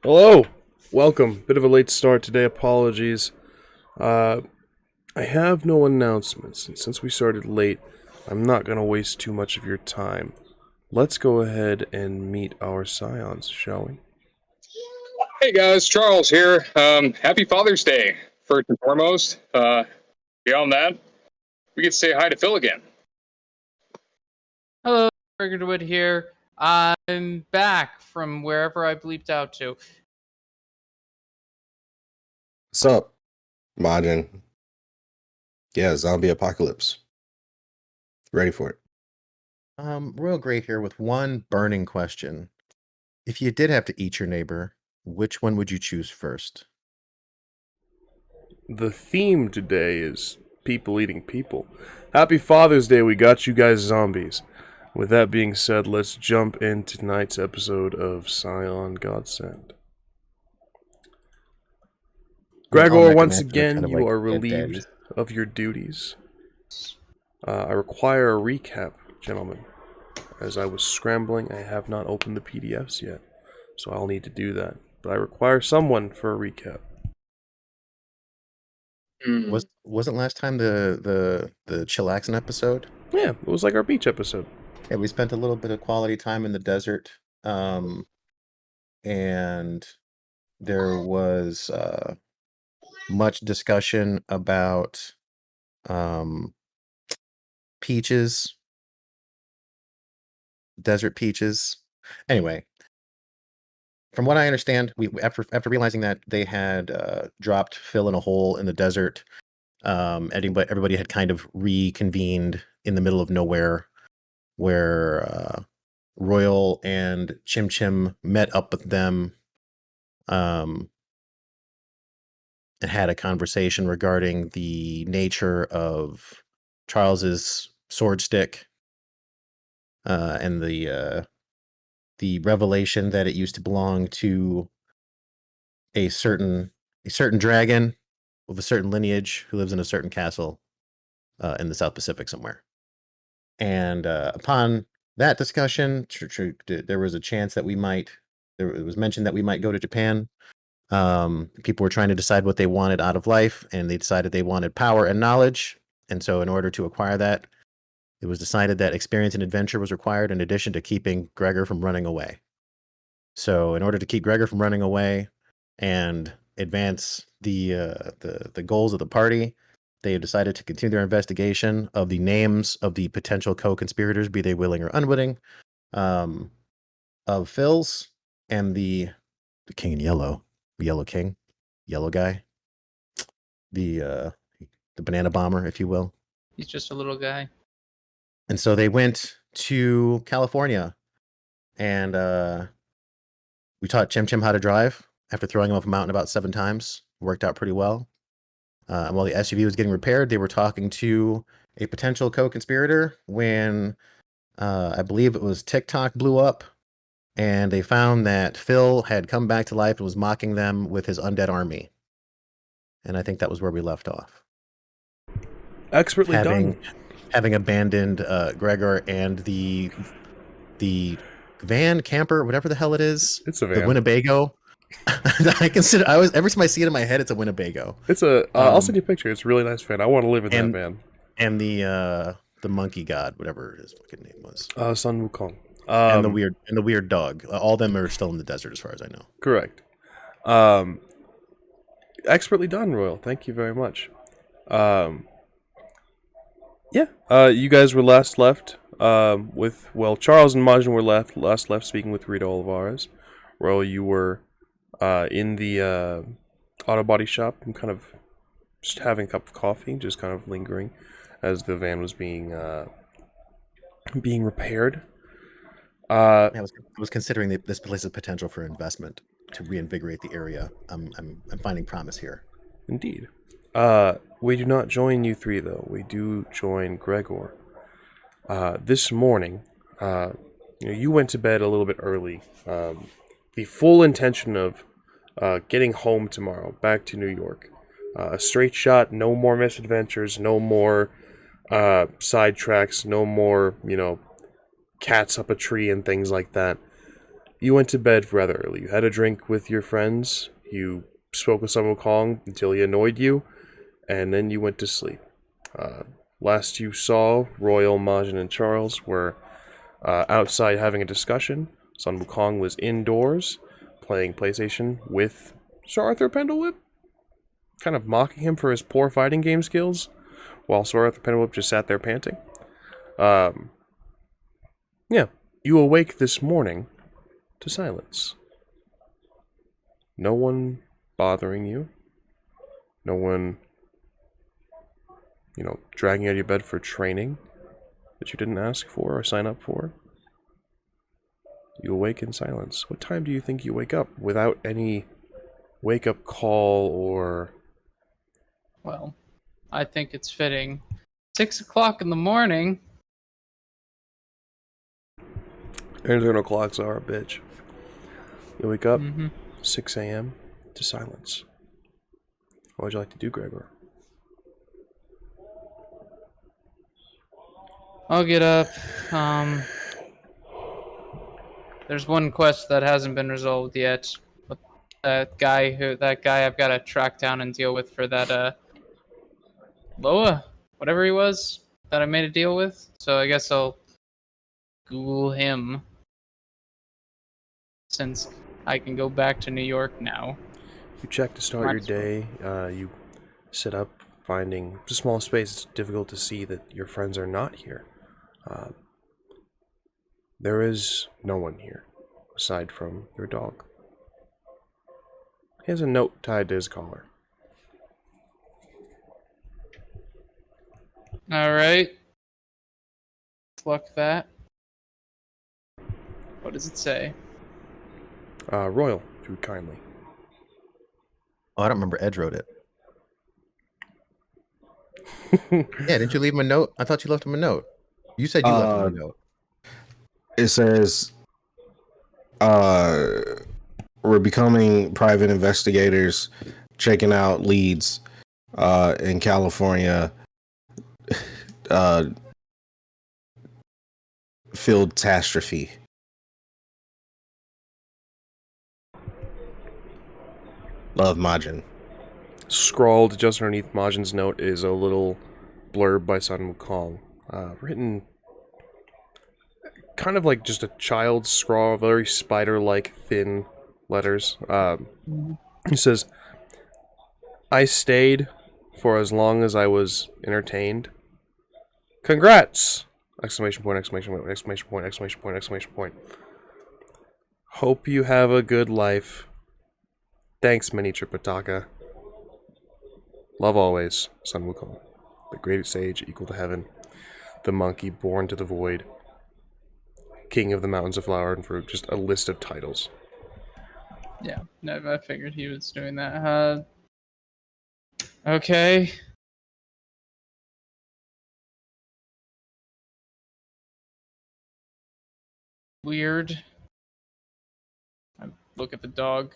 Hello, welcome. Bit of a late start today. Apologies. Uh, I have no announcements, and since we started late, I'm not gonna waste too much of your time. Let's go ahead and meet our scions, shall we? Hey guys, Charles here. Happy Father's Day, first and foremost. Beyond that, we get to say hi to Phil again. Hello, Gregor here. I'm back from wherever I bleeped out to. What's up, MAJIN? Yeah, zombie apocalypse. Ready for it. Real great here with one burning question. If you did have to eat your neighbor, which one would you choose first? The theme today is people eating people. Happy Father's Day, we got you guys zombies. With that being said, let's jump into tonight's episode of Scion Godsend. Gregor, once again, you are relieved of your duties. I require a recap, gentlemen. As I was scrambling, I have not opened the PDFs yet, so I'll need to do that. But I require someone for a recap. Wasn't last time the chillaxing episode? Yeah, it was like our beach episode. Yeah, we spent a little bit of quality time in the desert, and there was much discussion about peaches, desert peaches. Anyway, from what I understand, we after realizing that they had dropped Phil in a hole in the desert, everybody had kind of reconvened in the middle of nowhere, where Royal and Chim Chim met up with them, and had a conversation regarding the nature of Charles's sword stick, and the revelation that it used to belong to a certain dragon with a certain lineage who lives in a certain castle in the South Pacific somewhere. And upon that discussion, there was a chance that it was mentioned that we might go to Japan. People were trying to decide what they wanted out of life, and they decided they wanted power and knowledge. And so in order to acquire that, it was decided that experience and adventure was required in addition to keeping Gregor from running away. So in order to keep Gregor from running away and advance the goals of the party, they have decided to continue their investigation of the names of the potential co-conspirators, be they willing or unwilling, of Phil's and the King in Yellow, the Yellow King, Yellow guy, the banana bomber, if you will. He's just a little guy. And so they went to California, and we taught Chim Chim how to drive after throwing him off a mountain about 7 times. Worked out pretty well. And while the SUV was getting repaired, they were talking to a potential co-conspirator when I believe it was TikTok blew up, and they found that Phil had come back to life and was mocking them with his undead army. And I think that was where we left off. Expertly done. Having abandoned Gregor and the van camper, whatever the hell it is. It's a van. The Winnebago. Every time I see it in my head, it's a Winnebago. It's a. I'll send you a picture. It's a really nice van. I want to live in that van. And the monkey god, whatever his fucking name was. Sun Wukong. And the weird dog. All of them are still in the desert, as far as I know. Correct. Expertly done, Royal. Thank you very much. You guys were last left Charles and Majin were last left speaking with Rita Olivares. Royal, you were in the auto body shop and kind of just having a cup of coffee, just kind of lingering as the van was being repaired. I was considering this place's potential for investment to reinvigorate the area. I'm finding promise here. Indeed. We do not join you three, though. We do join Gregor. This morning, you went to bed a little bit early. The full intention of getting home tomorrow, back to New York. A straight shot, no more misadventures, no more sidetracks, no more, cats up a tree and things like that. You went to bed rather early. You had a drink with your friends. You spoke with someone Kong until he annoyed you, and then you went to sleep. Last you saw, Royal, Majin, and Charles were outside having a discussion. Sun Wukong was indoors playing PlayStation with Sir Arthur Pendlewhip, kind of mocking him for his poor fighting game skills, while Sir Arthur Pendlewhip just sat there panting. Yeah, you awake this morning to silence. No one bothering you. No one, dragging you out of your bed for training that you didn't ask for or sign up for. You awake in silence. What time do you think you wake up without any wake-up call or... Well, I think it's fitting. 6 o'clock in the morning. Internal clocks are a bitch. You wake up, Mm-hmm. 6 a.m. to silence. What would you like to do, Gregor? I'll get up. There's one quest that hasn't been resolved yet. But that guy I've got to track down and deal with for that Loa, whatever he was that I made a deal with. So I guess I'll Google him since I can go back to New York now. You check to start Might your as well. day. You sit up, finding it's a small space. It's difficult to see that your friends are not here. There is no one here, aside from your dog. He has a note tied to his collar. Alright. Pluck that. What does it say? Royal, if you would kindly. Oh, I don't remember Edge wrote it. Yeah, didn't you leave him a note? I thought you left him a note. You said you left him a note. It says, we're becoming private investigators, checking out leads in California. Field catastrophe. Love, Majin. Scrawled just underneath Majin's note is a little blurb by Sun Wukong, written kind of like just a child's scrawl, very spider-like thin letters. He says, "I stayed for as long as I was entertained. Congrats! Exclamation point, exclamation point, exclamation point, exclamation point, exclamation point. Hope you have a good life. Thanks, Mini Tripitaka. Love always, Sun Wukong. The great sage equal to heaven. The monkey born to the void. King of the mountains of flower and fruit." Just a list of titles. Yeah, no, I figured he was doing that. Okay. Weird. I look at the dog.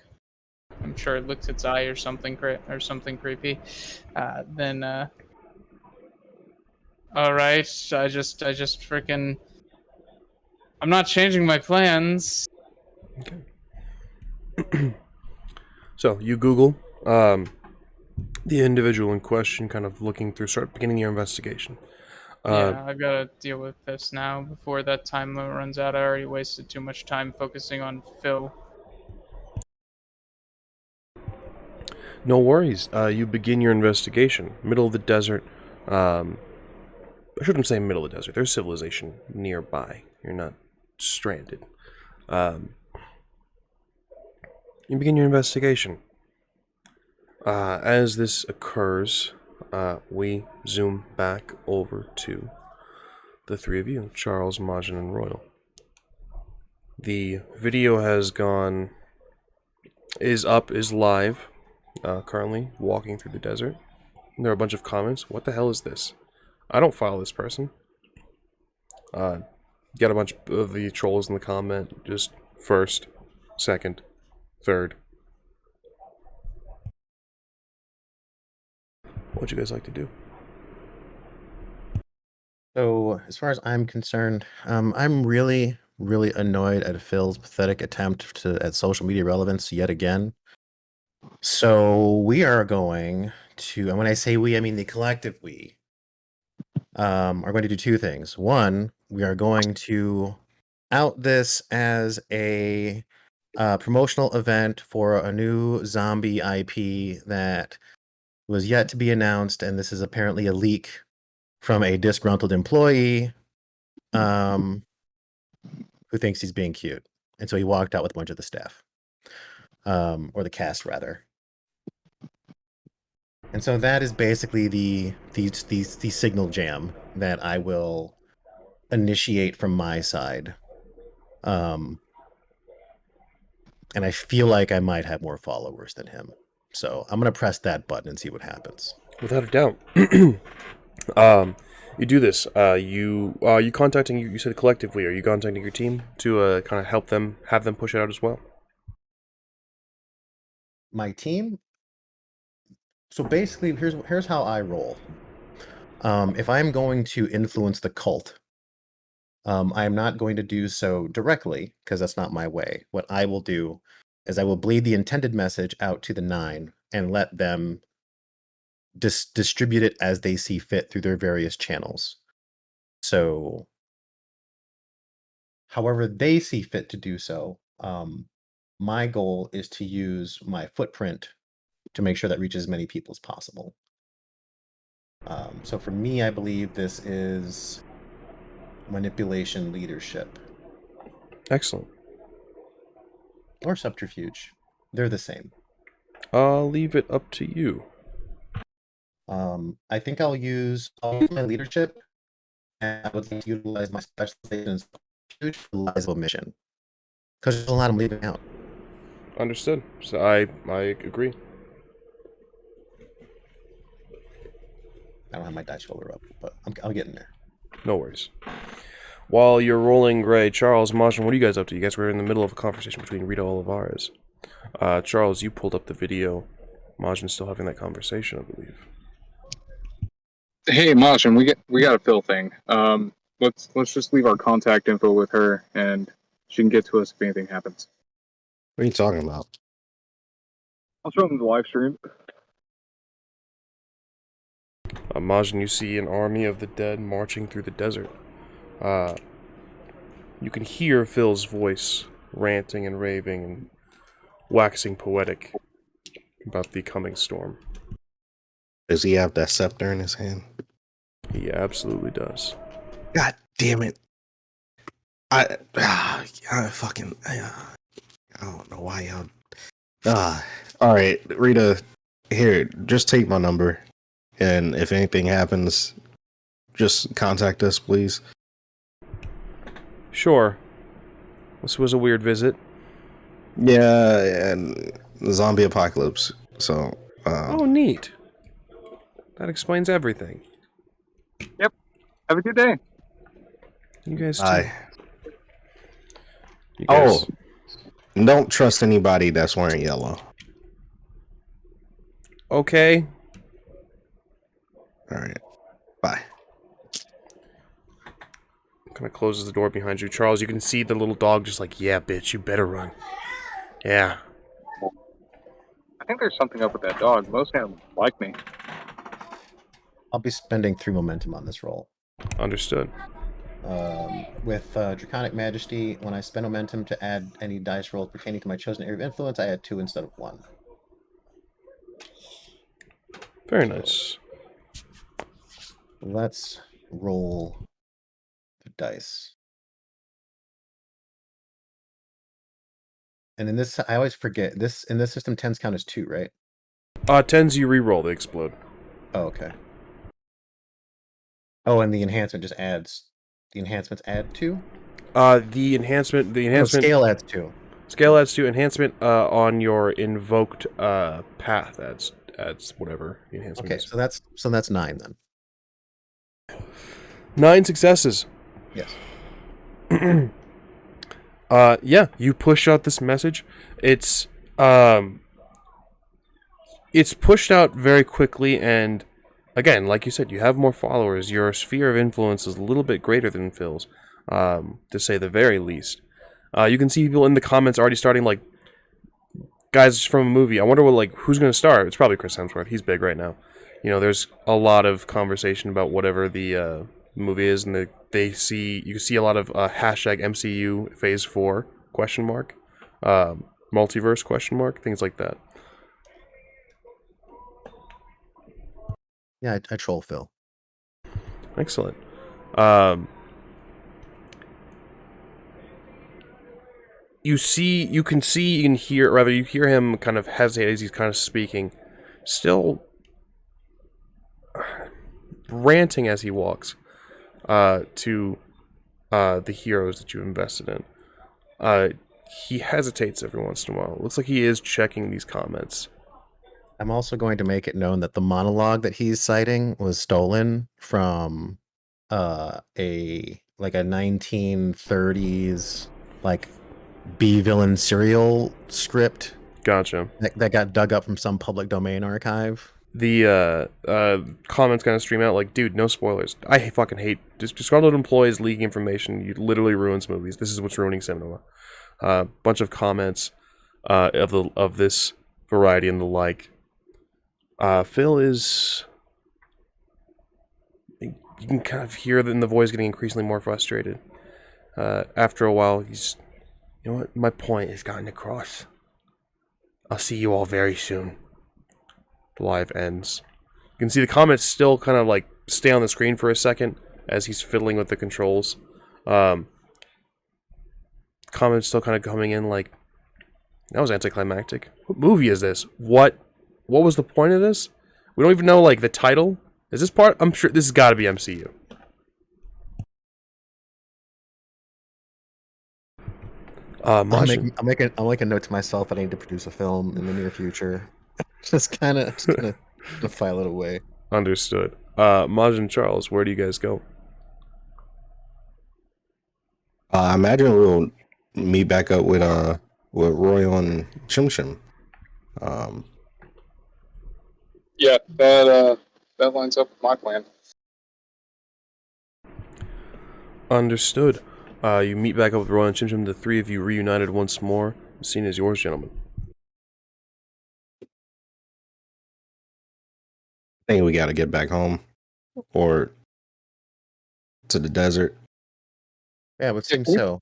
I'm sure it licks its eye or something creepy. Then all right. I just freaking. I'm not changing my plans. Okay. So, you Google the individual in question, kind of looking through, start beginning your investigation. Yeah, I've got to deal with this now before that time limit runs out. I already wasted too much time focusing on Phil. No worries. You begin your investigation. Middle of the desert. I shouldn't say middle of the desert. There's civilization nearby. You're not stranded. You begin your investigation. As this occurs, we zoom back over to the three of you, Charles, Majin, and Royal. The video is live, currently walking through the desert. There are a bunch of comments. What the hell is this? I don't follow this person. Got a bunch of the trolls in the comment, just first, second, third. What'd you guys like to do? So, as far as I'm concerned, I'm really really annoyed at Phil's pathetic attempt at social media relevance yet again. So we are going to, and when I say we, I mean the collective we, are going to do two things. One, we are going to out this as a promotional event for a new zombie IP that was yet to be announced, and this is apparently a leak from a disgruntled employee who thinks he's being cute. And so he walked out with a bunch of the staff, or the cast, rather. And so that is basically the signal jam that I will initiate from my side. And I feel like I might have more followers than him. So I'm going to press that button and see what happens. Without a doubt. You do this. You contacting, you said collectively, are you contacting your team to kind of help them, have them push it out as well? My team? So basically, here's how I roll. If I'm going to influence the cult, I am not going to do so directly, because that's not my way. What I will do is I will bleed the intended message out to the 9 and let them distribute it as they see fit through their various channels. So, however they see fit to do so, my goal is to use my footprint to make sure that reaches as many people as possible. So for me, I believe this is manipulation leadership. Excellent. Or subterfuge. They're the same. I'll leave it up to you. I think I'll use my leadership, and I would like to utilize my specializations for lies of omission. Because there's a lot I'm leaving out. Understood. So I agree. I don't have my dice roller up, but I'll get in there. No worries. While you're rolling Gray, Charles, MAJIN, what are you guys up to? You guys were in the middle of a conversation between Rita Olivares. Charles, you pulled up the video. MAJIN's still having that conversation, I believe. Hey, MAJIN, we got a Phil thing. Let's just leave our contact info with her, and she can get to us if anything happens. What are you talking about? I'll show them the live stream. MAJIN, you see an army of the dead marching through the desert. You can hear Phil's voice ranting and raving and waxing poetic about the coming storm. Does he have that scepter in his hand? He absolutely does. God damn it. I don't know why y'all... Alright, Rita, here, just take my number. And if anything happens, just contact us, please. Sure. This was a weird visit. Yeah, and the zombie apocalypse. So, Oh, neat. That explains everything. Yep. Have a good day. You guys too. bye. You guys... Oh, don't trust anybody that's wearing yellow. Okay. Alright, bye. Kind of closes the door behind you. Charles, you can see the little dog just like, yeah, bitch, you better run. Yeah. I think there's something up with that dog. Most animals like me. I'll be spending 3 momentum on this roll. Understood. With Draconic Majesty, when I spend momentum to add any dice rolls pertaining to my chosen area of influence, I add 2 instead of 1. Very nice. Let's roll the dice. And in this, I always forget, this in this system, 10s count as 2, right? 10s you re-roll, they explode. Oh, okay. Oh, and the enhancement just adds... The enhancements add 2? The enhancement... Oh, scale adds 2. Scale adds 2. Enhancement on your invoked path adds whatever the enhancement Okay, is. so that's 9 then. 9 successes. Yes. Yeah, you push out this message. It's pushed out very quickly, and again, like you said, you have more followers. Your sphere of influence is a little bit greater than Phil's. to say the very least. You can see people in the comments already starting like, guys from a movie. I wonder who's going to star. It's probably Chris Hemsworth. He's big right now. You know, there's a lot of conversation about whatever the movie is, and you can see a lot of hashtag MCU Phase 4 question mark, multiverse question mark, things like that. Yeah, I troll Phil. Excellent. You can hear him kind of hesitate as he's kind of speaking, still ranting as he walks to the heroes that you invested in. He hesitates every once in a while. Looks like he is checking these comments. I'm also going to make it known that the monologue that he's citing was stolen from a 1930s B-villain serial script Gotcha. that got dug up from some public domain archive. The comments kind of stream out like, dude, no spoilers. I fucking hate disgruntled employees leaking information. You literally ruins movies. This is what's ruining cinema. Bunch of comments of this variety and the like. Phil is. You can kind of hear in the voice getting increasingly more frustrated. After a while, he's. You know what? My point has gotten across. I'll see you all very soon. The live ends. You can see the comments still kind of like stay on the screen for a second as he's fiddling with the controls. Comments still kind of coming in like, that was anticlimactic. What movie is this? What was the point of this? We don't even know like the title. Is this part? I'm sure this has got to be MCU. I'll make a note to myself that I need to produce a film in the near future. just gonna file it away. Understood. MAJIN, Charles, where do you guys go? I imagine we'll meet back up with Roy on Chim Chim. Yeah, that lines up with my plan. Understood. You meet back up with Roy and Chim Chim. The three of you reunited once more. The scene is yours, gentlemen. I think we got to get back home or to the desert. Yeah, it would seem so.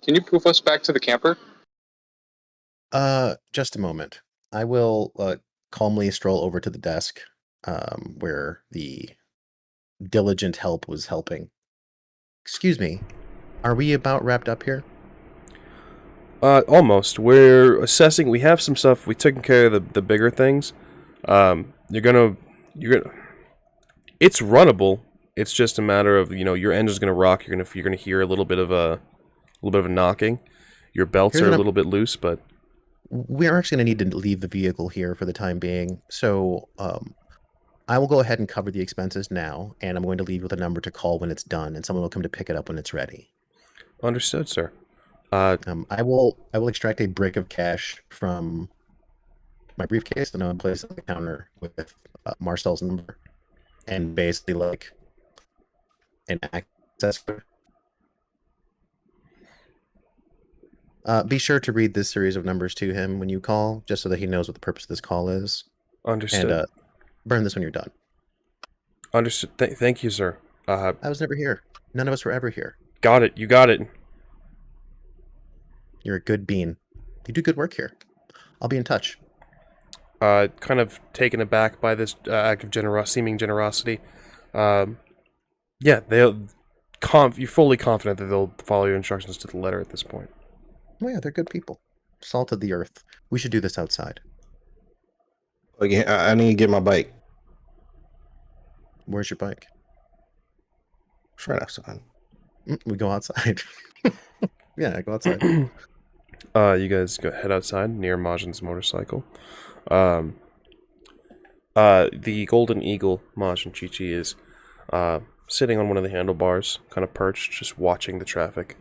Can you proof us back to the camper? Just a moment. I will calmly stroll over to the desk where the diligent help was helping. Excuse me. Are we about wrapped up here? Almost. We're assessing. We have some stuff. We've taken care of the bigger things. You're gonna. It's runnable. It's just a matter of your engine's gonna rock. You're gonna hear a little bit of a knocking. Your belts are a little bit loose, but we're actually gonna need to leave the vehicle here for the time being. So, I will go ahead and cover the expenses now, and I'm going to leave you with a number to call when it's done, and someone will come to pick it up when it's ready. Understood, sir. I will extract a brick of cash from my briefcase and I'll place it on the counter with Marcel's number and basically like an access. Be sure to read this series of numbers to him when you call, just so that he knows what the purpose of this call is. Understood. And burn this when you're done. Understood. Thank you, sir. I was never here. None of us were ever here. Got it. You got it. You're a good bean. You do good work here. I'll be in touch. Kind of taken aback by this act of seeming generosity. Yeah, you're fully confident that they'll follow your instructions to the letter at this point. Oh yeah, they're good people. Salt of the earth. We should do this outside. Okay, I need to get my bike. Where's your bike? It's right outside. We go outside. Yeah, go outside. You guys head outside near MAJIN's motorcycle. The Golden Eagle, MAJIN Chi-Chi, is sitting on one of the handlebars, kind of perched, just watching the traffic.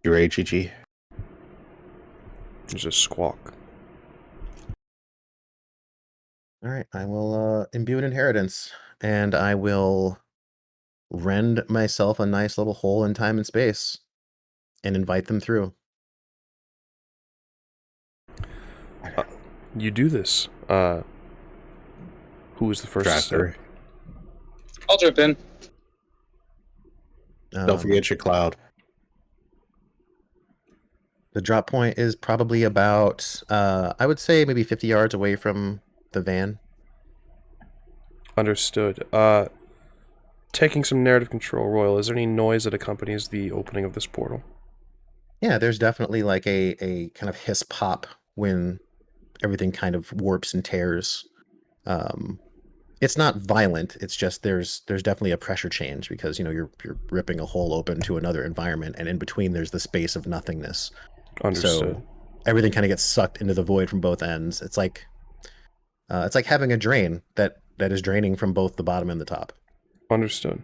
You ready, Chi-Chi? There's a squawk. All right, I will imbue an inheritance, and I will rend myself a nice little hole in time and space and invite them through. You do this. Who is the first to step? Drafter. I'll jump in. Don't forget your cloud. The drop point is probably about, I would say maybe 50 yards away from the van. Understood. Taking some narrative control, Royal. Is there any noise that accompanies the opening of this portal? Yeah, there's definitely like a kind of hiss pop when everything kind of warps and tears. It's not violent. It's just there's definitely a pressure change because you're ripping a hole open to another environment, and in between there's the space of nothingness. Understood. So everything kind of gets sucked into the void from both ends. It's like having a drain that is draining from both the bottom and the top. Understood.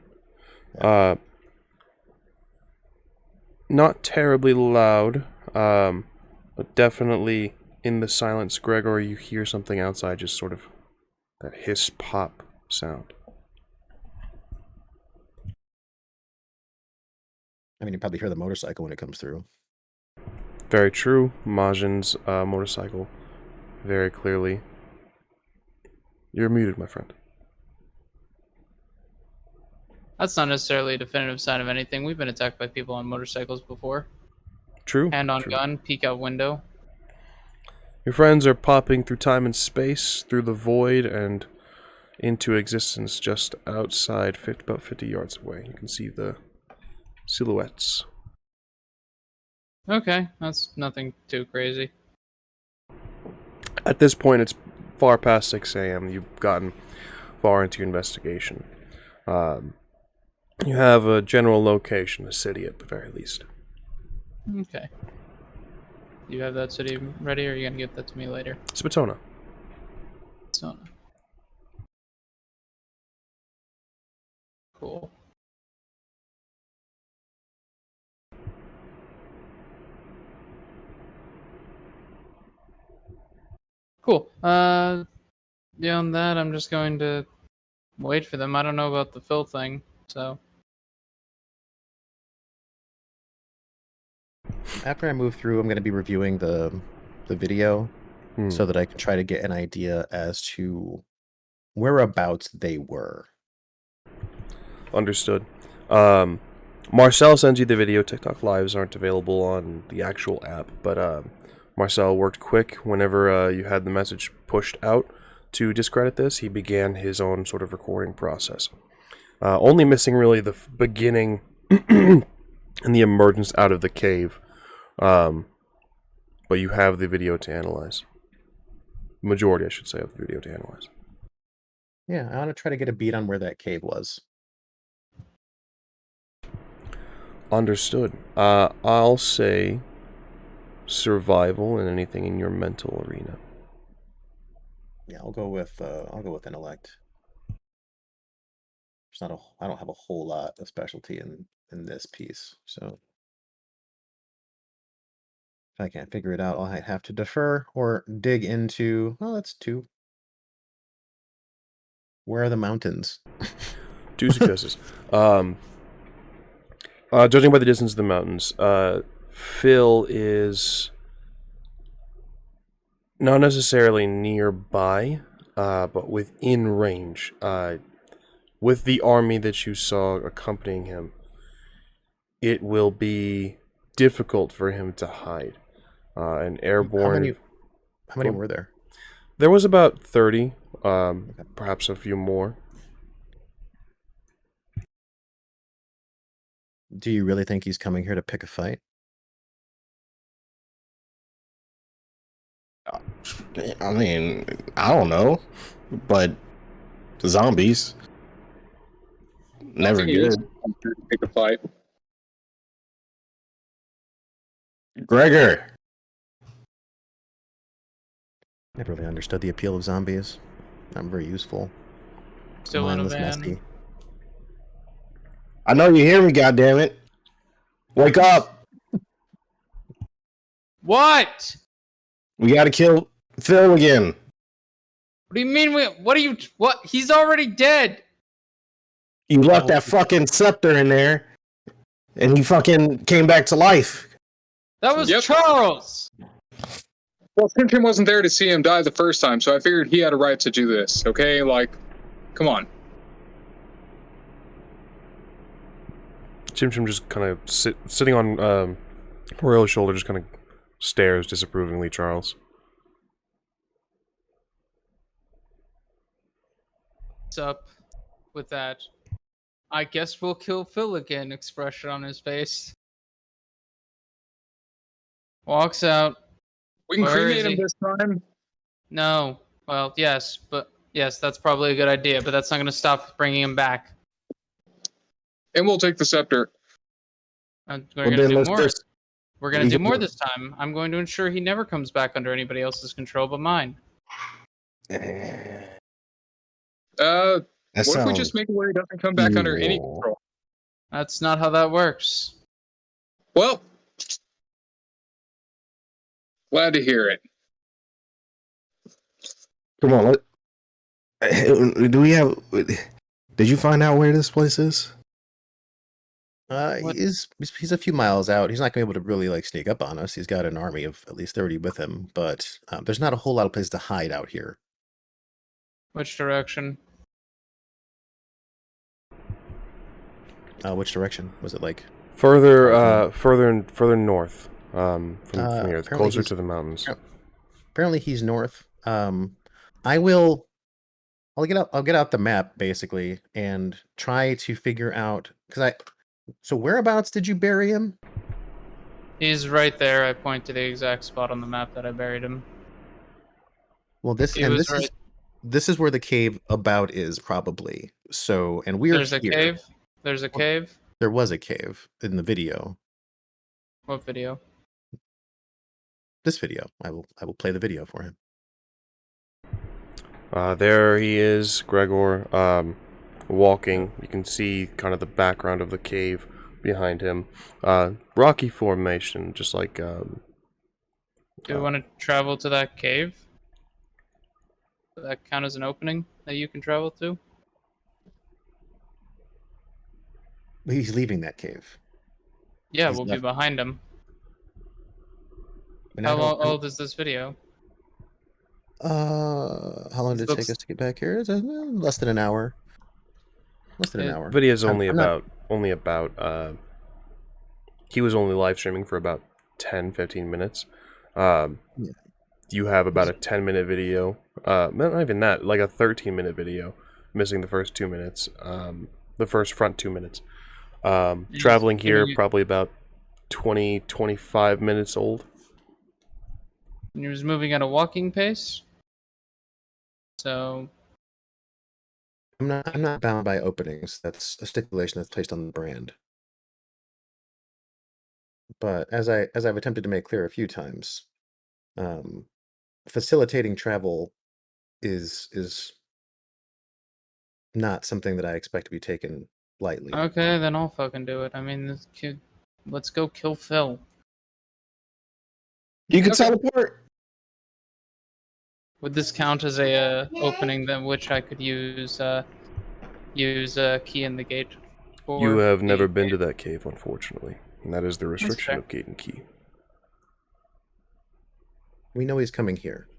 Not terribly loud, but definitely in the silence, Gregor, you hear something outside, just sort of that hiss pop sound. I mean, you probably hear the motorcycle when it comes through. Very true. Majin's motorcycle, very clearly. You're muted, my friend. That's not necessarily a definitive sign of anything. We've been attacked by people on motorcycles before. True. Hand on true. gun, peek out window. Your friends are popping through time and space, through the void, and into existence just outside, about 50 yards away. You can see the silhouettes. Okay, that's nothing too crazy. At this point, it's far past 6 a.m. You've gotten far into your investigation. You have a general location, a city at the very least. Okay. You have that city ready, or are you gonna get that to me later? Spatona. So. Cool. Cool. Beyond that, I'm just going to wait for them. I don't know about the fill thing, so. After I move through, I'm going to be reviewing the video so that I can try to get an idea as to whereabouts they were. Understood. Marcel sends you the video. TikTok Lives aren't available on the actual app, but Marcel worked quick whenever you had the message pushed out to discredit this. He began his own sort of recording process. Only missing really the beginning and the emergence out of the cave. But you have the video to analyze. Majority, I should say, of the video to analyze. Yeah, I want to try to get a beat on where that cave was. Understood. I'll say survival and anything in your mental arena. Yeah, I'll go with intellect. I don't have a whole lot of specialty in this piece, so if I can't figure it out, I'll have to defer or dig into. Oh, that's 2. Where are the mountains? 2 successes. Judging by the distance of the mountains, Phil is not necessarily nearby, but within range. With the army that you saw accompanying him, it will be difficult for him to hide. An airborne... How many were there? There was about 30, perhaps a few more. Do you really think he's coming here to pick a fight? I mean, I don't know, but zombies never good. Pick a fight. Gregor, Never really understood the appeal of zombies. Not very useful. Still in a Mindless, van. messy. I know you hear me. Goddammit, wake up! What? We gotta kill Phil again. What do you mean? What are you? What? He's already dead. You left that fucking scepter in there, and he fucking came back to life. That was Yep. Charles! Well, Tim wasn't there to see him die the first time, so I figured he had a right to do this, okay? Like, come on. Chim Chim just kind of sitting on Royal's shoulder, just kind of stares disapprovingly. Charles. What's up with that? I guess we'll kill Phil again expression on his face. Walks out. We can Where is cremate him he? this time. No. Well, yes, that's probably a good idea, but that's not going to stop bringing him back. And we'll take the scepter. We're Well, going to then do let's more. just- We're going to do can- more this time. I'm going to ensure he never comes back under anybody else's control but mine. That What if we sounds just make it where he doesn't come back under any evil. control? That's not how that works. Well, glad to hear it. Come on, do we have? Did you find out where this place is? What? He's a few miles out. He's not going to be able to really like sneak up on us. He's got an army of at least 30 with him, but there's not a whole lot of places to hide out here. Which direction? Which direction was it? Like Further north. From here, apparently closer he's- to the mountains. apparently he's north. I'll get out the map basically and try to figure out so whereabouts did you bury him? He's right there. I point to the exact spot on the map that I buried him. Well, this He and was this is this is where the cave about is probably. So, and we're There's a here. cave. There's a cave. There was a cave in the video. What video? This video. I will play the video for him. There he is, Gregor, walking. You can see kind of the background of the cave behind him. Rocky formation, just like... Do you want to travel to that cave? Does that count as an opening that you can travel to? He's leaving that cave. Yeah, He's we'll be left. behind him. And I How don't- old is this video? How long did it take Looks- us to get back here? It's less than an hour. Less than an It- hour. Video's I'm only not- about he was only live streaming for about 10-15 minutes. You have about a 10-minute video, not even that, like a 13-minute video, missing the first 2 minutes, the first front 2 minutes. Traveling here, giving you- probably about 20-25 minutes old. And he was moving at a walking pace. So I'm not bound by openings. That's a stipulation that's placed on the brand. But as I've attempted to make clear a few times, facilitating travel is not something that I expect to be taken lightly. okay, then I'll fucking do it. I mean, this kid. Let's go kill Phil. You can Okay. teleport. Would this count as a opening that which I could use a key in the gate? For You have the never been gate? to that cave, unfortunately. And that is the restriction fair. of gate and key. We know he's coming here.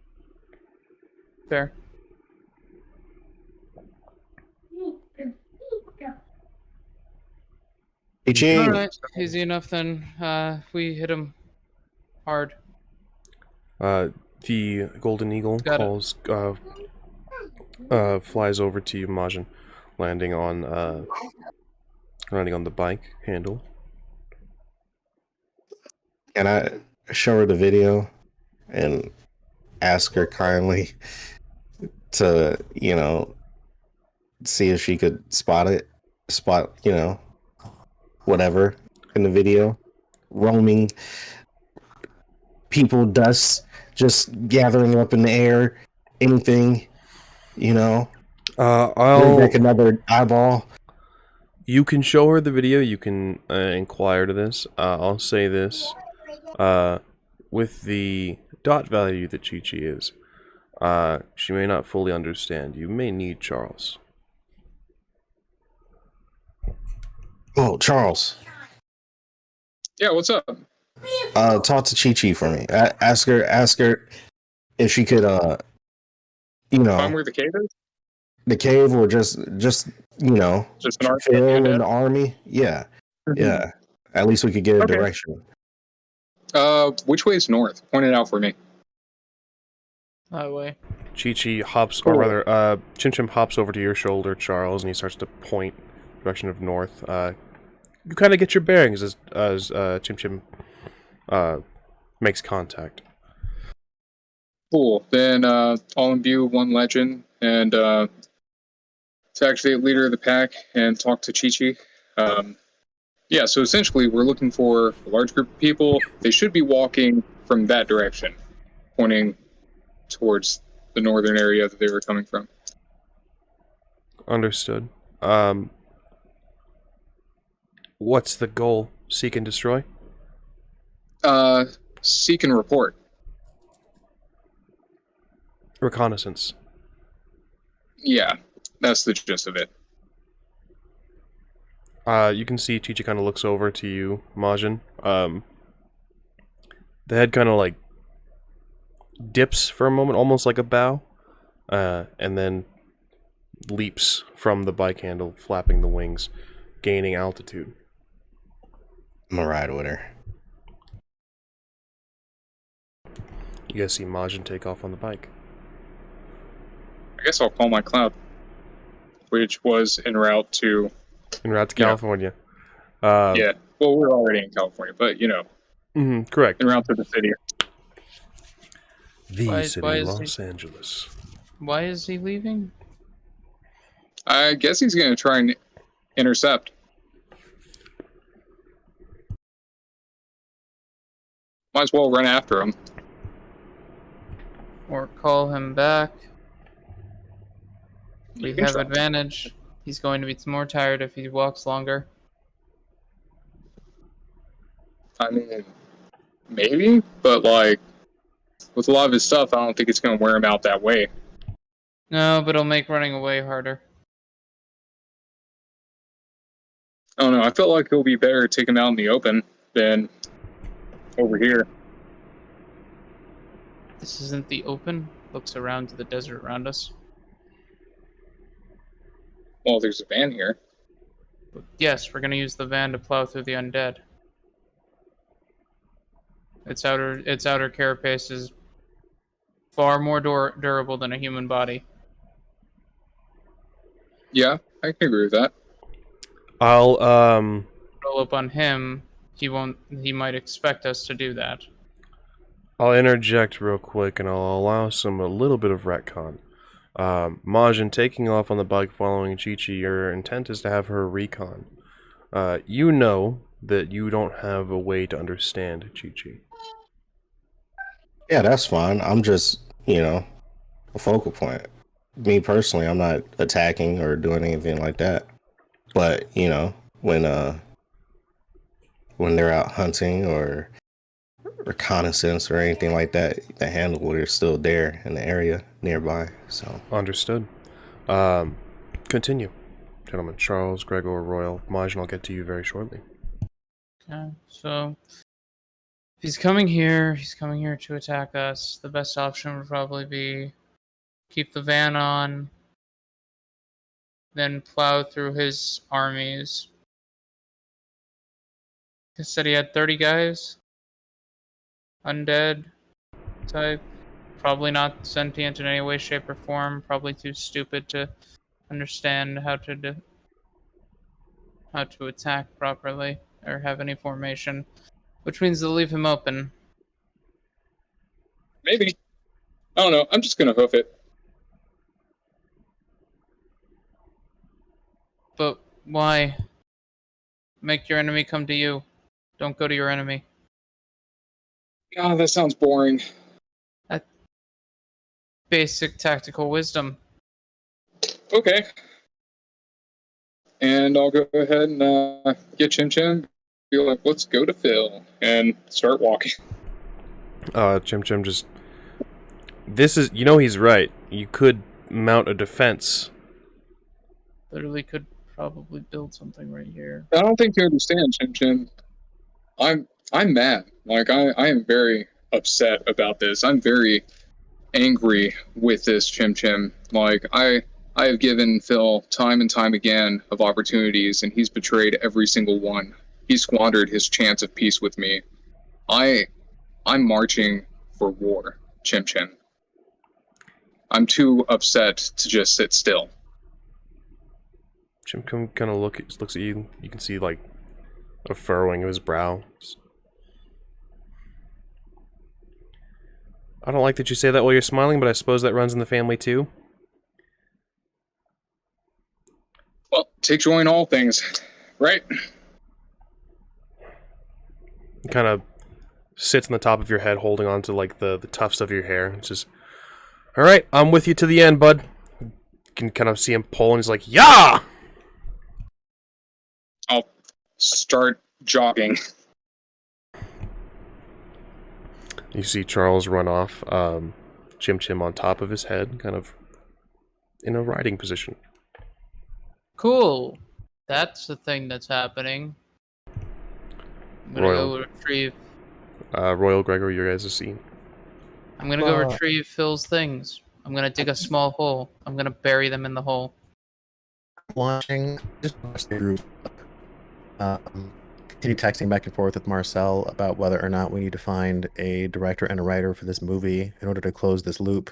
Fair. Hey, Gene. All right, easy enough then. We hit him hard. The Golden Eagle Got it. calls, flies over to you, Majin, landing on the bike handle. Can I show her the video and ask her kindly to, see if she could spot, whatever in the video? Roaming people, dust just gathering up in the air, anything, bring I'll. back another eyeball. You can show her the video. You can inquire to this. I'll say this. With the dot value that Chi-Chi is, she may not fully understand. You may need Charles. Oh, Charles. Yeah, what's up? Talk to Chi Chi for me. Ask her if she could, Find where the cave is? the cave or just Just an arc fill in in dead? the army. Yeah, yeah. At least we could get a Okay. direction. Which way is north? Point it out for me. That way. Chi-Chi hops, Cool. or rather, Chim Chim hops over to your shoulder, Charles, and he starts to point direction of north. You kind of get your bearings as Chim Chim makes contact. Cool. Then I'll imbue one legend and to actually leader of the pack and talk to Chi-Chi. Yeah, so essentially we're looking for a large group of people. They should be walking from that direction, pointing towards the northern area that they were coming from. Understood. What's the goal? Seek and destroy? Seek and report. Reconnaissance. Yeah, that's the gist of it. You can see Chi-Chi kind of looks over to you, Majin. The head kind of like dips for a moment, almost like a bow, and then leaps from the bike handle, flapping the wings, gaining altitude. I'm gonna ride with her. You guys see Majin take off on the bike. I guess I'll call my cloud, which was en route to... En route to Yeah. California. yeah, well, we're already in California, but, you know, Correct. en route to the city. The Why city is of Los Angeles. Why is he leaving? I guess he's going to try and intercept. Might as well run after him. Or call him back? We You can have try. advantage. He's going to be more tired if he walks longer. I mean, maybe, but like, with a lot of his stuff, I don't think it's going to wear him out that way. No, but it'll make running away harder. I don't know. I felt like it'll be better to take him out in the open than over here. This isn't the open. Looks around to the desert around us. Well, there's a van here. But yes, we're gonna use the van to plow through the undead. Its outer carapace is far more durable than a human body. Yeah, I can agree with that. I'll Roll up on him. He won't. He might expect us to do that. I'll interject real quick and I'll allow a little bit of retcon. Majin taking off on the bike following Chi-Chi, your intent is to have her recon. You know that you don't have a way to understand Chi-Chi. Yeah, that's fine. I'm just, a focal point. Me personally, I'm not attacking or doing anything like that. But, when they're out hunting or reconnaissance or anything like that, the handler is still there in the area nearby. So Understood. Continue. Gentlemen, Charles, Gregor, Royal, Majin, I'll get to you very shortly. Okay, so if he's coming here to attack us. The best option would probably be keep the van on, then plow through his armies. He said he had 30 guys. Undead type. Probably not sentient in any way, shape, or form. Probably too stupid to understand how to attack properly or have any formation. Which means they'll leave him open. Maybe. I don't know. I'm just going to hoof it. But why? Make your enemy come to you. Don't go to your enemy. Oh, that sounds boring. Basic tactical wisdom. Okay. And I'll go ahead and get Chim Chim. Be like, let's go to Phil. And start walking. Chim Chim just... This is... he's right. You could mount a defense. Literally could probably build something right here. I don't think you understand, Chin Chin. I'm mad. Like I am very upset about this. I'm very angry with this Chim Chim. Like I have given Phil time and time again of opportunities, and he's betrayed every single one. He squandered his chance of peace with me. I'm marching for war, Chim Chim. I'm too upset to just sit still. Jim kind of looks at you. You can see like a furrowing of his brow. I don't like that you say that while you're smiling, but I suppose that runs in the family too. Well, take joy in all things, right? Kind of sits on the top of your head, holding on to like the tufts of your hair. It's just, all right, I'm with you to the end, bud. You can kind of see him pull, and he's like, "Yeah!" I'll start jogging. You see Charles run off, Chim Chim on top of his head, kind of in a riding position. Cool. That's the thing that's happening. I'm gonna Royal. go retrieve. Royal Gregor, your guys' scene. I'm gonna go retrieve Phil's things. I'm gonna dig a small hole. I'm gonna bury them in the hole. Watching, just watch the group. Continue texting back and forth with Marcel about whether or not we need to find a director and a writer for this movie in order to close this loop.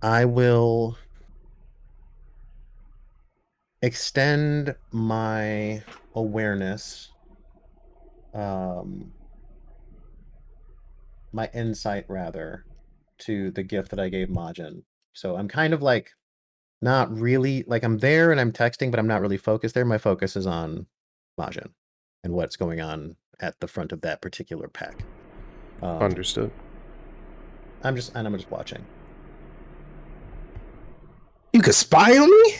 I will extend my awareness, my insight rather, to the gift that I gave Majin. So I'm kind of like not really like I'm there and I'm texting, but I'm not really focused there. My focus is on Majin and what's going on at the front of that particular pack. Understood. I'm just watching. You could spy on me?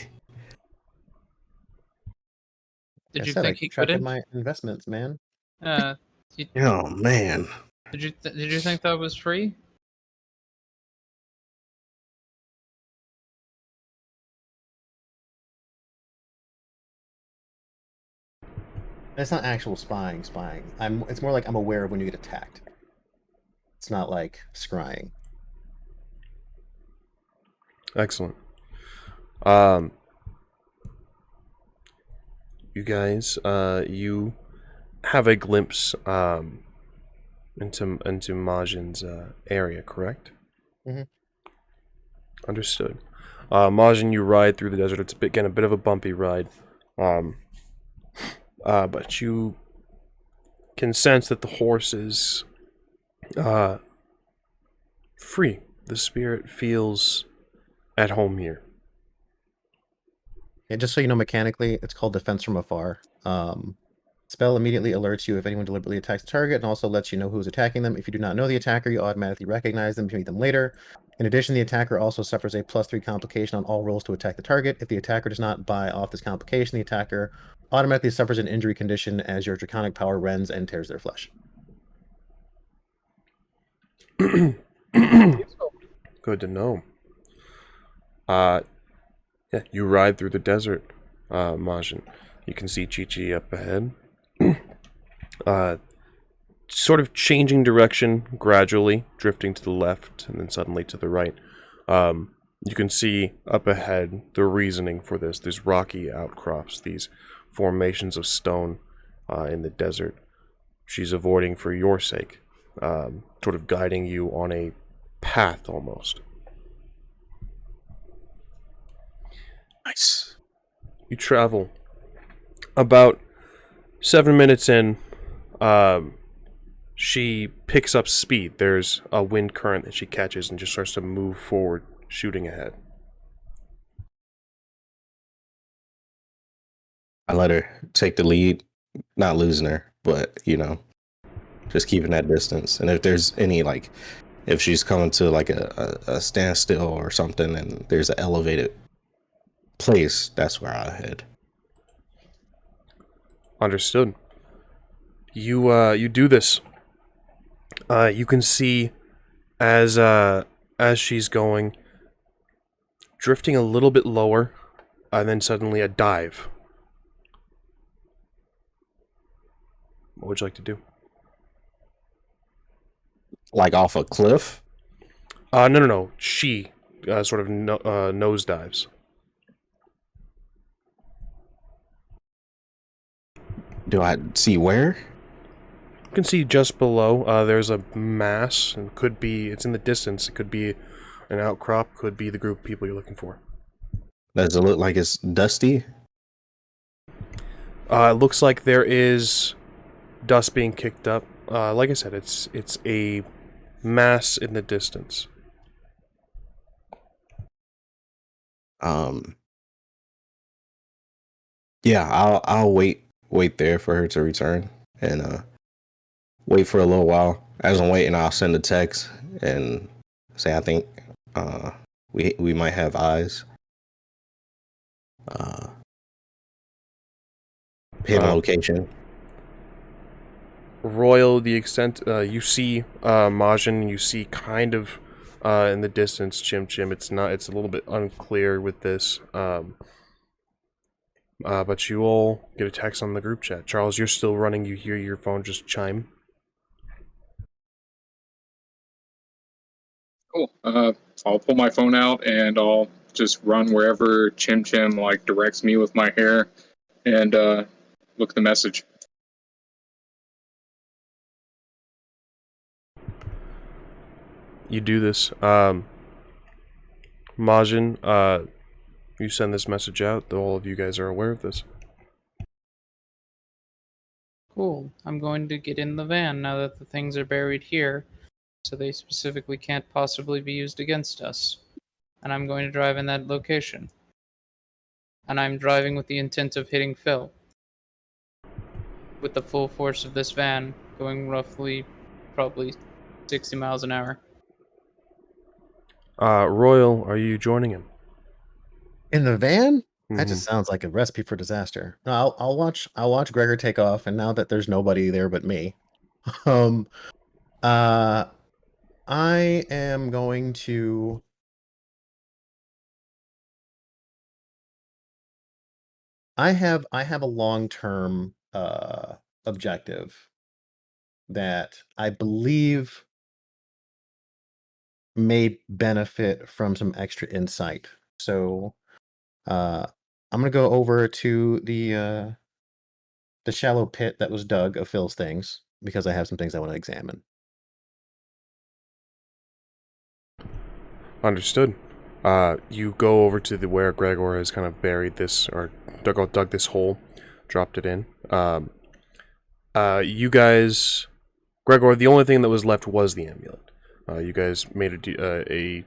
Did I you said think I he trusted couldn't? my investments, man. Oh man. Did you think that was free? It's not actual spying. It's more like I'm aware of when you get attacked. It's not like scrying. Excellent. You guys, you have a glimpse into Majin's area, correct? Mhm. Understood. Majin, you ride through the desert. It's again a bit of a bumpy ride, but you can sense that the horse is free. The spirit feels at home here. Yeah, just so you know, mechanically, it's called Defense from Afar. Spell immediately alerts you if anyone deliberately attacks the target and also lets you know who's attacking them. If you do not know the attacker, you automatically recognize them to meet them later. In addition, the attacker also suffers a +3 complication on all rolls to attack the target. If the attacker does not buy off this complication, the attacker automatically suffers an injury condition as your draconic power rends and tears their flesh. Good to know. Yeah, you ride through the desert, Majin. You can see Chi-Chi up ahead. Sort of changing direction gradually, drifting to the left and then suddenly to the right. You can see up ahead the reasoning for this. These rocky outcrops, these formations of stone in the desert. She's avoiding for your sake, sort of guiding you on a path almost. Nice. You travel. About 7 minutes in, she picks up speed. There's a wind current that she catches and just starts to move forward, shooting ahead. I let her take the lead, not losing her, but just keeping that distance. And if there's any if she's coming to like a standstill or something and there's an elevated place, that's where I head. Understood. You do this. You can see As she's going, drifting a little bit lower, and then suddenly a dive. What would you like to do? Like off a cliff? No. She sort of nose dives. Do I see where? You can see just below. There's a mass, and it's in the distance. It could be an outcrop. Could be the group of people you're looking for. Does it look like it's dusty? It looks like there is dust being kicked up. Like I said, it's a mass in the distance. Yeah, I'll wait there for her to return and wait for a little while. As I'm waiting, I'll send a text and say I think we might have eyes. Pin location. Royal, the extent you see Majin, you see kind of in the distance Chim. It's a little bit unclear with this. But you all get a text on the group chat. Charles, you're still running. You hear your phone just chime. Cool. I'll pull my phone out and I'll just run wherever Chim like directs me with my hair, and look at the message. You do this. Majin, you send this message out. All of you guys are aware of this. Cool. I'm going to get in the van now that the things are buried here, so they specifically can't possibly be used against us. And I'm going to drive in that location. And I'm driving with the intent of hitting Phil. With the full force of this van going roughly, probably 60 miles an hour. Royal, are you joining him? In the van? Mm-hmm. That just sounds like a recipe for disaster. No, I'll watch Gregor take off, and now that there's nobody there but me, I am going to. I have a long-term objective that I believe may benefit from some extra insight. So I'm gonna go over to the shallow pit that was dug of Phil's things because I have some things I want to examine. Understood. You go over to where Gregor has kind of buried this, or dug this hole, dropped it in. You guys, Gregor, the only thing that was left was the amulet. You guys made a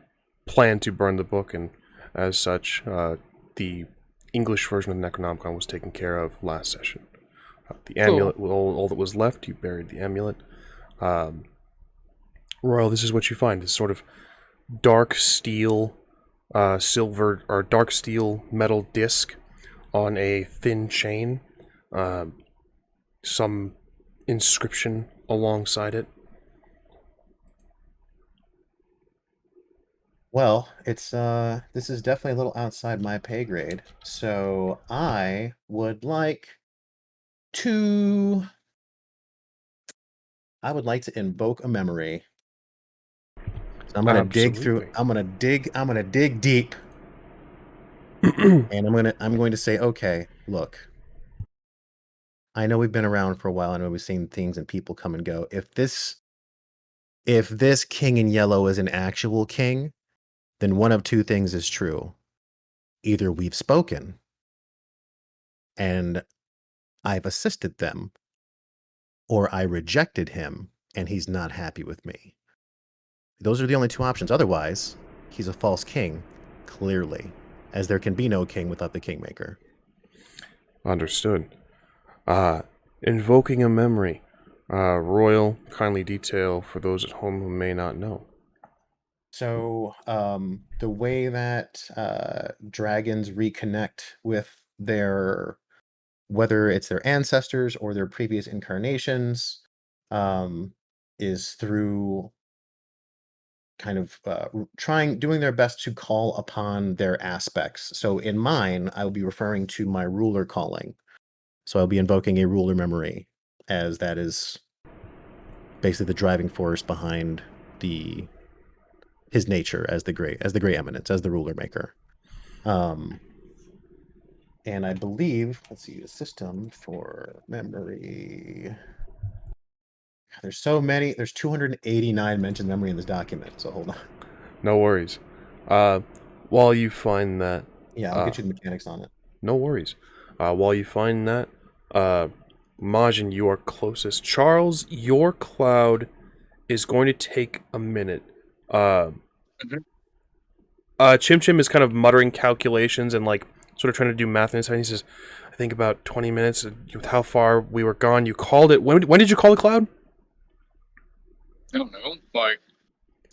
plan to burn the book, and as such, the English version of the Necronomicon was taken care of last session. The amulet, all that was left, you buried the amulet. Royal, this is what you find. This sort of dark steel, silver, or dark steel metal disc on a thin chain. Some inscription alongside it. Well, it's this is definitely a little outside my pay grade. So I would like to invoke a memory. So I'm gonna dig through. I'm gonna dig deep, and I'm going to say, okay, look. I know we've been around for a while. I know we've seen things and people come and go. If this king in yellow is an actual king, then one of two things is true. Either we've spoken, and I've assisted them, or I rejected him, and he's not happy with me. Those are the only two options. Otherwise, he's a false king, clearly, as there can be no king without the kingmaker. Understood. Invoking a memory. Royal, kindly detail for those at home who may not know. So, the way that dragons reconnect with their, whether it's their ancestors or their previous incarnations, is through kind of doing their best to call upon their aspects. So in mine, I will be referring to my ruler calling. So I'll be invoking a ruler memory, as that is basically the driving force behind his nature as the great eminence, as the ruler maker. And I believe, let's see, the system for memory. There's so many. There's 289 mentioned memory in this document. So hold on. No worries. While you find that, Yeah, I'll get you the mechanics on it. no worries. While you find that, Majin, you are closest. Charles, your cloud is going to take a minute. Chim Chim is kind of muttering calculations and like sort of trying to do math in his head. He says, "I think about 20 minutes. With how far we were gone, you called it. When did you call the cloud?" I don't know, like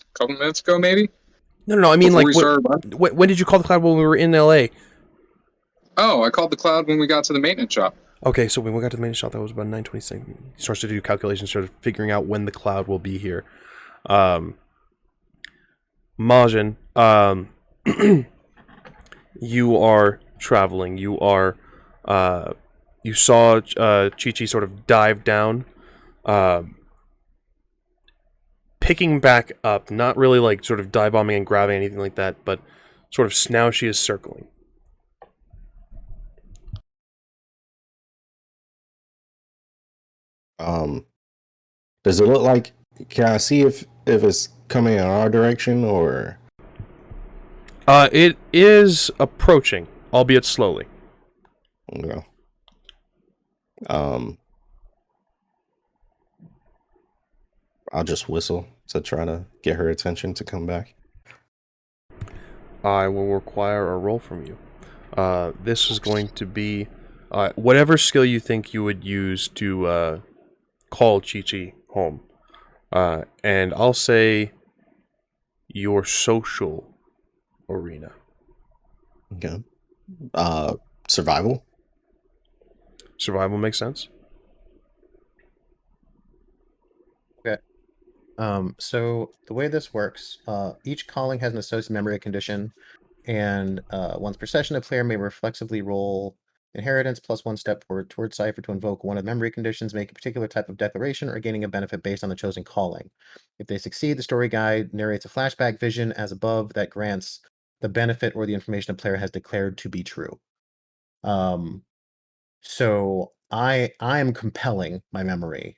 a couple minutes ago, maybe. No. I mean, Before like, we started. when did you call the cloud when we were in LA? Oh, I called the cloud when we got to the maintenance shop. Okay, so when we got to the main shop, that was about 9:26. He starts to do calculations, sort of figuring out when the cloud will be here. Majin, you are traveling. You are, you saw Chi-Chi sort of dive down, picking back up, not really like sort of dive bombing and grabbing anything like that, but sort of now she is circling. Does it look like? Can I see if it's coming in our direction or? It is approaching, albeit slowly. No. I'll just whistle to try to get her attention to come back. I will require a roll from you. This is going to be whatever skill you think you would use to call Chi-Chi home. And I'll say your social arena. Okay. Survival. Survival makes sense. Okay. So the way this works, each calling has an associated memory condition, and once per session, a player may reflexively roll inheritance plus one step towards cipher to invoke one of the memory conditions, make a particular type of declaration, or gaining a benefit based on the chosen calling. If they succeed, the story guide narrates a flashback vision as above that grants the benefit or the information a player has declared to be true. So I am compelling my memory.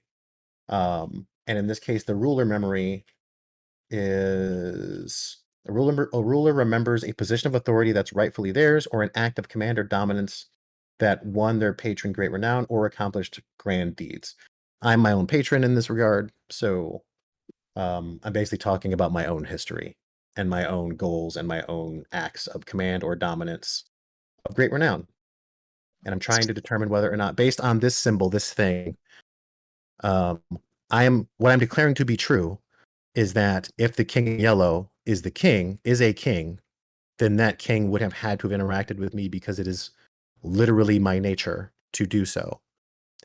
And in this case, the ruler memory is a ruler remembers a position of authority that's rightfully theirs, or an act of command or dominance that won their patron great renown or accomplished grand deeds. I'm my own patron in this regard, so I'm basically talking about my own history and my own goals and my own acts of command or dominance of great renown. And I'm trying to determine whether or not, based on this symbol, this thing, what I'm declaring to be true is that if the king in yellow is a king, then that king would have had to have interacted with me because it is literally my nature to do so.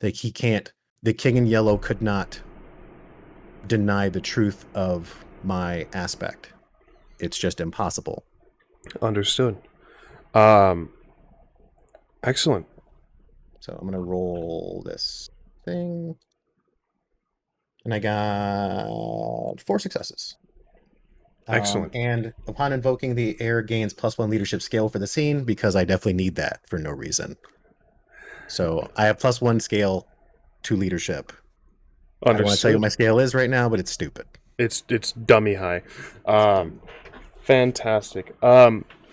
Like the king in yellow could not deny the truth of my aspect. It's just impossible. Understood. Excellent. So I'm gonna roll this thing. And I got 4 successes. Excellent. And upon invoking, the heir gains +1 leadership skill for the scene, because I definitely need that for no reason. So I have +1 scale to leadership. Understood. I don't want to tell you what my scale is right now, but it's stupid. It's dummy high. Fantastic.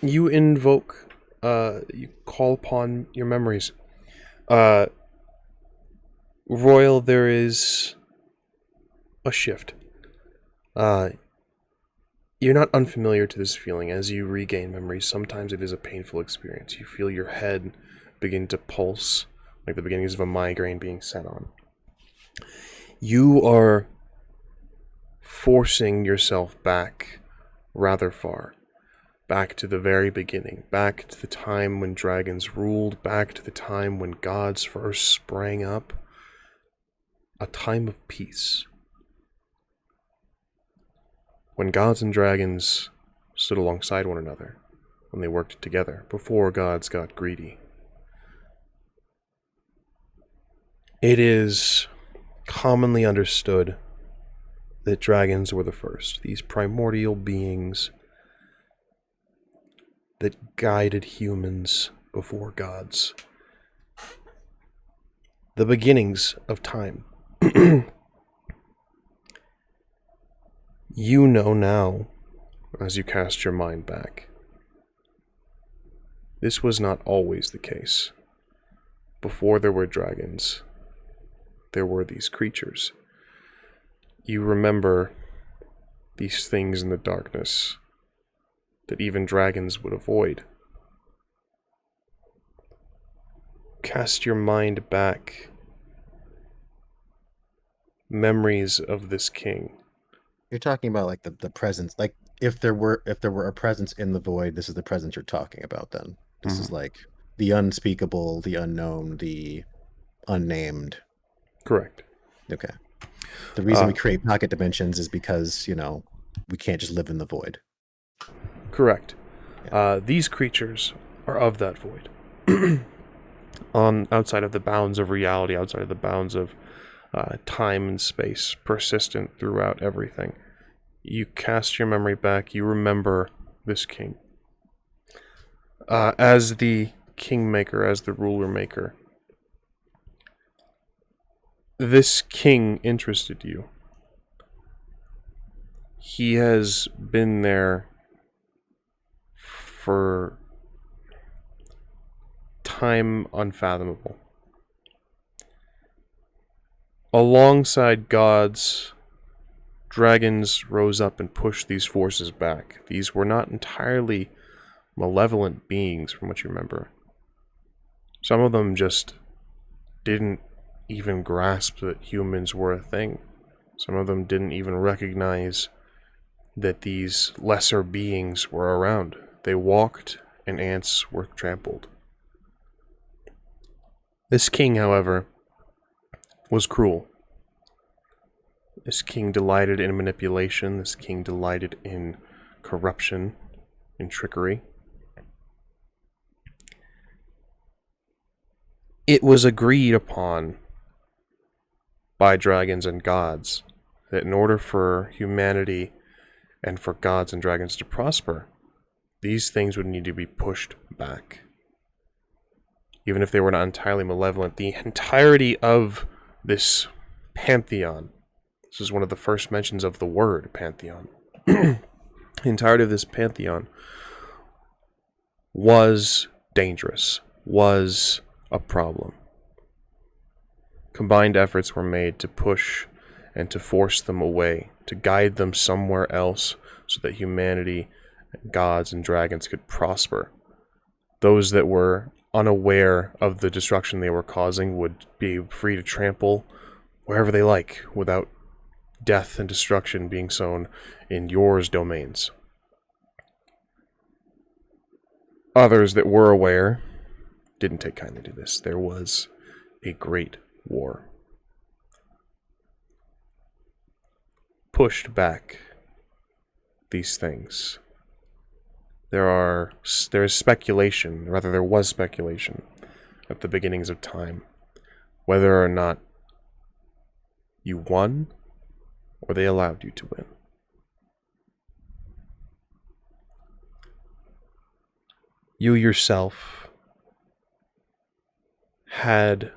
You invoke, you call upon your memories. Royal, there is a shift. You're not unfamiliar to this feeling. As you regain memories, sometimes it is a painful experience. You feel your head begin to pulse, like the beginnings of a migraine being set on. You are forcing yourself back rather far. Back to the very beginning. Back to the time when dragons ruled. Back to the time when gods first sprang up. A time of peace. when gods and dragons stood alongside one another, when they worked together, before gods got greedy. It is commonly understood that dragons were the first, these primordial beings that guided humans before gods. The beginnings of time. You know now, as you cast your mind back, this was not always the case. Before there were dragons, there were these creatures. You remember these things in the darkness that even dragons would avoid. Cast your mind back. Memories of this king. You're talking about like the presence, like if there were a presence in the void, this is the presence you're talking about then. This is like the unspeakable, the unknown, the unnamed. Correct. Okay. The reason we create pocket dimensions is because, we can't just live in the void. Correct. Yeah. These creatures are of that void. Outside of the bounds of reality, outside of the bounds of time and space, persistent throughout everything. You cast your memory back, you remember this king. As the kingmaker, as the ruler maker, this king interested you. He has been there for time unfathomable. Alongside gods, dragons rose up and pushed these forces back. These were not entirely malevolent beings, from what you remember. Some of them just didn't even grasp that humans were a thing. Some of them didn't even recognize that these lesser beings were around. They walked, and ants were trampled. This king, however, was cruel. This king delighted in manipulation. This king delighted in corruption, in trickery. It was agreed upon by dragons and gods that in order for humanity and for gods and dragons to prosper, these things would need to be pushed back. Even if they were not entirely malevolent, the entirety of this pantheon, this is one of the first mentions of the word pantheon, the entirety of this pantheon was dangerous, was a problem. Combined efforts were made to push and to force them away, to guide them somewhere else so that humanity, gods, and dragons could prosper. Those that were unaware of the destruction they were causing would be free to trample wherever they like without death and destruction being sown in yours domains. Others that were aware didn't take kindly to this. There was a great war. Pushed back these things. There is speculation, rather there was speculation at the beginnings of time, whether or not you won or they allowed you to win. You yourself had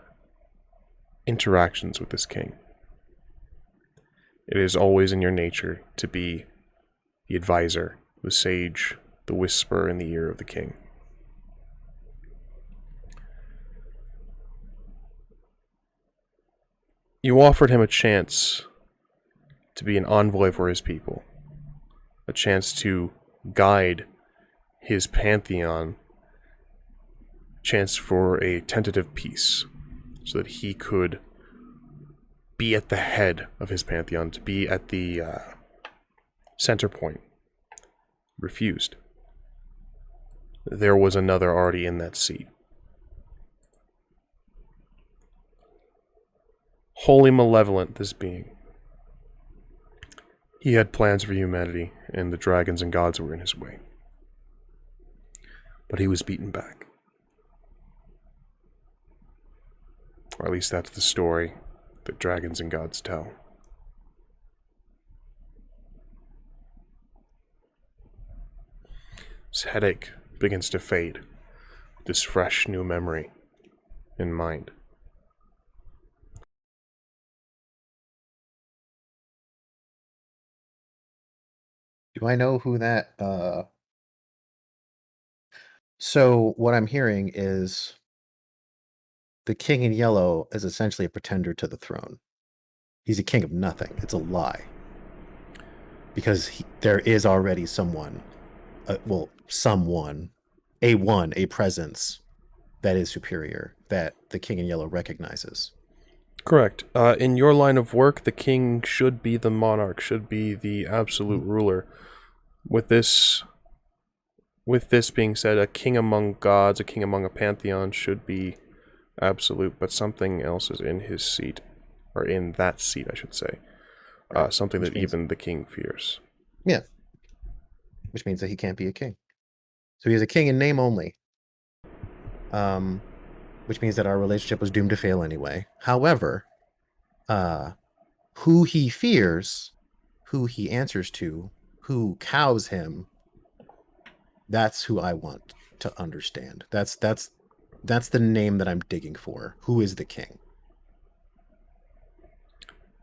interactions with this king. It is always in your nature to be the advisor, the sage, the whisper in the ear of the king. You offered him a chance to be an envoy for his people, a chance to guide his pantheon, a chance for a tentative peace, so that he could be at the head of his pantheon, to be at the center point. Refused. There was another already in that seat. Wholly malevolent, this being. He had plans for humanity, and the dragons and gods were in his way. But he was beaten back. Or at least that's the story that dragons and gods tell. His headache begins to fade, this fresh new memory in mind. Do I know who that So what I'm hearing is the king in yellow is essentially a pretender to the throne. He's a king of nothing. It's a lie. Because there is already someone, someone, a presence that is superior, that the king in yellow recognizes. Correct. In your line of work, the king should be the monarch, should be the absolute ruler. With this being said, a king among gods, a king among a pantheon should be absolute, but something else is in his seat, or in that seat, I should say. Something that even the king fears. Yeah. Which means that he can't be a king. So he is a king in name only. Which means that our relationship was doomed to fail anyway. However, who he fears, who he answers to, who cows him, that's who I want to understand. That's the name that I'm digging for. Who is the king?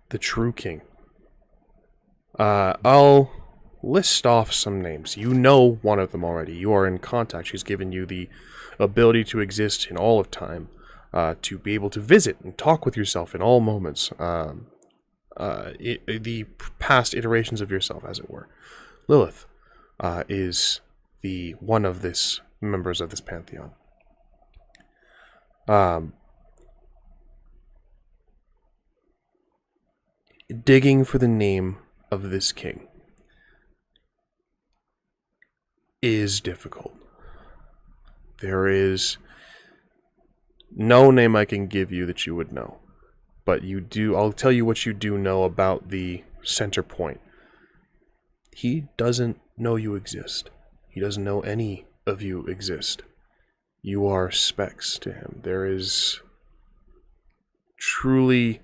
The true king. I'll list off some names. You know one of them already. You are in contact. She's given you the ability to exist in all of time, to be able to visit and talk with yourself in all moments, the past iterations of yourself, as it were. Lilith is the one of this members of this pantheon. Digging for the name of this king is difficult. There is no name I can give you that you would know. But I'll tell you what you do know about the center point. He doesn't know you exist. He doesn't know any of you exist. You are specks to him. There is truly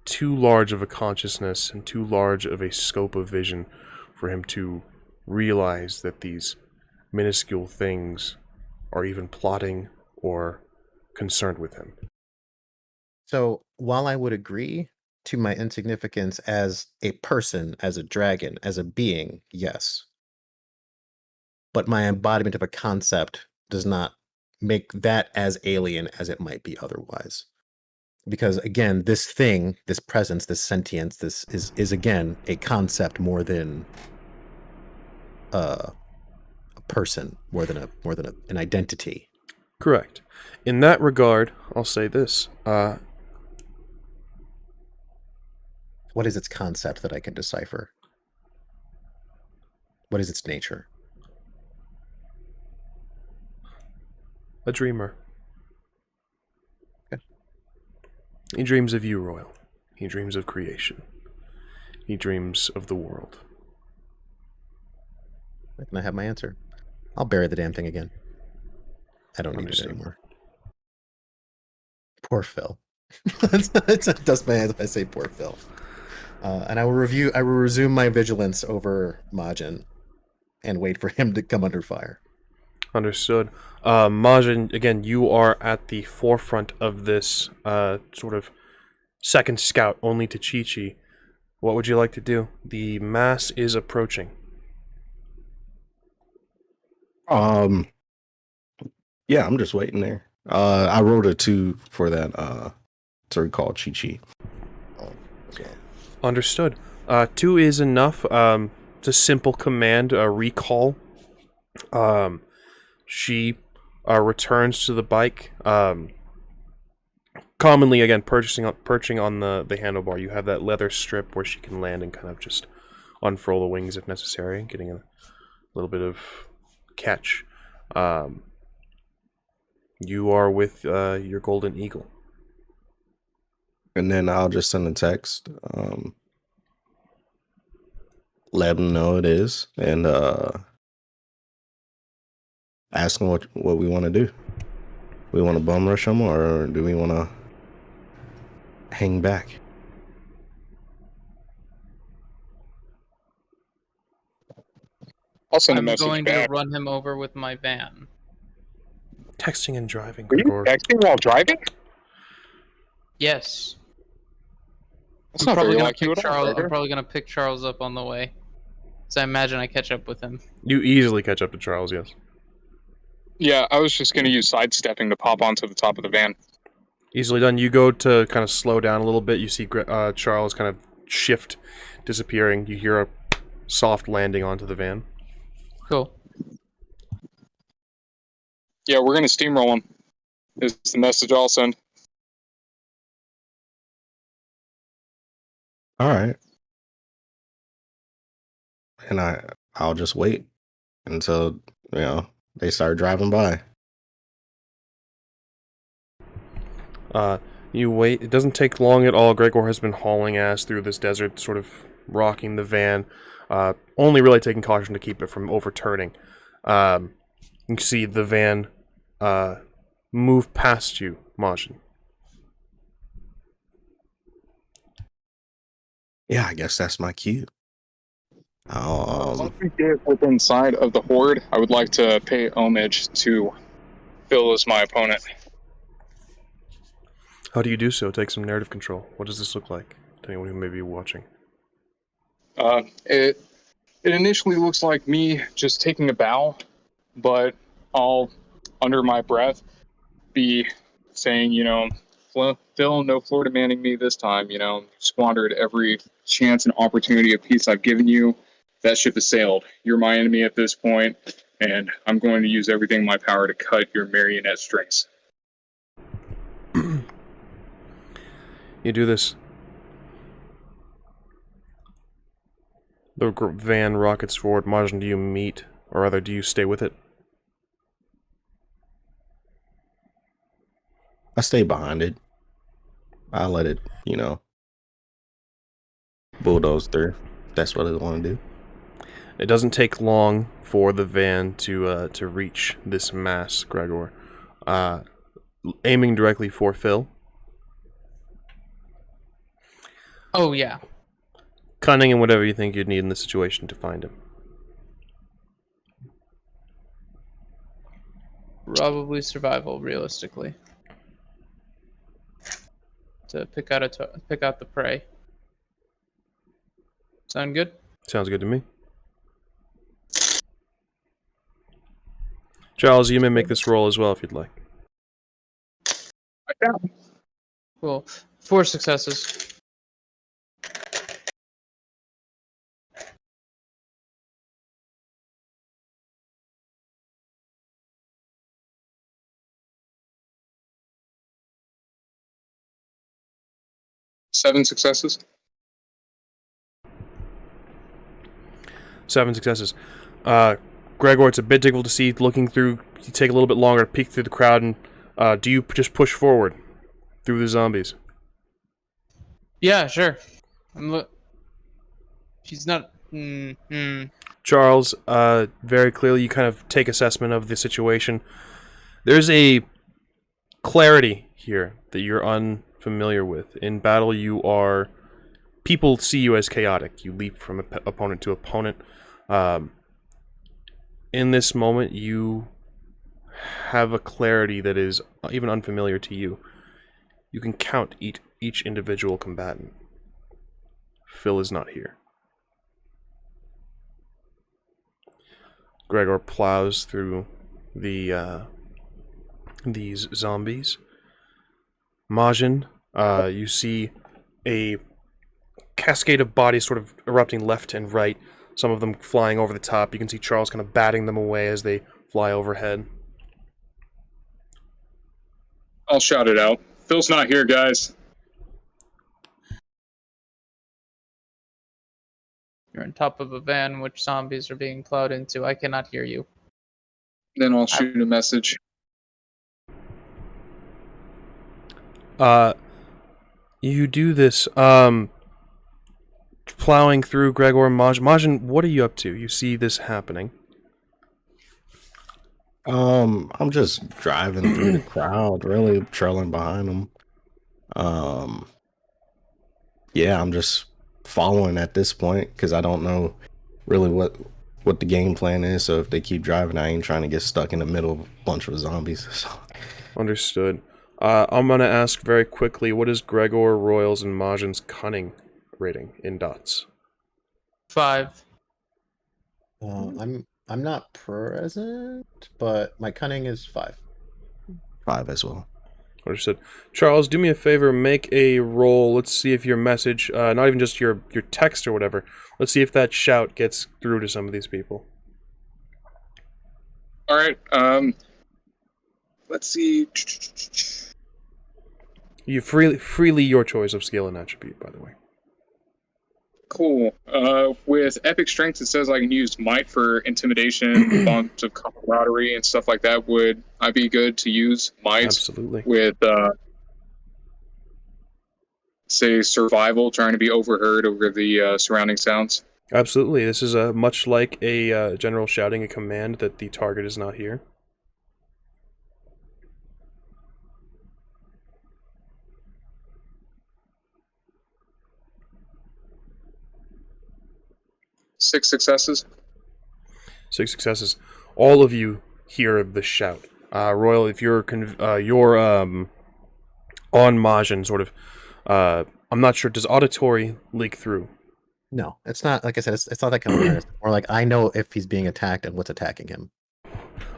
too large of a consciousness and too large of a scope of vision for him to realize that these minuscule things are even plotting or concerned with him. So while I would agree to my insignificance as a person, as a dragon, as a being, yes. But my embodiment of a concept does not make that as alien as it might be otherwise. Because again, this thing, this presence, this sentience, this is again a concept more than a person, more than an identity. Correct. In that regard, I'll say this. What is its concept that I can decipher? What is its nature? A dreamer. Okay. He dreams of you, Royal. He dreams of creation. He dreams of the world. Can I have my answer? I'll bury the damn thing again. I don't need it Understood. anymore. Poor Phil. It does my hands if I say poor Phil. And I will resume my vigilance over MAJIN and wait for him to come under fire. Understood. MAJIN, again, you are at the forefront of this sort of second scout only to Chi-Chi. What would you like to do? The mass is approaching. Yeah, I'm just waiting there. I wrote a 2 for that to recall Chi-Chi. Understood. 2 is enough. It's a simple command, recall. She returns to the bike. Commonly, again, perching on the handlebar. You have that leather strip where she can land and kind of just unfurl the wings if necessary, getting a little bit of catch. You are with your golden eagle. And then I'll just send a text. let them know it is, and ask them what we want to do. We want to bum rush them, or do we want to hang back? I'll send a I'm message going to back. run him over with my van. Texting and driving, Are you Gregor. texting while driving? Yes. That's I'm not probably very gonna like you pick at all, Charles. Gregor. I'm probably gonna pick Charles up on the way. So I imagine I catch up with him. You easily catch up to Charles, yes. Yeah, I was just going to use sidestepping to pop onto the top of the van. Easily done. You go to kind of slow down a little bit. You see Charles kind of shift, disappearing. You hear a soft landing onto the van. Cool. Yeah, we're going to steamroll him. Is the message I'll send. All right. And I'll just wait until, they start driving by. You wait. It doesn't take long at all. Gregor has been hauling ass through this desert, sort of rocking the van, only really taking caution to keep it from overturning. You can see the van move past you, MAJIN. Yeah, I guess that's my cue. Once we get within sight of the horde, I would like to pay homage to Phil as my opponent. How do you do so? Take some narrative control. What does this look like to anyone who may be watching? It initially looks like me just taking a bow, but I'll, under my breath, be saying, Phil, no floor demanding me this time. Squandered every chance and opportunity of peace I've given you. That ship has sailed. You're my enemy at this point, and I'm going to use everything in my power to cut your marionette strings. You do this. The van rockets forward. MAJIN, do you meet, or rather, do you stay with it? I stay behind it. I let it, bulldoze through. That's what I want to do. It doesn't take long for the van to reach this mass, Gregor. Aiming directly for Phil. Oh yeah. Cunning and whatever you think you'd need in this situation to find him. Probably survival, realistically. To pick out the prey. Sound good? Sounds good to me. Charles, you may make this roll as well if you'd like. Cool. 4 successes. Seven successes. 7 successes. Gregor, it's a bit difficult to see looking through. You take a little bit longer to peek through the crowd, and do you just push forward through the zombies? Yeah, sure. She's not. Charles, very clearly you kind of take assessment of the situation. There's a clarity here that you're unfamiliar with. In battle, people see you as chaotic. You leap from opponent to opponent. In this moment, you have a clarity that is even unfamiliar to you. You can count each individual combatant. Phil is not here. Gregor plows through these zombies. MAJIN, you see a cascade of bodies sort of erupting left and right, some of them flying over the top. You can see Charles kind of batting them away as they fly overhead. I'll shout it out. Phil's not here, guys. You're on top of a van which zombies are being plowed into. I cannot hear you. Then I'll shoot a message. You do this. plowing through Gregor and Majin. Majin, what are you up to? You see this happening. I'm just driving through the crowd, really trailing behind them. Yeah, I'm just following at this point because I don't know really what the game plan is. So if they keep driving, I ain't trying to get stuck in the middle of a bunch of zombies. So. Understood. I'm gonna ask very quickly, what is Gregor, Royals, and Majin's cunning rating in dots? 5. I'm not present, but my cunning is 5. 5 as well. Understood. Charles, do me a favor, make a roll. Let's see if your message, not even just your text or whatever, let's see if that shout gets through to some of these people. All right. Let's see. You freely your choice of skill and attribute, by the way. Cool. With epic strength, it says I can use might for intimidation, bonds of camaraderie, and stuff like that. Would I be good to use might? Absolutely. With say survival, trying to be overheard over the surrounding sounds? Absolutely. This is much like a general shouting a command that the target is not here. Six successes. 6 successes. All of you hear the shout. Royal, if you're on Majin, sort of. I'm not sure. Does auditory leak through? No, it's not. Like I said, it's not that kind of awareness. More like I know if he's being attacked and what's attacking him.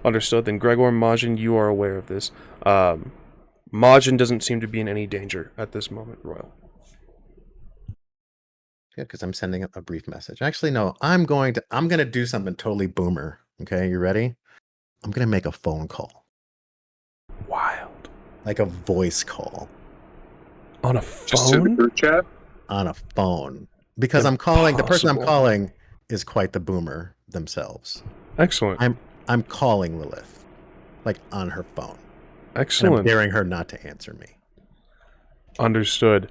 Understood. Then Gregor and Majin, you are aware of this. Majin doesn't seem to be in any danger at this moment, Royal. Yeah, because I'm sending a brief message. Actually, no, I'm gonna do something totally boomer. Okay, you ready? I'm gonna make a phone call. Wild. Like a voice call. On a Just to the phone? group chat. On a phone. Because I'm calling the person I'm Impossible. calling is quite the boomer themselves. Excellent. I'm calling Lilith. Like on her phone. And I'm Excellent. daring her not to answer me. Understood.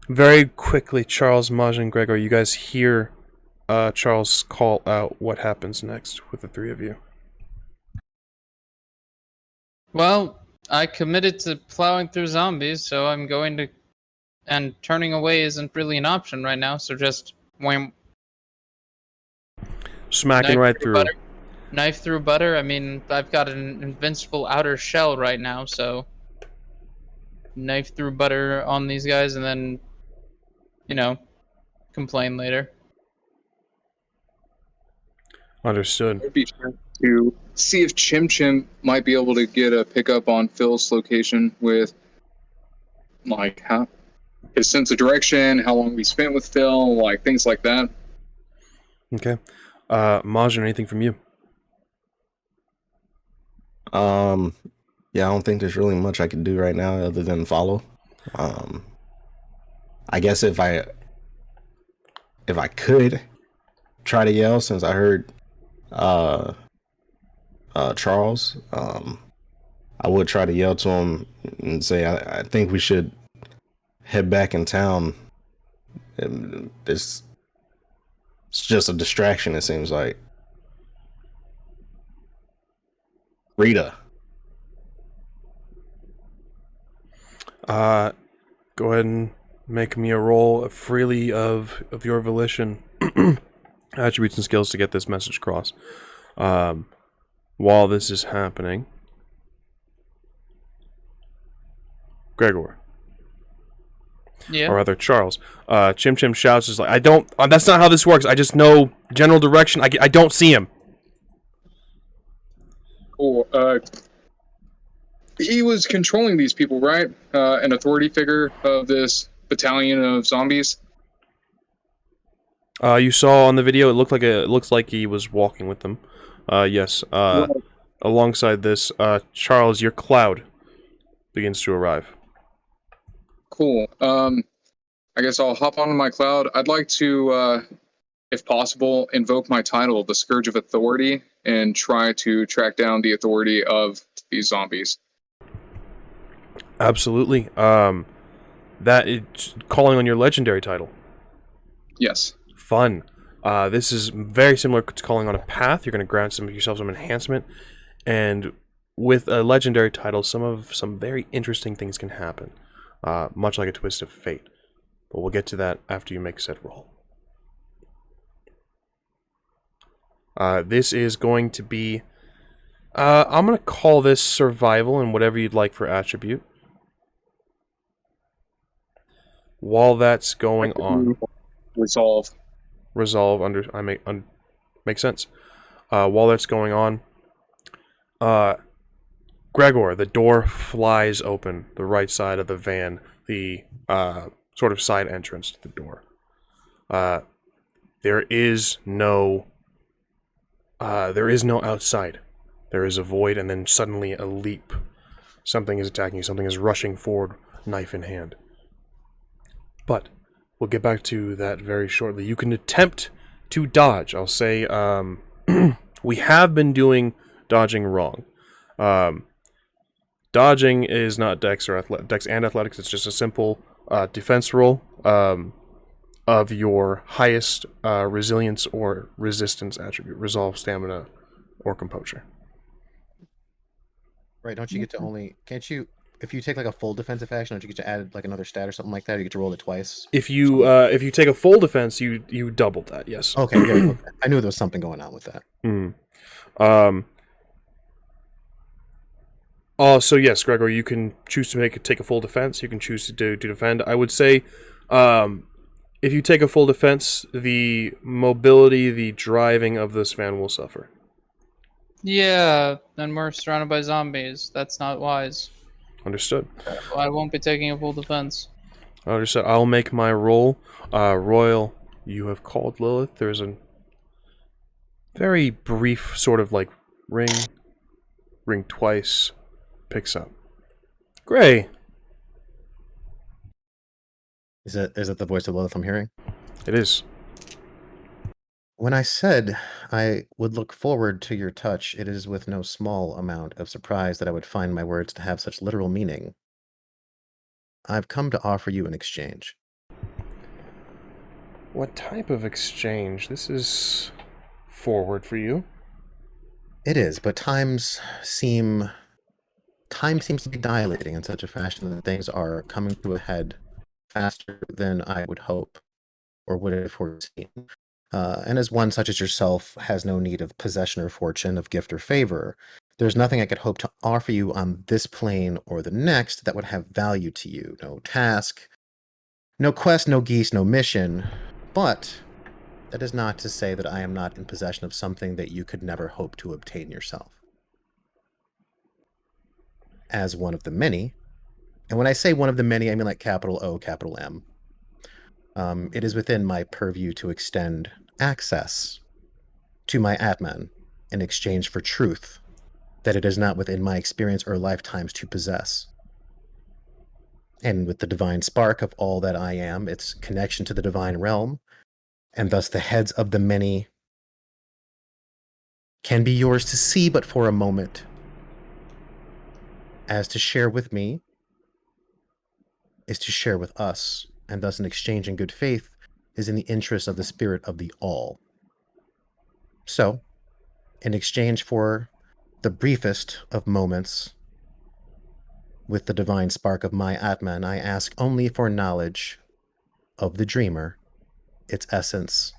Very quickly, Charles, Majin, Gregor, you guys hear Charles call out what happens next with the three of you. Well, I committed to plowing through zombies, so I'm going to... And turning away isn't really an option right now, so just... Wham, Smacking knife right through. butter. Knife through butter? I mean, I've got an invincible outer shell right now, so... Knife through butter on these guys, and then... You know, complain later. Understood. I'd be sure to see if Chim Chim might be able to get a pickup on Phil's location with, like, how his sense of direction, how long we spent with Phil, like things like that. Okay. Majin, anything from you? Yeah, I don't think there's really much I can do right now other than follow. I guess if I could try to yell, since I heard Charles, I would try to yell to him and say, I think we should head back in town. And it's just a distraction, it seems like. Rita. Go ahead and make me a roll freely of your volition, attributes and skills to get this message across. While this is happening, Gregor, Yeah. or rather Charles, Chim Chim shouts, is like, I don't, that's not how this works. I just know general direction. I don't see him. Cool. He was controlling these people, right? An authority figure of this battalion of zombies. You saw on the video, it looks like he was walking with them. Yes. Alongside this, Charles, your cloud begins to arrive. Cool. I guess I'll hop onto my cloud. I'd like to, if possible, invoke my title, the Scourge of Authority, and try to track down the authority of these zombies. Absolutely. That is calling on your legendary title. Yes. Fun. This is very similar to calling on a path. You're going to grant yourself some enhancement, and with a legendary title, some very interesting things can happen, much like a twist of fate. But we'll get to that after you make said roll. This is going to be... I'm going to call this survival and whatever you'd like for attribute. While that's going on... Resolve. Resolve, makes sense. While that's going on, Gregor, the door flies open, the right side of the van, the sort of side entrance to the door. There is no outside. There is a void, and then suddenly a leap. Something is attacking you. Something is rushing forward, knife in hand. But we'll get back to that very shortly. You can attempt to dodge. I'll say we have been doing dodging wrong. Dodging is not dex or dex and athletics. It's just a simple defense roll of your highest resilience or resistance attribute. Resolve, stamina, or composure. Right, don't you get to only... Can't you... If you take like a full defensive action, don't you get to add like another stat or something like that? Or you get to roll it twice? If you take a full defense, you double that, yes. Okay, good. Okay. I knew there was something going on with that. So yes, Gregor, you can choose to take a full defense. You can choose to defend. I would say, if you take a full defense, the mobility, the driving of this van will suffer. Yeah, and we're surrounded by zombies. That's not wise. Understood. Well, I won't be taking a full defense. Understood. I'll make my roll. Royal, you have called Lilith. There's a very brief sort of like ring twice, picks up. Gray. Is it the voice of Lilith I'm hearing? It is. When I said I would look forward to your touch, it is with no small amount of surprise that I would find my words to have such literal meaning. I've come to offer you an exchange. What type of exchange? This is forward for you. It is, but time seems to be dilating in such a fashion that things are coming to a head faster than I would hope or would have foreseen. And as one such as yourself has no need of possession or fortune, of gift or favor, there's nothing I could hope to offer you on this plane or the next that would have value to you. No task, no quest, no geese, no mission. But that is not to say that I am not in possession of something that you could never hope to obtain yourself. As one of the many, and when I say one of the many, I mean like capital O, capital M. It is within my purview to extend access to my Atman in exchange for truth that it is not within my experience or lifetimes to possess. And with the divine spark of all that I am, its connection to the divine realm, and thus the heads of the many can be yours to see but for a moment, as to share with me is to share with us, and thus an exchange in good faith is in the interest of the spirit of the all. So, in exchange for the briefest of moments with the divine spark of my Atman, I ask only for knowledge of the dreamer, its essence,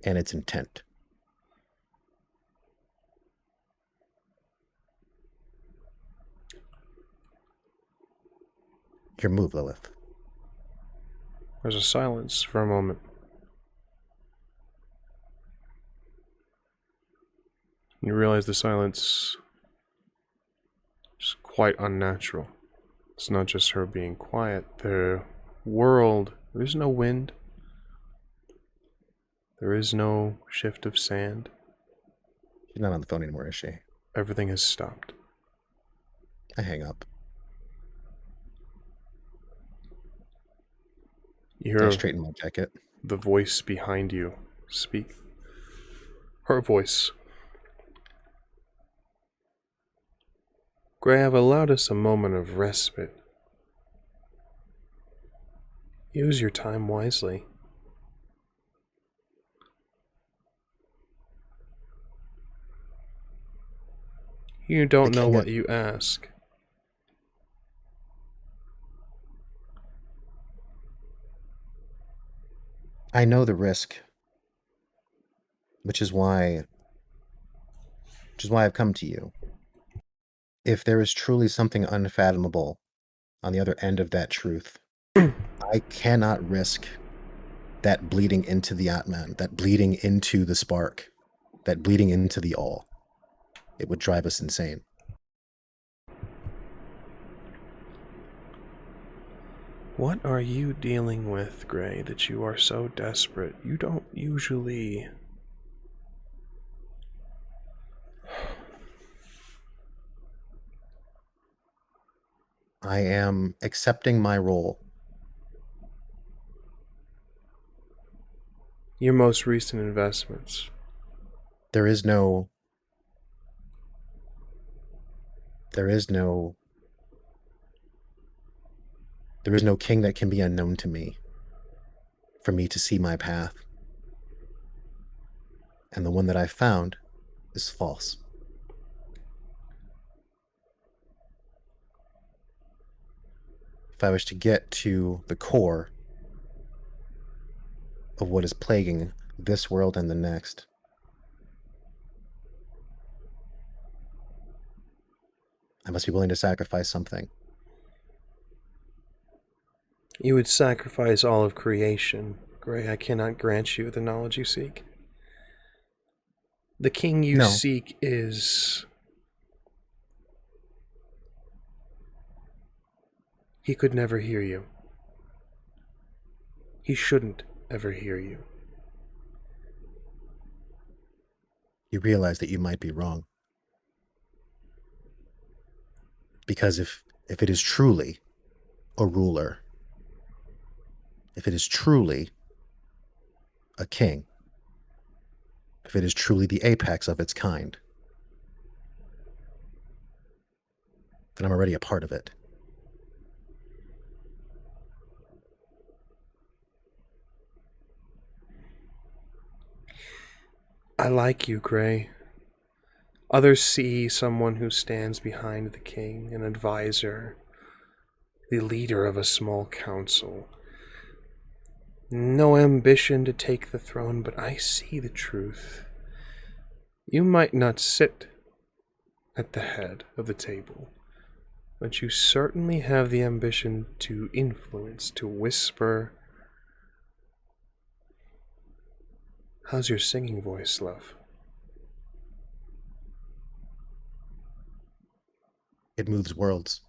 and its intent. Your move, Lilith. There's a silence for a moment. You realize the silence is quite unnatural. It's not just her being quiet. The world, there's no wind. There is no shift of sand. She's not on the phone anymore, is she? Everything has stopped. I hang up. You I hear straighten my jacket. the voice behind you speak. Her voice. Gray have allowed us a moment of respite. Use your time wisely. You don't know what you ask. I know the risk, which is why I've come to you. If there is truly something unfathomable on the other end of that truth, I cannot risk that bleeding into the Atman, that bleeding into the spark, that bleeding into the all. It would drive us insane. What are you dealing with, Gray, that you are so desperate? You don't usually... I am accepting my role. Your most recent investments. There is no king that can be unknown to me for me to see my path. And the one that I found is false. If I was to get to the core of what is plaguing this world and the next, I must be willing to sacrifice something. You would sacrifice all of creation. Gray, I cannot grant you the knowledge you seek. The king you seek is... He could never hear you. He shouldn't ever hear you. You realize that you might be wrong. Because if it is truly a ruler, if it is truly a king, if it is truly the apex of its kind, then I'm already a part of it. I like you, Gray. Others see someone who stands behind the king, an advisor, the leader of a small council. No ambition to take the throne, but I see the truth. You might not sit at the head of the table, but you certainly have the ambition to influence, to whisper. How's your singing voice, love? It moves worlds.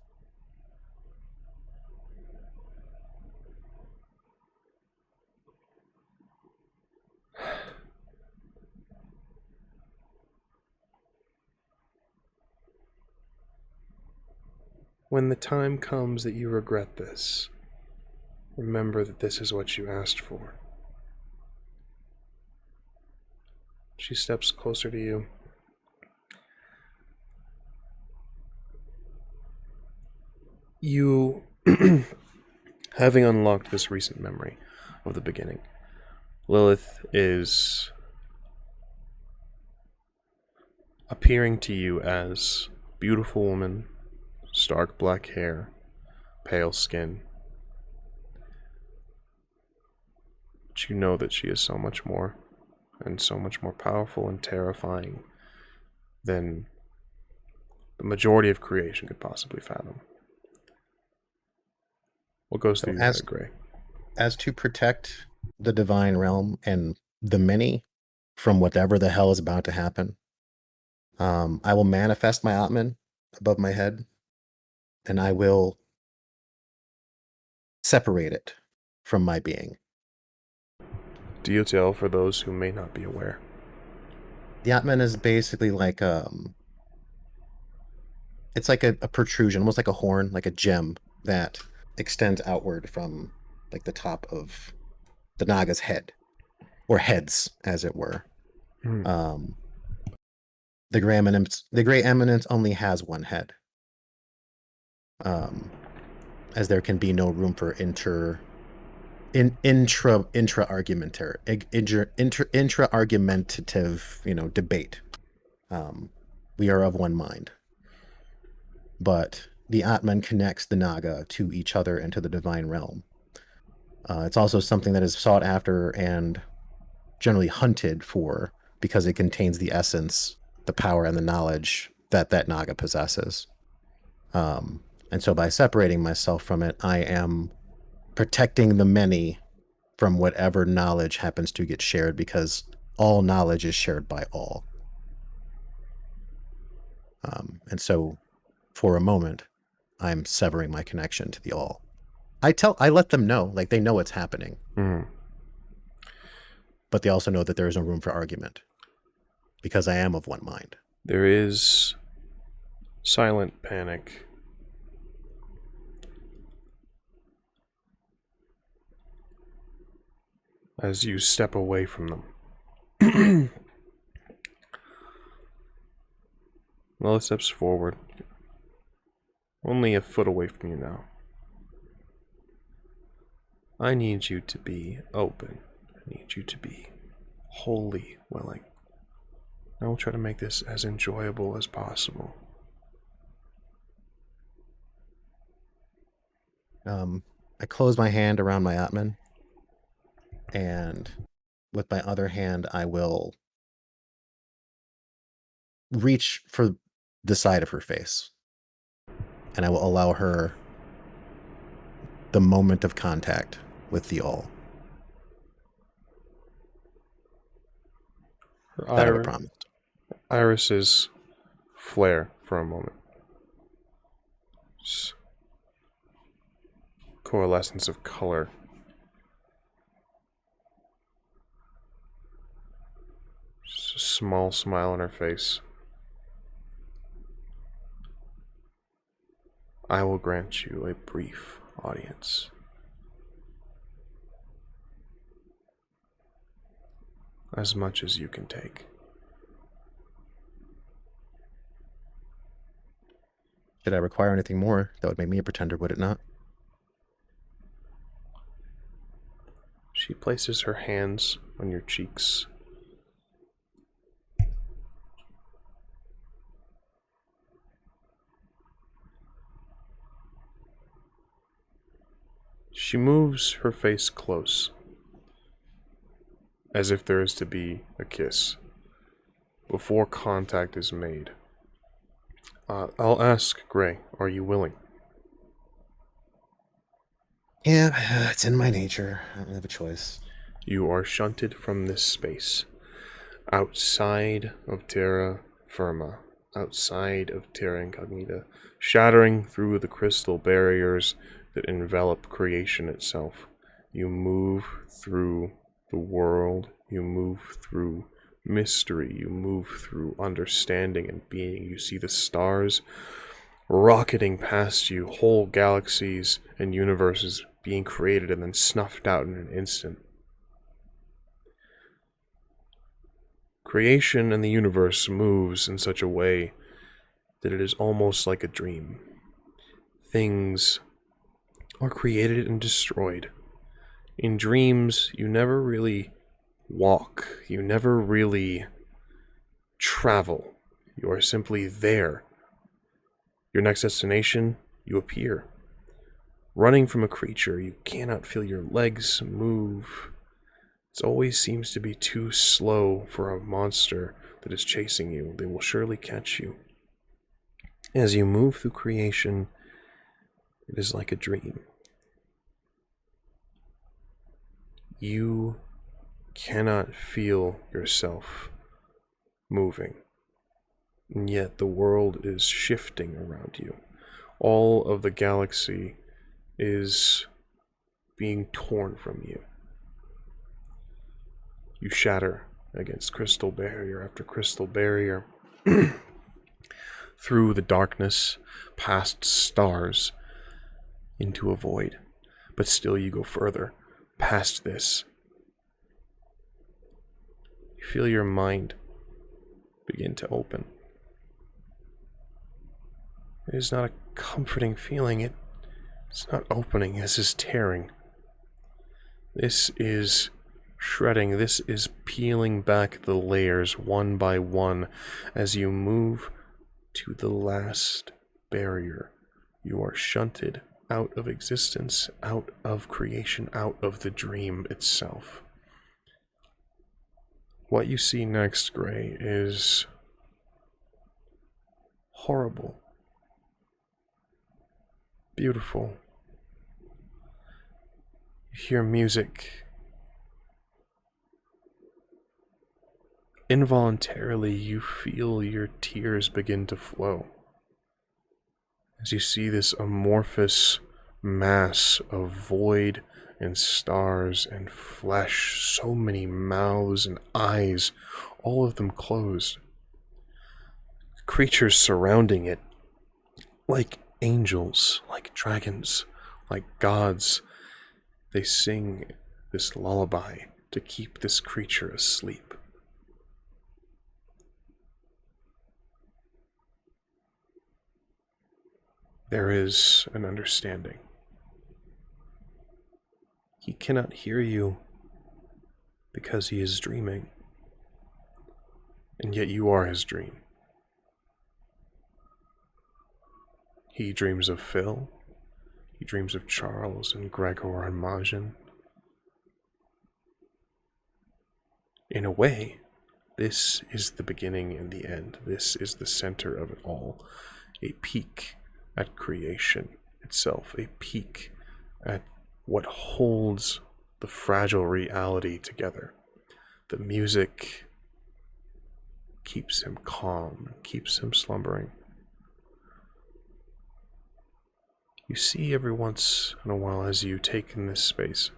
When the time comes that you regret this, remember that this is what you asked for. She steps closer to you. You, having unlocked this recent memory of the beginning, Lilith is appearing to you as a beautiful woman, stark black hair, pale skin. But you know that she is so much more, and so much more powerful and terrifying than the majority of creation could possibly fathom. What goes through your head, Gray? As to protect the divine realm and the many from whatever the hell is about to happen, I will manifest my Atman above my head, and I will separate it from my being. Do you tell for those who may not be aware? The Atman is basically like it's like a protrusion, almost like a horn, like a gem that extends outward from like the top of the Naga's head, or heads, as it were. The Gray Eminence only has one head, as there can be no room for intra argumentative, debate. We are of one mind. But the Atman connects the Naga to each other and to the divine realm. It's also something that is sought after and generally hunted for because it contains the essence, the power, and the knowledge that Naga possesses. And so by separating myself from it, I am protecting the many from whatever knowledge happens to get shared, because all knowledge is shared by all. And so for a moment, I'm severing my connection to the all. I let them know, like, they know what's happening. Mm. But they also know that there is no room for argument, because I am of one mind. There is silent panic. As you step away from them. Lola steps forward. Only a foot away from you now. I need you to be open. I need you to be wholly willing. I will try to make this as enjoyable as possible. I close my hand around my Atman, and with my other hand, I will reach for the side of her face, and I will allow her the moment of contact with the all. That I would promise. Irises flare for a moment. Just coalescence of color. Just a small smile on her face. I will grant you a brief audience. As much as you can take. Did I require anything more? That would make me a pretender, would it not? She places her hands on your cheeks. She moves her face close, as if there is to be a kiss, before contact is made. I'll ask Gray, are you willing? Yeah, it's in my nature. I don't have a choice. You are shunted from this space, outside of terra firma, outside of terra incognita, shattering through the crystal barriers that envelop creation itself. You move through the world, you move through mystery, you move through understanding and being. You see the stars rocketing past you, whole galaxies and universes being created and then snuffed out in an instant. Creation and the universe moves in such a way that it is almost like a dream. Things are created and destroyed. In dreams, you never really walk. You never really travel. You are simply there. Your next destination, you appear. Running from a creature, you cannot feel your legs move. It always seems to be too slow for a monster that is chasing you. They will surely catch you. As you move through creation, it is like a dream. You cannot feel yourself moving, and yet the world is shifting around you. All of the galaxy is being torn from you. You shatter against crystal barrier after crystal barrier, through the darkness, past stars, into a void. But still you go further, past this. You feel your mind begin to open. It is not a comforting feeling. It's not opening, this is tearing. This is shredding. This is peeling back the layers one by one as you move to the last barrier. You are shunted out of existence, out of creation, out of the dream itself. What you see next, Gray, is horrible. Beautiful. You hear music. Involuntarily, you feel your tears begin to flow as you see this amorphous mass of void and stars and flesh, so many mouths and eyes, all of them closed. Creatures surrounding it, like angels, like dragons, like gods. They sing this lullaby to keep this creature asleep. There is an understanding. He cannot hear you because he is dreaming, and yet you are his dream. He dreams of Phil, he dreams of Charles and Gregor and MAJIN. In a way, this is the beginning and the end. This is the center of it all. A peek at creation itself, a peek at what holds the fragile reality together. The music keeps him calm, keeps him slumbering. You see every once in a while as you take in this space,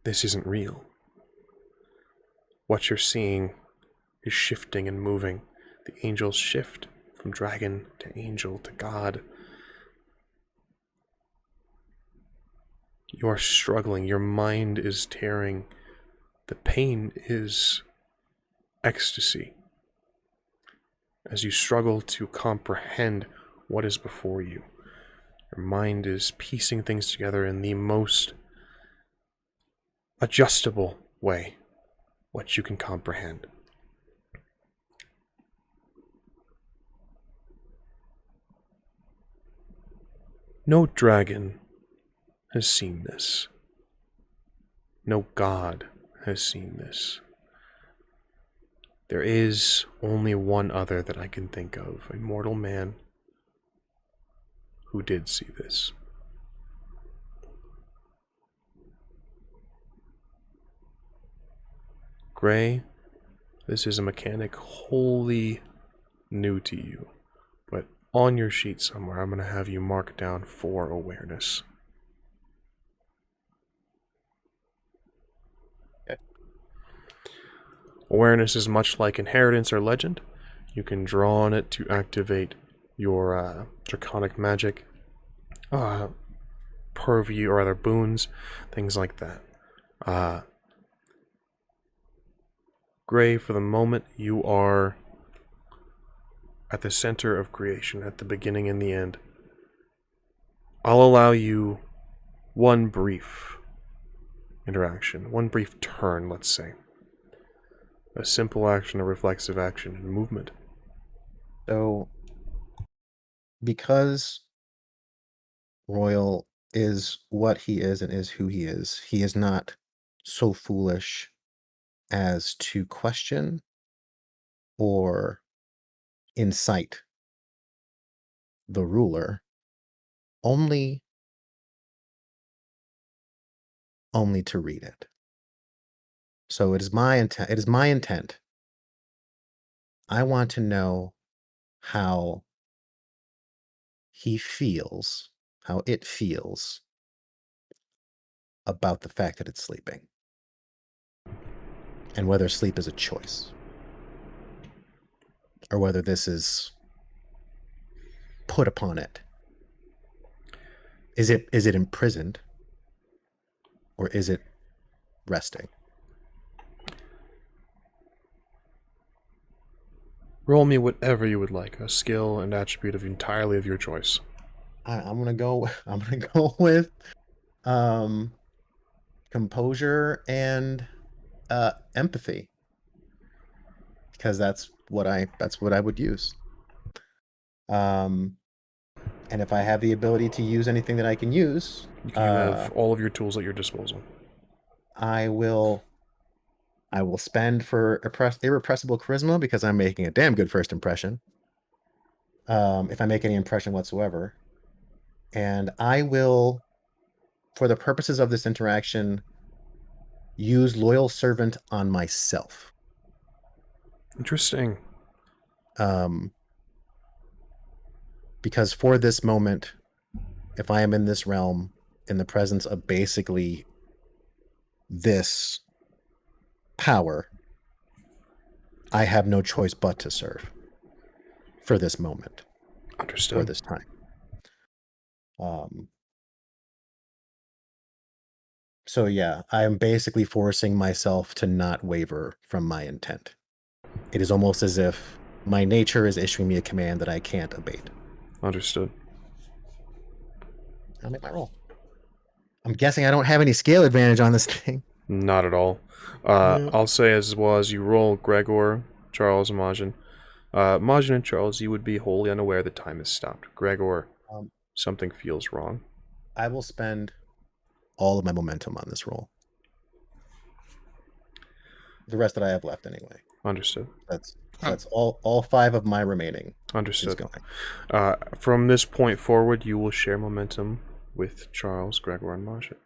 this isn't real. What you're seeing is shifting and moving. The angels shift from dragon to angel to god. You are struggling. Your mind is tearing. The pain is ecstasy as you struggle to comprehend what is before you. Your mind is piecing things together in the most adjustable way, what you can comprehend. No dragon has seen this. No god has seen this. There is only one other that I can think of, a mortal man who did see this. Gray, this is a mechanic wholly new to you, but on your sheet somewhere, I'm going to have you mark down 4 awareness. Okay. Awareness is much like inheritance or legend. You can draw on it to activate your draconic magic, purview or other boons, things like that. Gray, for the moment, you are at the center of creation, at the beginning and the end. I'll allow you one brief interaction, one brief turn, let's say. A simple action, a reflexive action, and movement. So, because Royal is what he is and is who he is not so foolish as to question or incite the ruler, only to read it. So it is my intent. I want to know how he feels, how it feels about the fact that it's sleeping, and whether sleep is a choice, or whether this is put upon it. Is it imprisoned, or is it resting? Roll me whatever you would like, a skill and attribute of entirely of your choice. I'm gonna go. I'm gonna go with composure and empathy, because that's what I would use. And if I have the ability to use anything that I can use, You have all of your tools at your disposal. I will spend for irrepressible charisma, because I'm making a damn good first impression. If I make any impression whatsoever. And I will, for the purposes of this interaction, use loyal servant on myself. Interesting. Because for this moment, if I am in this realm, in the presence of basically this power, I have no choice but to serve for this moment, Understood. for this time. So yeah, I am basically forcing myself to not waver from my intent. It is almost as if my nature is issuing me a command that I can't abate. Understood. I'll make my roll. I'm guessing I don't have any scale advantage on this thing. Not at all. Yeah. I'll say as well as you roll, Gregor, Charles, and MAJIN. MAJIN and Charles, you would be wholly unaware the time has stopped. Gregor, something feels wrong. I will spend all of my momentum on this roll. The rest that I have left anyway. Understood. That's all 5 of my remaining. Understood. Is going. From this point forward, you will share momentum with Charles, Gregor, and MAJIN.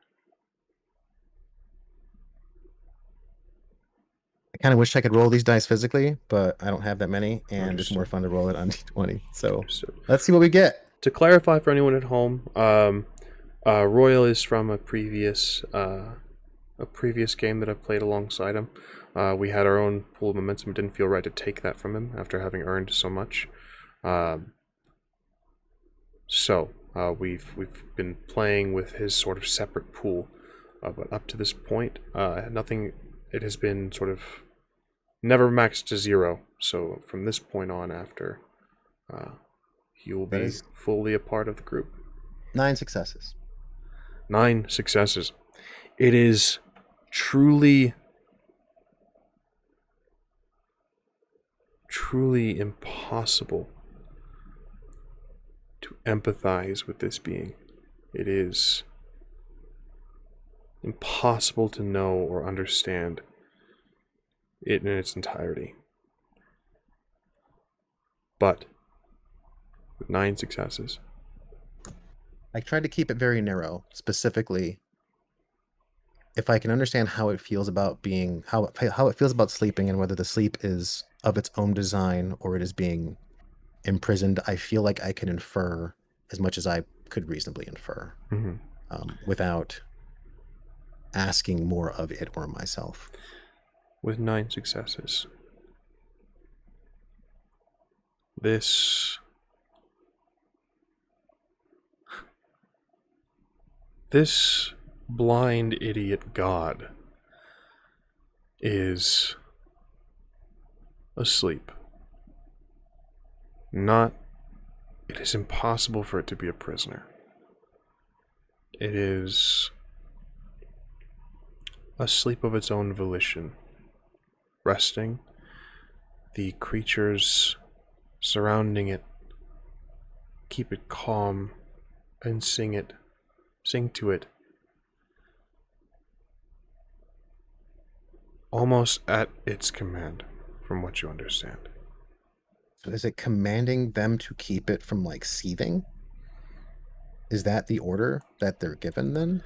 I kind of wish I could roll these dice physically, but I don't have that many, and Understood. it's more fun to roll it on D20. So Understood. let's see what we get. To clarify for anyone at home, Royal is from a previous game that I've played alongside him. We had our own pool of momentum. It didn't feel right to take that from him after having earned so much. So we've been playing with his sort of separate pool, but up to this point, nothing. It has been sort of never maxed to 0. So from this point on, after, he will be fully a part of the group. 9 successes. 9 successes. It is truly impossible to empathize with this being. It is impossible to know or understand it in its entirety. But with 9 successes, I tried to keep it very narrow, specifically if I can understand how it feels about being, how it feels about sleeping, and whether the sleep is of its own design or it is being imprisoned. I feel like I can infer as much as I could reasonably infer, without asking more of it or myself. With 9 successes, this blind idiot god is asleep. It is impossible for it to be a prisoner. It is asleep of its own volition, resting. The creatures surrounding it keep it calm and sing to it, almost at its command, from what you understand. So is it commanding them to keep it from like seething? Is that the order that they're given then?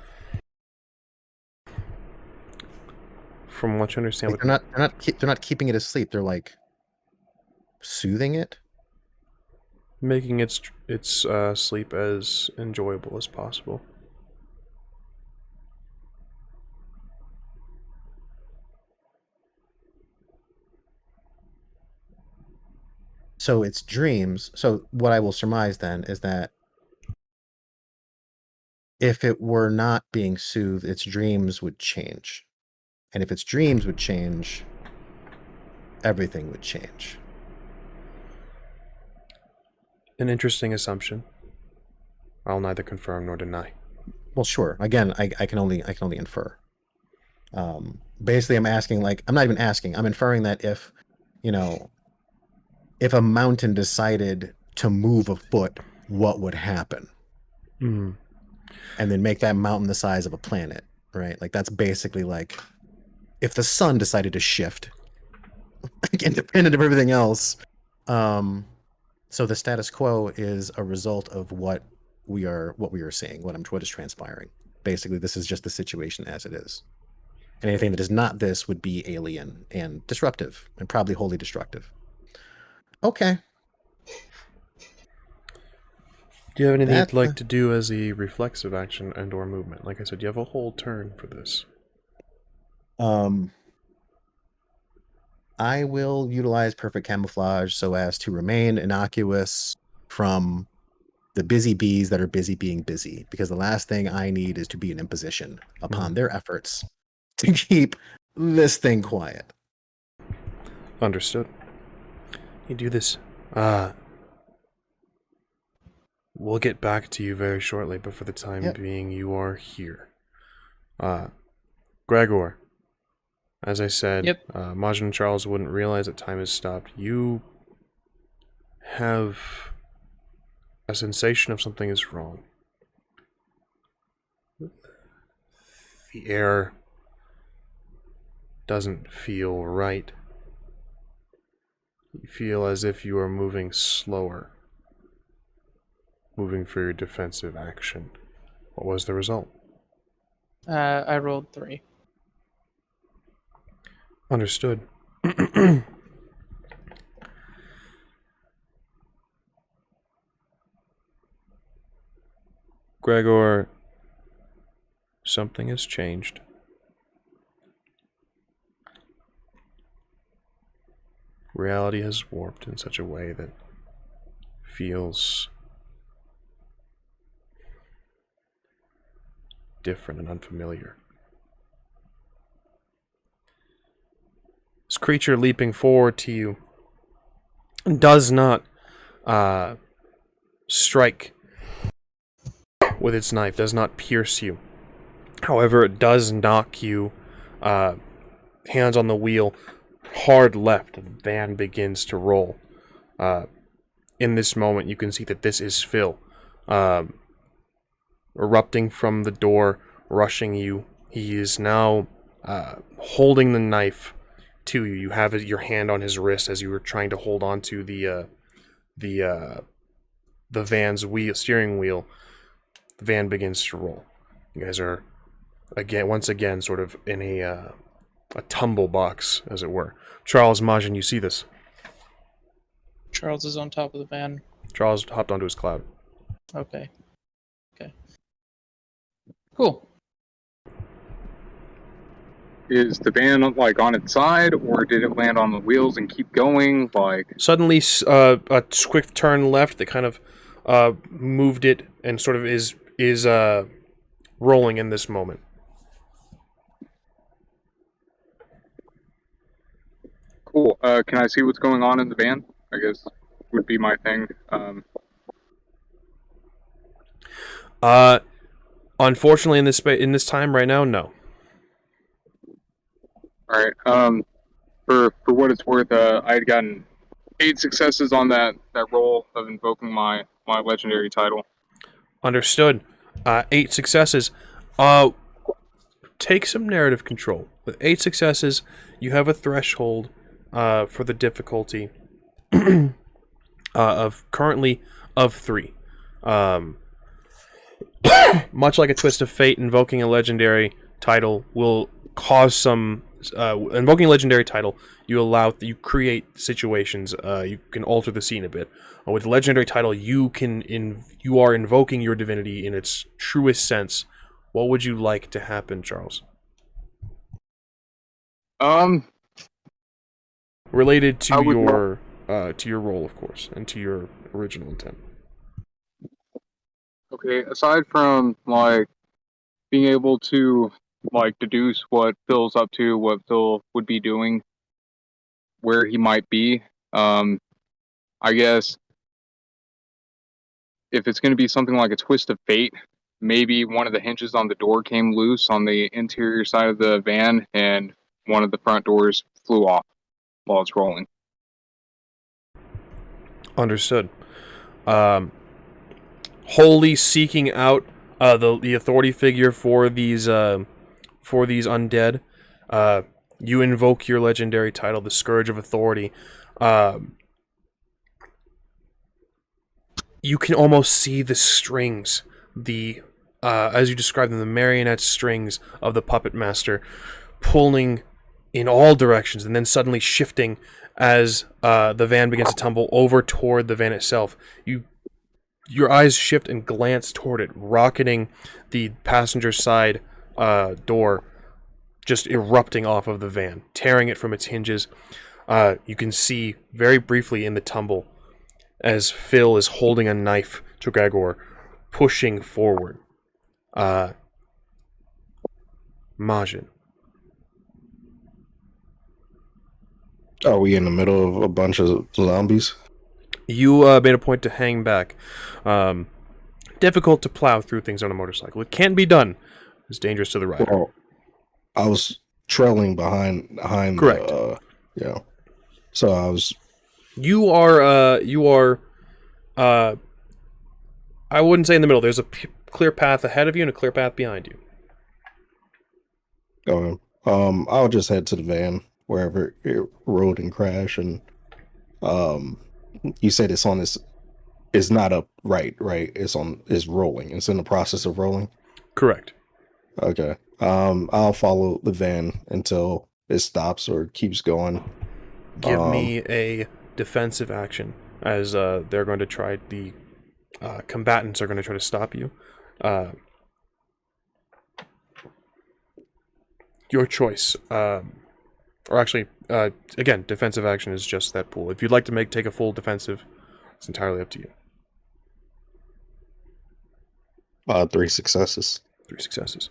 From what you understand, Like they're not keeping it asleep. They're like soothing it, making its sleep as enjoyable as possible. So its dreams. So what I will surmise then is that if it were not being soothed, its dreams would change. And if its dreams would change, everything would change. An interesting assumption. I'll neither confirm nor deny. Well, sure. Again, I can only infer. Basically, I'm asking, like, I'm not even asking. I'm inferring that if, you know, if a mountain decided to move a foot, what would happen? Mm. And then make that mountain the size of a planet, right? Like, that's basically like if the sun decided to shift, like, independent of everything else. So the status quo is a result of what we are seeing, what is transpiring. Basically, this is just the situation as it is. And anything that is not this would be alien and disruptive, and probably wholly destructive. Okay. Do you have anything you'd like to do as a reflexive action and or movement? Like I said, you have a whole turn for this. I will utilize perfect camouflage so as to remain innocuous from the busy bees that are busy being busy, because the last thing I need is to be an imposition upon their efforts to keep this thing quiet. Understood. You do this. We'll get back to you very shortly, but for the time being, you are here. Gregor, as I said, Majin and Charles wouldn't realize that time has stopped. You have a sensation of something is wrong. The air doesn't feel right. You feel as if you are moving slower, moving for your defensive action. What was the result? I rolled 3. Understood. Gregor, something has changed. Reality has warped in such a way that feels different and unfamiliar. This creature leaping forward to you does not strike with its knife, does not pierce you. However, it does knock you, hands on the wheel, hard left, and the van begins to roll. In this moment, you can see that this is Phil, erupting from the door, rushing you. He is now holding the knife to you. You have your hand on his wrist as you were trying to hold on to the van's steering wheel. The van begins to roll. You guys are once again sort of in a tumble box, as it were. Charles, Majin, you see this. Charles is on top of the van. Charles hopped onto his cloud. Okay. Cool. Is the van like on its side, or did it land on the wheels and keep going? Like suddenly, a quick turn left that kind of moved it and sort of is rolling in this moment. Cool. Can I see what's going on in the van? I guess would be my thing. Unfortunately, in this time right now, no. All right. For what it's worth, I had gotten 8 successes on that roll of invoking my legendary title. Understood. 8 successes. Take some narrative control. With 8 successes, you have a threshold for the difficulty of currently of 3. Much like a twist of fate, invoking a legendary title will cause some. Invoking a legendary title, you create situations. You can alter the scene a bit. With a legendary title, you are invoking your divinity in its truest sense. What would you like to happen, Charles? Related to your role, of course, and to your original intent. Okay, aside from like being able to like deduce what Phil's up to, what Phil would be doing, where he might be, I guess if it's going to be something like a twist of fate, maybe one of the hinges on the door came loose on the interior side of the van, and one of the front doors flew off while it's rolling. Understood. Wholly seeking out the authority figure for these undead, you invoke your legendary title, the Scourge of Authority. You can almost see the strings, as you described them, the marionette strings of the puppet master, pulling in all directions and then suddenly shifting as the van begins to tumble over toward the van itself. Your eyes shift and glance toward it, rocketing the passenger side door, just erupting off of the van, tearing it from its hinges. You can see very briefly in the tumble as Phil is holding a knife to Gregor, pushing forward. MAJIN. Are we in the middle of a bunch of zombies? You made a point to hang back. Difficult to plow through things on a motorcycle. It can be done. It's dangerous to the rider. Well, I was trailing behind. Correct. Yeah. So I was. You are. I wouldn't say in the middle. There's a clear path ahead of you and a clear path behind you. Okay. I'll just head to the van wherever it rolled and crashed, and you said it's on this. It's not up right. It's rolling. It's in the process of rolling. Correct. Okay. I'll follow the van until it stops or keeps going. Give me a defensive action, as they're going to try, the combatants are going to try to stop you. Your choice. Or actually, again, defensive action is just that pool. If you'd like to take a full defensive, it's entirely up to you. 3 successes. 3 successes.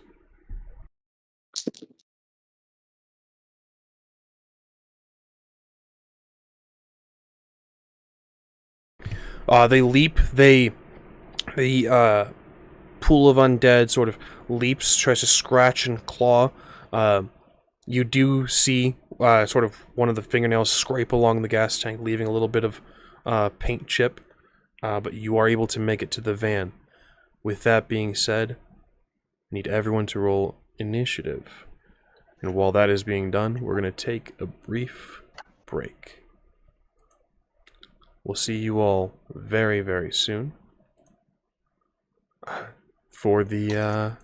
They leap. The pool of undead sort of leaps, tries to scratch and claw. You do see sort of one of the fingernails scrape along the gas tank, leaving a little bit of paint chip. But you are able to make it to the van. With that being said, I need everyone to roll initiative. And while that is being done, we're going to take a brief break. We'll see you all very, very soon for the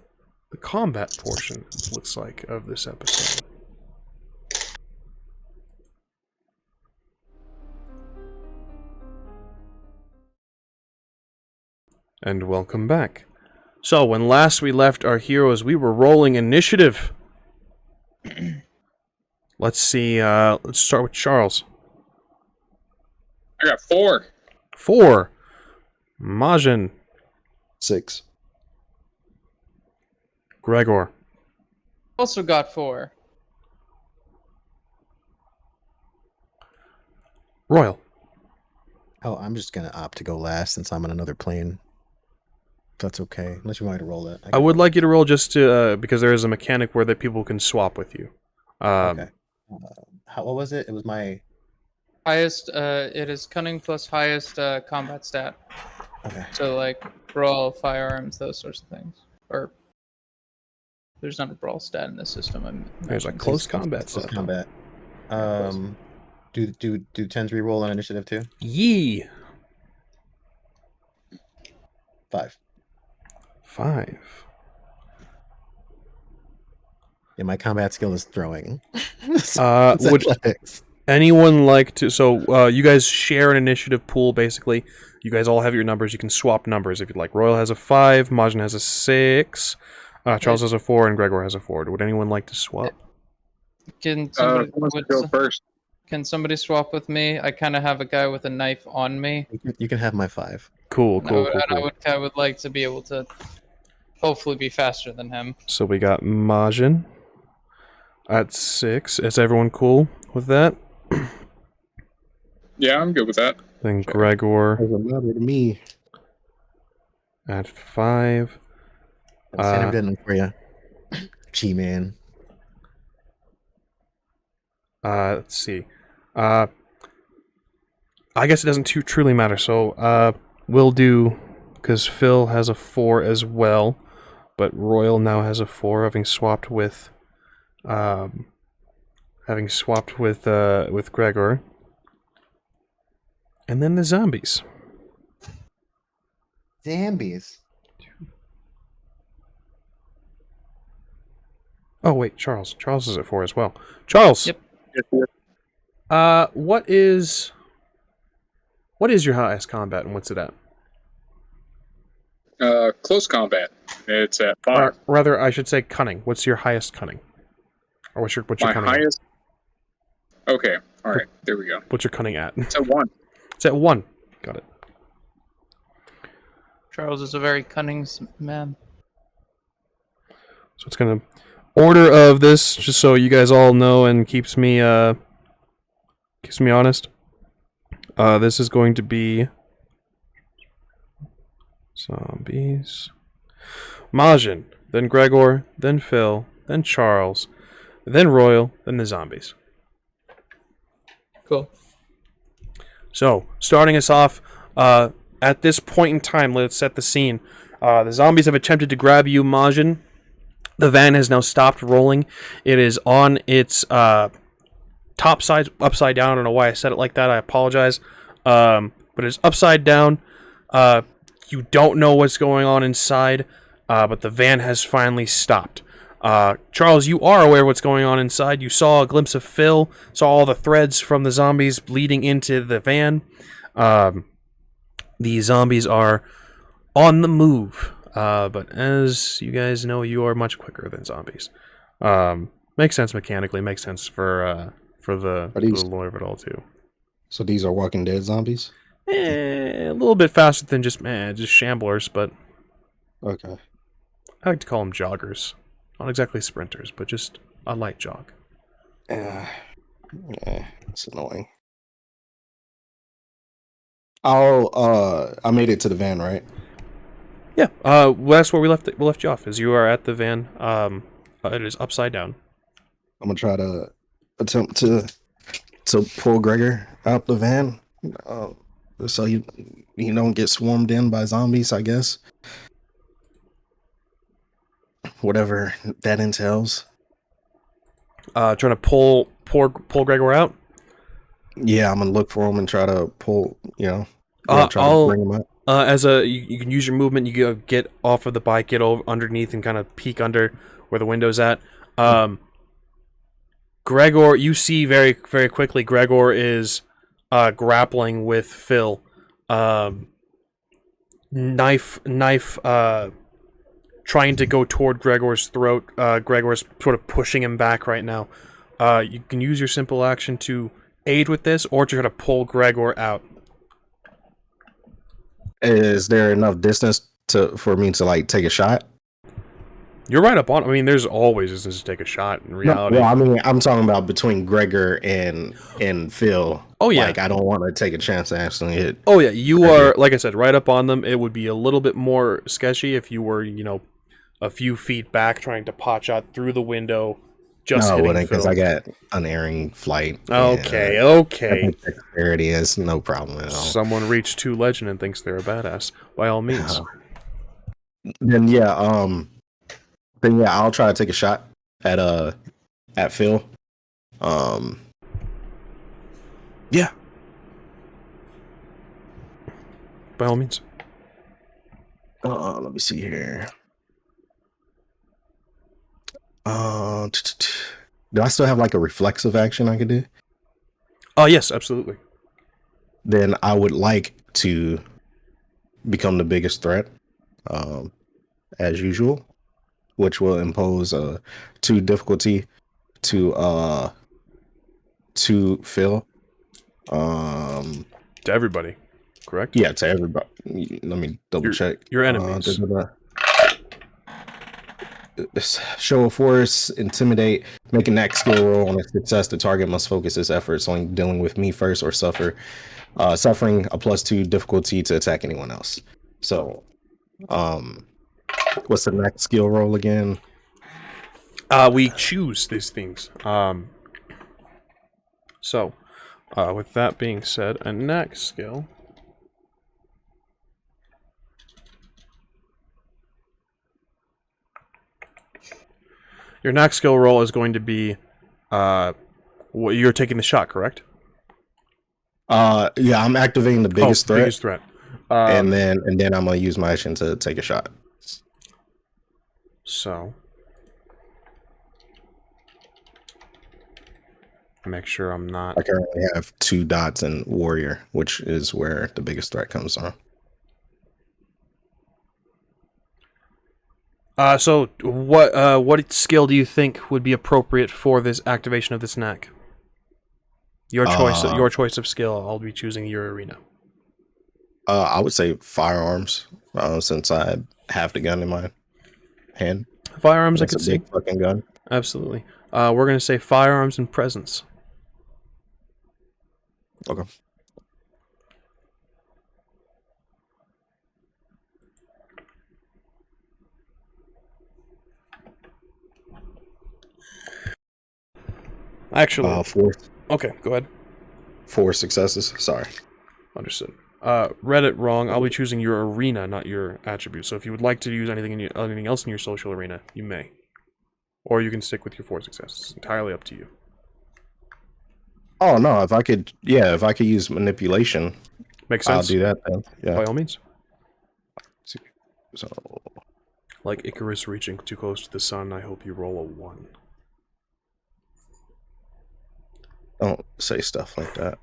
combat portion, it looks like, of this episode. And welcome back. So, when last we left our heroes, we were rolling initiative. Let's see, let's start with Charles. I got 4. 4. MAJIN. 6. Gregor. Also got 4. Royal. Oh, I'm just gonna opt to go last since I'm on another plane. If that's okay, unless you want me to roll that. I would like you to roll just to because there is a mechanic where that people can swap with you. Okay. What was it? It was my Highest, it is cunning plus highest combat stat. okay. So like brawl, firearms, those sorts of things. Or there's not a brawl stat in this system. There's a close combat Close set. combat. Do 10s reroll on initiative too? Yee. 5. 5. Yeah, my combat skill is throwing. Would Athletics. anyone like to? So you guys share an initiative pool. Basically, you guys all have your numbers. You can swap numbers if you'd like. Royal has a 5. MAJIN has a 6. Charles has a 4, and Gregor has a 4. Would anyone like to swap? Can somebody, Who wants to go first? can somebody swap with me? I kind of have a guy with a knife on me. You can have my 5. Cool. I would like to be able to hopefully be faster than him. So we got MAJIN at 6. Is everyone cool with that? Yeah, I'm good with that. Then Gregor Doesn't matter to me. at 5. Stand up detonate for you. G-Man. Let's see. I guess it doesn't truly matter. So we'll do, because Phil has a 4 as well, but Royal now has a 4, having swapped with Gregor. And then the zombies. Zombies. Oh wait, Charles. Charles is at 4 as well. Charles. Yep. What is your highest combat and what's it at? Close combat. It's at 5. Or rather, I should say cunning. What's your highest cunning? Or what's your My cunning? highest. Okay. All right. There we go. What's your cunning at? It's at 1. It's at 1. Got it. Charles is a very cunning man. So it's gonna order of this, just so you guys all know and keeps me honest. This is going to be zombies. Majin, then Gregor, then Phil, then Charles, then Royal, then the zombies. Cool. So, starting us off, at this point in time, let's set the scene. The zombies have attempted to grab you, Majin. The van has now stopped rolling. It is on its top side, upside down. I don't know why I said it like that. I apologize. But it's upside down. You don't know what's going on inside, but the van has finally stopped. Charles, you are aware of what's going on inside. You saw a glimpse of Phil, saw all the threads from the zombies leading into the van. The zombies are on the move, but as you guys know, you are much quicker than zombies. Makes sense mechanically, makes sense for the lore of it all too. So these are Walking Dead zombies? A little bit faster than just shamblers, but Okay. I like to call them joggers. Not exactly sprinters, but just a light jog. Yeah, it's annoying. I made it to the van, right? Yeah. Well, that's where we left you off. Is you are at the van. It is upside down. I'm gonna try to attempt to pull Gregor out the van, so you don't get swarmed in by zombies, I guess. Whatever that entails. Trying to pull Gregor out. Yeah, I'm gonna look for him and try to pull. Try I'll to bring him out. You can use your movement. You get off of the bike, get over underneath, and kind of peek under where the window's at. Gregor, you see very very quickly. Gregor is grappling with Phil. Knife. Trying to go toward Gregor's throat. Gregor's sort of pushing him back right now. You can use your simple action to aid with this, or to try to pull Gregor out. Is there enough distance for me to like take a shot? You're right up on. I mean, there's always distance to take a shot in reality. No, well, I mean, I'm talking about between Gregor and Phil. Oh yeah, like I don't want to take a chance to actually hit. Oh yeah, you are, like I said, right up on them. It would be a little bit more sketchy if you were, a few feet back trying to pot shot through the window. Because I got unerring flight. Okay. Dexterity is no problem at all. Someone reached 2 legend and thinks they're a badass. By all means. Then I'll try to take a shot at Phil. Yeah. By all means. Let me see here. Do I still have like a reflexive action I could do? Oh yes, absolutely. Then I would like to become the biggest threat, as usual, which will impose 2 difficulty to Phil. To everybody, correct? Yeah, to everybody. Let me double check. Your enemies. Show of force, intimidate, make an act skill roll. On a success, the target must focus his efforts on dealing with me first or suffering a +2 difficulty to attack anyone else. So What's the next skill roll again? We choose these things. So, with that being said, a next skill. Your next skill roll is going to be, you're taking the shot, correct? Yeah, I'm activating the biggest threat. Biggest threat. And then I'm gonna use my action to take a shot. So, make sure I'm not. I currently have 2 dots in warrior, which is where the biggest threat comes from. So what skill do you think would be appropriate for this activation of this knack? Your choice. Your choice of skill. I'll be choosing your arena. I would say firearms, since I have the gun in my hand. Firearms, I It's could a see. big fucking gun. Absolutely. We're gonna say firearms and presence. Okay. Actually, 4 okay, go ahead. 4 successes. Sorry. Understood. Read it wrong. I'll be choosing your arena, not your attribute. So if you would like to use anything else in your social arena, you may, or you can stick with your 4 successes. It's entirely up to you. Oh no! If I could use manipulation, Makes sense. I'll do that then. Yeah. By all means. So Like Icarus reaching too close to the sun, I hope you roll a 1. don't say stuff like that.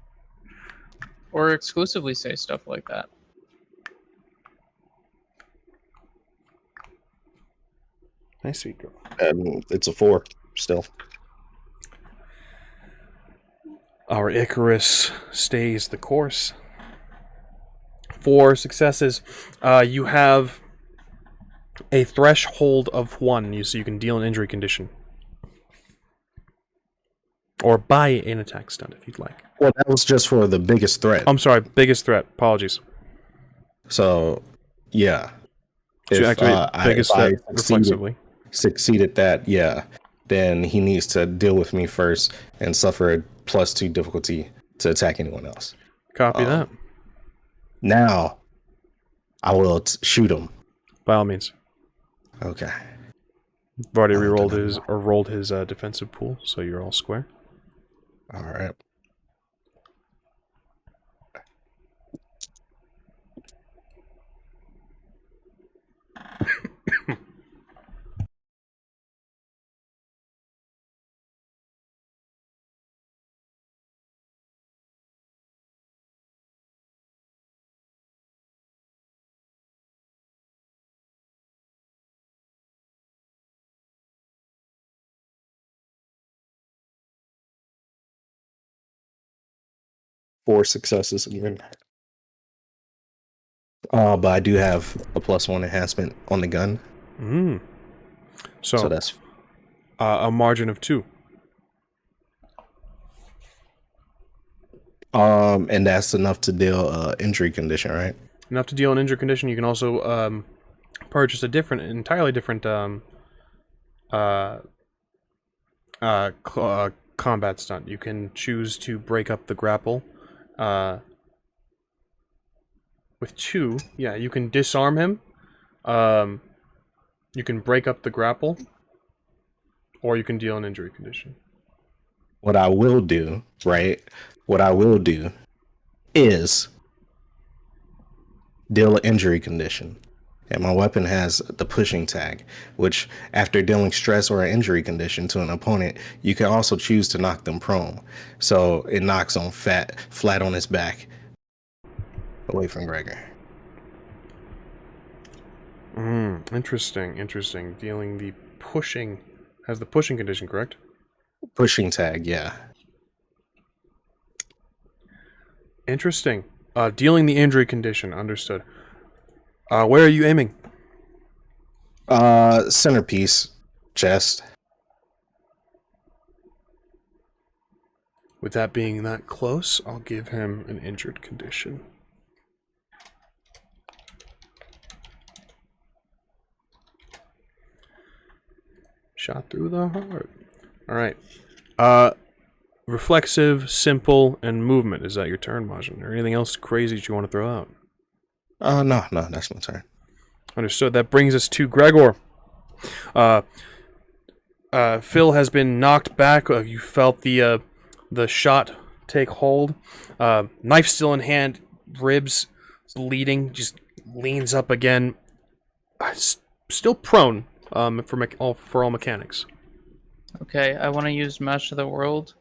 Or exclusively say stuff like that. Nice, sweet girl. And it's a 4 still. Our Icarus stays the course. 4 successes. You have a threshold of 1, so you can deal an injury condition. Or buy an attack stunt if you'd like. Well, that was just for the biggest threat. I'm sorry, biggest threat. Apologies. So, yeah. So you activate biggest threat reflexively. Succeeded that, yeah. Then he needs to deal with me first and suffer a +2 difficulty to attack anyone else. Copy that. Now, I will shoot him. By all means. Okay. I've already rolled his defensive pool, so you're all square. All right. Four successes again. But I do have a +1 enhancement on the gun. So that's a margin of 2. And that's enough to deal injury condition, right? Enough to deal an injury condition. You can also purchase a entirely different combat stunt. You can choose to break up the grapple. With 2, yeah, you can disarm him. You can break up the grapple, or you can deal an injury condition. What I will do, right? What I will do is deal an injury condition. And my weapon has the pushing tag, which after dealing stress or an injury condition to an opponent, you can also choose to knock them prone. So it knocks on flat on his back, away from Gregor. Interesting. Dealing the pushing, has the pushing condition, correct? Pushing tag, yeah. Interesting. Dealing the injury condition, understood. Where are you aiming? Centerpiece, chest. With that being that close, I'll give him an injured condition. Shot through the heart. All right. Reflexive, simple, and movement. Is that your turn, Majin? Or anything else crazy that you want to throw out? No, that's my turn. Understood. That brings us to Gregor. Phil has been knocked back. You felt the shot take hold. Knife still in hand, ribs bleeding. Just leans up again. Still prone. For all mechanics. Okay, I want to use Master of the World.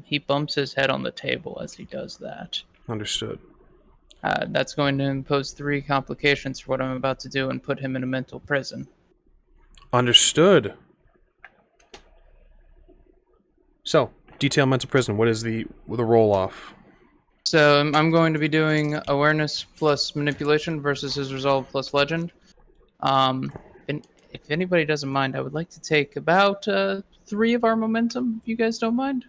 He bumps his head on the table as he does that. Understood. That's going to impose 3 complications for what I'm about to do and put him in a mental prison. Understood. So, detail mental prison. What is the roll off? So I'm going to be doing awareness plus manipulation versus his resolve plus legend. And if anybody doesn't mind, I would like to take about 3 of our momentum, if you guys don't mind.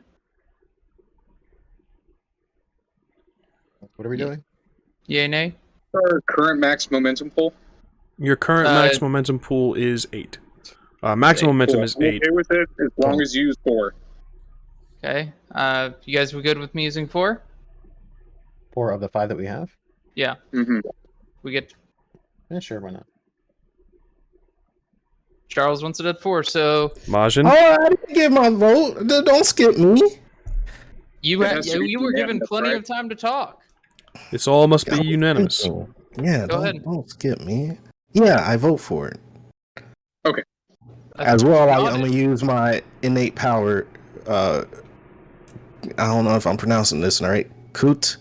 What are we doing? Yay, nay? Our current max momentum pool. Your current max momentum pool is 8. Maximum momentum is I'm 8. okay with it as long as you use 4. Okay. You guys were good with me using 4? 4 of the 5 that we have? Yeah. Mm-hmm. We get... Yeah, sure, why not? Charles wants it at 4, so... Majin? Oh, I didn't give my vote. Don't skip me. You It has to be you were given unanimous, plenty right? of time to talk. This all must be unanimous. Yeah, Go ahead. don't skip me. Yeah, I vote for it. Okay. As well, I'm Got gonna it. use my innate power. I don't know if I'm pronouncing this right. Kut.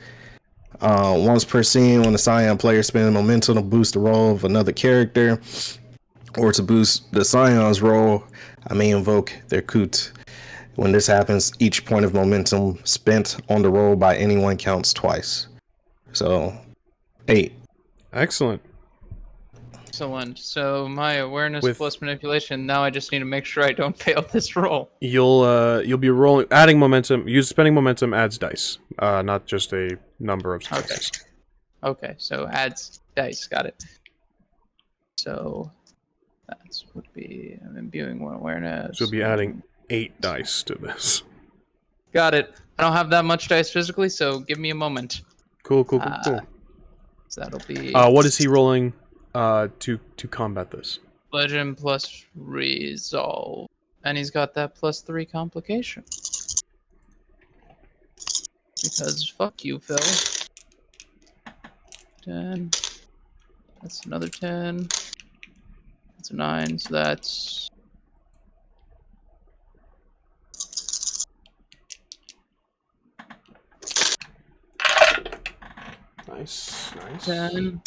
Once per scene, when the Scion player spends momentum to boost the roll of another character, or to boost the Scion's roll, I may invoke their Kut. When this happens, each point of momentum spent on the roll by anyone counts twice. So, 8. Excellent. Excellent. So my awareness With- plus manipulation, now I just need to make sure I don't fail this roll. You'll be rolling, adding momentum. Spending momentum adds dice, not just a number of successes. Okay, so adds dice, got it. So that would be I'm imbuing 1 awareness. So you'll be adding 8 dice to this. Got it. I don't have that much dice physically, so give me a moment. Cool. So that'll be What is he rolling to combat this? legend plus resolve. And he's got that plus 3 complication. Because fuck you, Phil. 10. That's another 10. That's a 9, so that's... Nice. 10.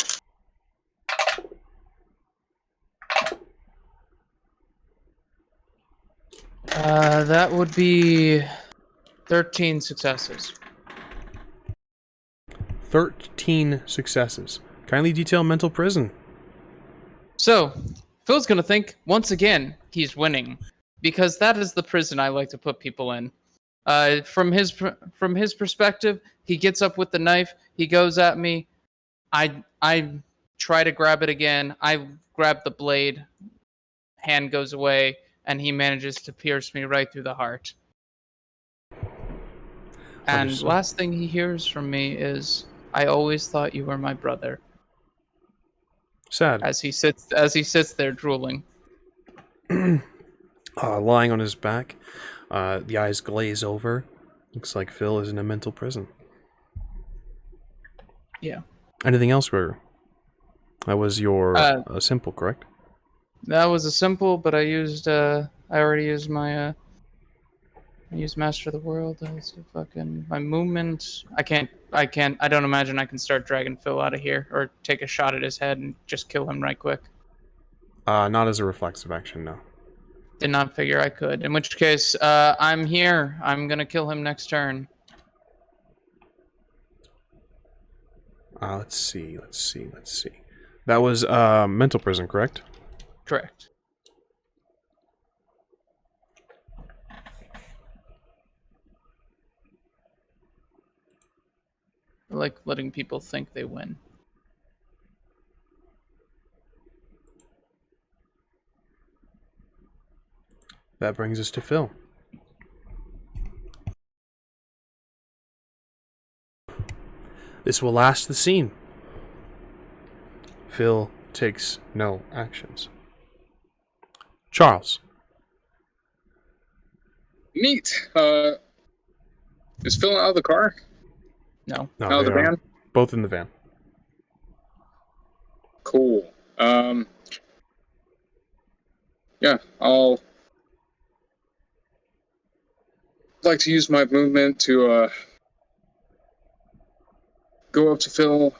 That would be 13 successes. 13 successes. Kindly detail mental prison. So, Phil's gonna think, once again, he's winning. Because that is the prison I like to put people in. From his perspective, he gets up with the knife, he goes at me, I try to grab it again, I grab the blade, hand goes away, and he manages to pierce me right through the heart. And Understood. last thing he hears from me is, I always thought you were my brother. Sad. As he sits there drooling. Lying on his back, the eyes glaze over. Looks like Phil is in a mental prison. Yeah. Anything else, Gregor? That was your simple, correct? That was a simple, but I already used my I used Master of the World. That's fucking my movement. I don't imagine I can start dragging Phil out of here or take a shot at his head and just kill him right quick. Not as a reflexive action, no. Did not figure I could. In which case, I'm here. I'm gonna kill him next turn. Let's see. That was mental prison, correct? Correct. I like letting people think they win. That brings us to Phil. This will last the scene. Phil takes no actions. Charles. Neat. Is Phil out of the car? No. No, Out of they the are van? both in the van. Cool. Yeah, I'll like to use my movement to go up to Phil,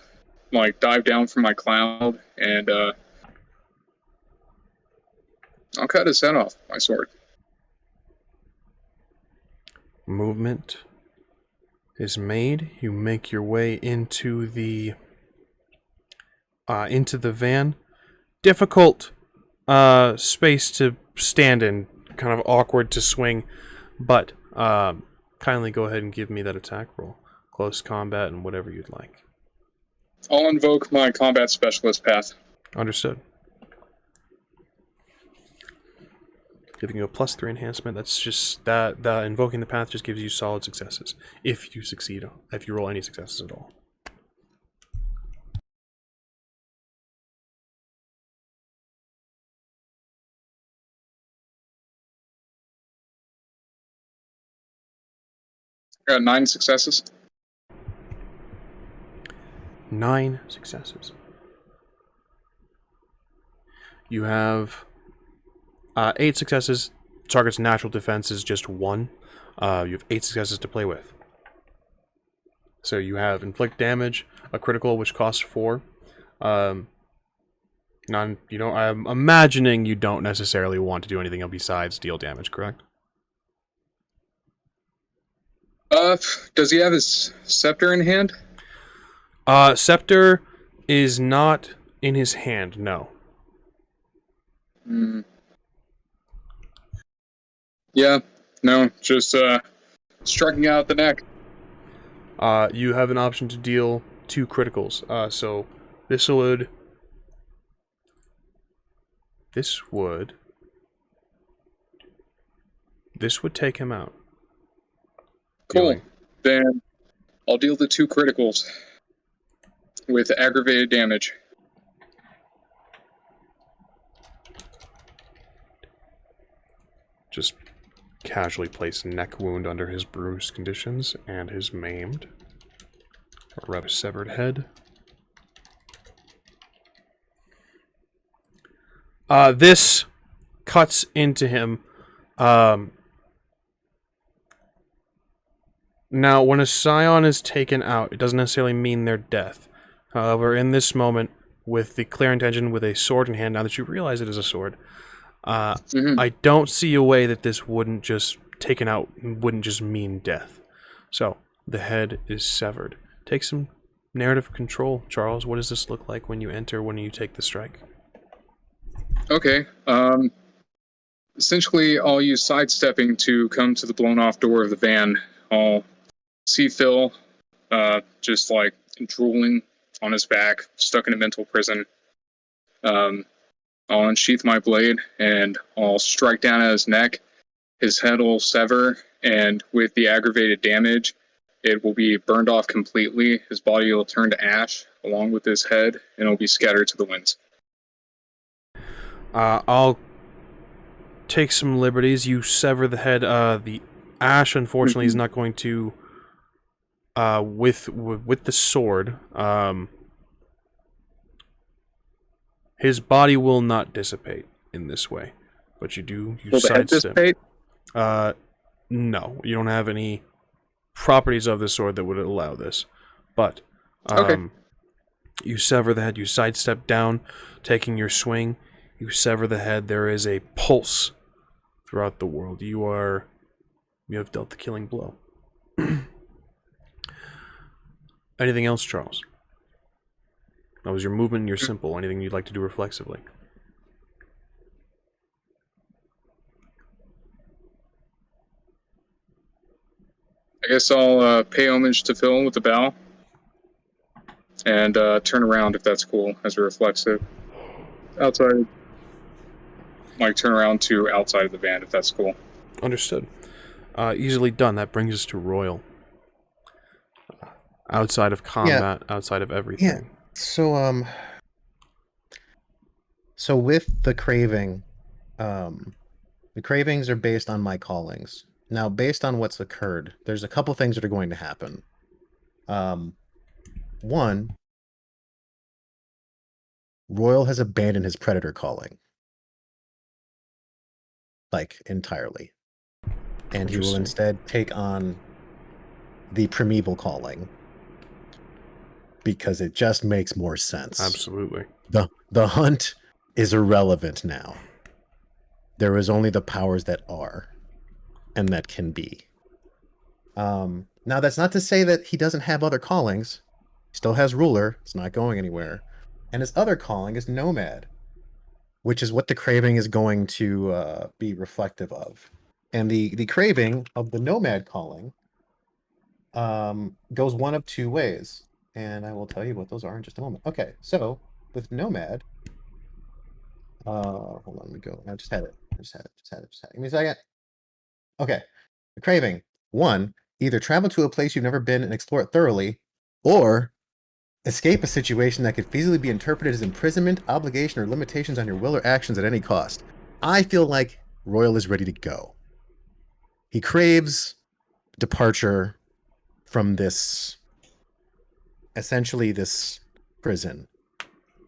like dive down from my cloud, and I'll cut his head off with my sword. Movement is made. You make your way into the van. Difficult space to stand in, kind of awkward to swing, but kindly go ahead and give me that attack roll. Close combat and whatever you'd like. I'll invoke my combat specialist path. Understood. Giving you a +3 enhancement. That's just that. The invoking the path just gives you solid successes if you succeed. If you roll any successes at all. Got 9 successes. 9 successes. You have 8 successes. Target's natural defense is just 1. You have 8 successes to play with. So you have inflict damage, a critical which costs 4. I'm imagining you don't necessarily want to do anything besides deal damage, correct? Does he have his scepter in hand? Scepter is not in his hand, no. Yeah, no, just striking out the neck. You have an option to deal 2 criticals. So this would take him out. Cool. Dealing. Then I'll deal the 2 criticals with aggravated damage. Just casually place neck wound under his bruised conditions and his maimed, or rather severed head. This cuts into him. Now, when a Scion is taken out, it doesn't necessarily mean their death. However, in this moment, with the clear intention, with a sword in hand, now that you realize it is a sword, I don't see a way that this wouldn't just taken out wouldn't just mean death. So the head is severed. Take some narrative control, Charles. What does this look like when you take the strike? Okay. Essentially, I'll use sidestepping to come to the blown-off door of the van. I'll see Phil, just like drooling on his back, stuck in a mental prison. I'll unsheath my blade and I'll strike down at his neck. His head will sever, and with the aggravated damage, it will be burned off completely. His body will turn to ash along with his head, and it'll be scattered to the winds. I'll take some liberties. You sever the head. The ash, unfortunately, is not going to. With the sword, his body will not dissipate in this way, but you Will the head dissipate? No, you don't have any properties of the sword that would allow this. But Okay. You sever the head. You sidestep down, taking your swing. You sever the head. There is a pulse throughout the world. You have dealt the killing blow. Anything else, Charles? That was your movement and your simple. Anything you'd like to do reflexively? I guess I'll pay homage to Phil with a bow and turn around if that's cool as a reflexive. Outside. like turn around to outside of the van, if that's cool. Understood. Easily done. That brings us to Royal. Outside of combat, outside of everything. So so with the craving, the cravings are based on my callings. Now, based on what's occurred, there's a couple things that are going to happen. One, Royal has abandoned his predator calling. Like, entirely. And he will Interesting. instead take on the primeval calling. Because it just makes more sense. Absolutely. The hunt is irrelevant now. There is only the powers that are, and that can be. Now, that's not to say that he doesn't have other callings. He still has Ruler. It's not going anywhere. And his other calling is Nomad, which is what the craving is going to be reflective of. And the craving of the Nomad calling goes one of two ways. And I will tell you what those are in just a moment. Okay, so with Nomad, hold on, let me go. I just had it. Just had it. Give me a second. Okay, the craving. One, either travel to a place you've never been and explore it thoroughly, or escape a situation that could feasibly be interpreted as imprisonment, obligation, or limitations on your will or actions at any cost. I feel like Royal is ready to go. He craves departure from this, essentially this prison.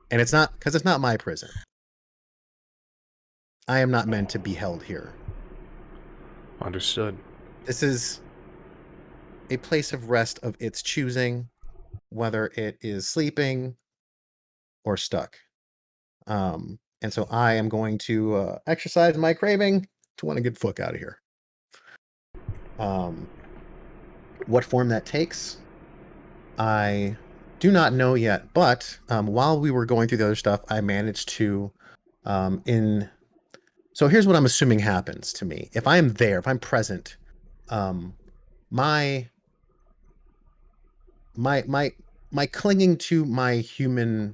And it's not, because it's not my prison. I am not meant to be held here. Understood. This is a place of rest of its choosing, whether it is sleeping or stuck. And so I am going to exercise my craving to want to get the fuck out of here. What form that takes, I do not know yet, but while we were going through the other stuff, I managed to so here's what I'm assuming happens to me. If I'm there, if I'm present, my clinging to my human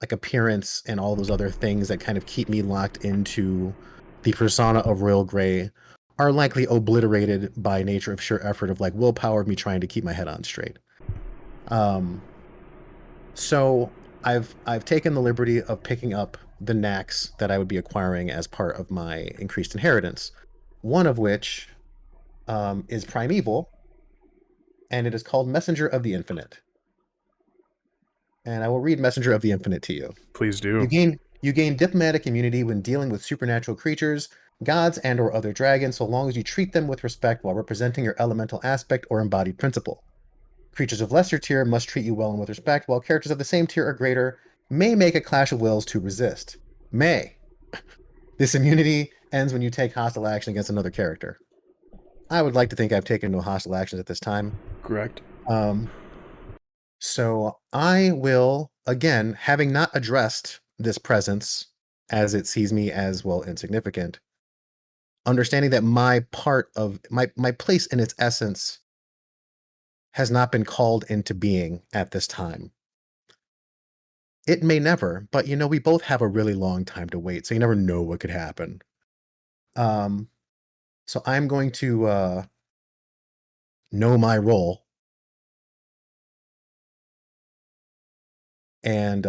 like appearance and all those other things that kind of keep me locked into the persona of Royal Grey are likely obliterated by nature of sheer effort of like willpower of me trying to keep my head on straight. So I've taken the liberty of picking up the knacks that I would be acquiring as part of my increased inheritance. One of which is Primeval, and it is called Messenger of the Infinite. And I will read Messenger of the Infinite to you. Please do. You gain diplomatic immunity when dealing with supernatural creatures, gods, and or other dragons, so long as you treat them with respect while representing your elemental aspect or embodied principle. Creatures of lesser tier must treat you well and with respect, while characters of the same tier or greater may make a clash of wills to resist. May. This immunity ends when you take hostile action against another character. I would like to think I've taken no hostile actions at this time. Correct. So I will, again, having not addressed this presence as it sees me as, well, insignificant, understanding that my part of my place in its essence has not been called into being at this time. It may never, but you know, we both have a really long time to wait, so you never know what could happen. So I'm going to know my role and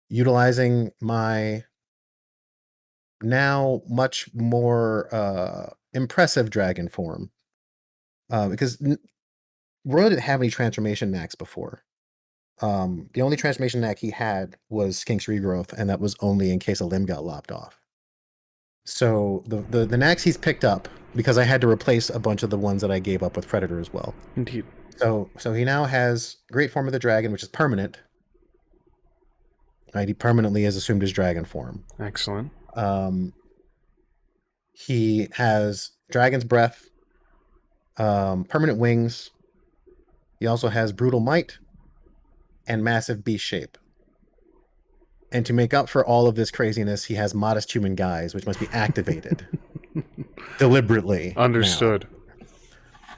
utilizing my now much more impressive dragon form, because Roy didn't have any transformation knacks before. The only transformation knack he had was Skink's regrowth, and that was only in case a limb got lopped off. So the knacks he's picked up, because I had to replace a bunch of the ones that I gave up with Predator as well. Indeed. So he now has Great Form of the Dragon, which is permanent. Right, he permanently has assumed his dragon form. Excellent. He has Dragon's Breath, permanent wings. He also has Brutal Might and Massive Beast Shape. And to make up for all of this craziness, he has Modest Human Guise, which must be activated deliberately. Understood.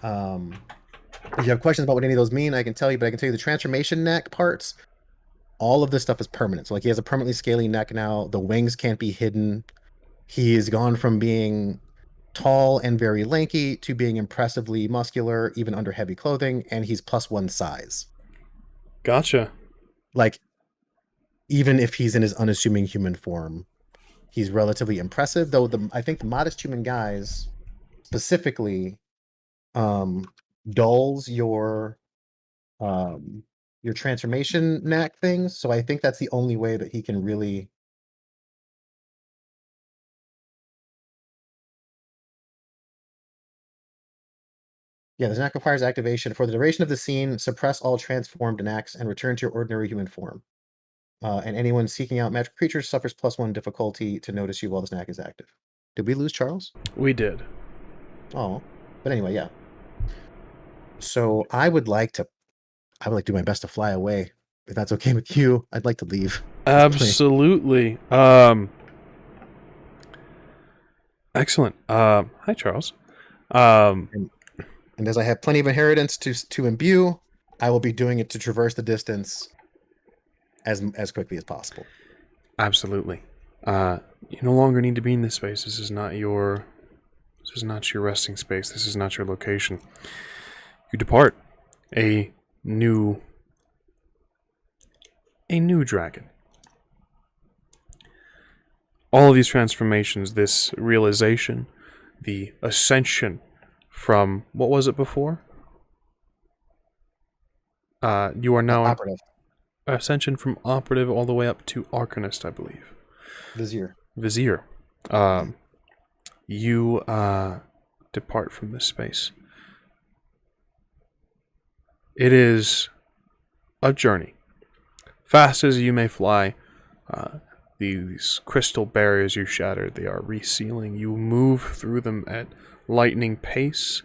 If you have questions about what any of those mean, I can tell you, but I can tell you the transformation knack parts all of this stuff is permanent. So like he has a permanently scaly neck now. The wings can't be hidden. He has gone from being tall and very lanky to being impressively muscular, even under heavy clothing, and he's +1 size. Gotcha. Like, even if he's in his unassuming human form, he's relatively impressive. Though I think the modest human guys specifically dulls your transformation knack things. So I think that's the only way that he can really. Yeah, this knack requires activation. For the duration of the scene, suppress all transformed knacks and return to your ordinary human form. And anyone seeking out magical creatures suffers +1 difficulty to notice you while the knack is active. Did we lose Charles? We did. Oh, but anyway, yeah. So I would like to do my best to fly away. If that's okay with you, I'd like to leave. Absolutely. Excellent. Hi, Charles. And as I have plenty of inheritance to imbue, I will be doing it to traverse the distance as quickly as possible. Absolutely. You no longer need to be in this space. This is not your resting space. This is not your location. You depart a new dragon. All of these transformations, this realization, the ascension from, what was it before? You are now Operative. Ascension from operative all the way up to arcanist, I believe. Vizier. You depart from this space. It is a journey. Fast as you may fly, these crystal barriers you shattered, they are resealing. You move through them at lightning pace,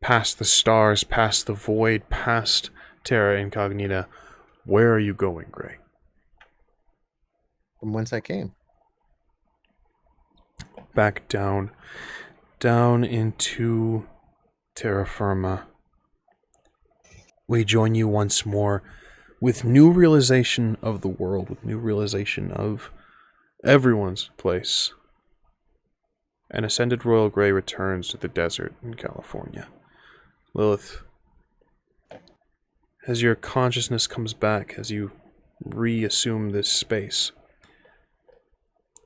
past the stars, past the void, past Terra Incognita. Where are you going, Gray? From whence I came. Back down into terra firma. We join you once more with new realization of the world, with new realization of everyone's place. An ascended Royal Grey returns to the desert in California. Lilith, as your consciousness comes back, as you reassume this space,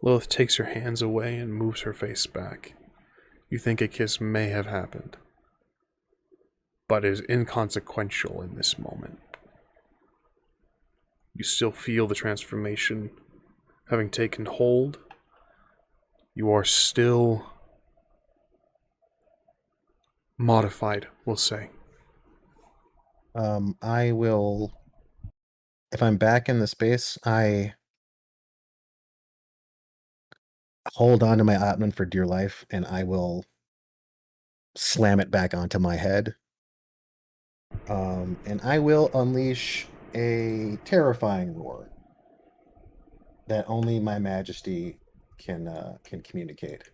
Lilith takes her hands away and moves her face back. You think a kiss may have happened, but is inconsequential in this moment. You still feel the transformation having taken hold. You are still modified, we'll say. I will, if I'm back in the space, I hold on to my Atman for dear life, and I will slam it back onto my head. And I will unleash a terrifying roar that only my majesty can communicate.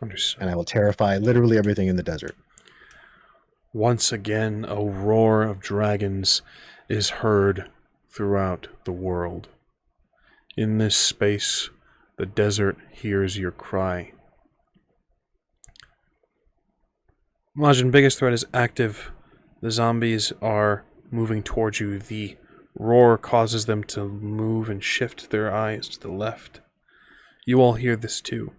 Understood. And I will terrify literally everything in the desert. Once again, a roar of dragons is heard throughout the world. In this space, the desert hears your cry. Majin, biggest threat is active. The zombies are moving towards you. The roar causes them to move and shift their eyes to the left. You all hear this too.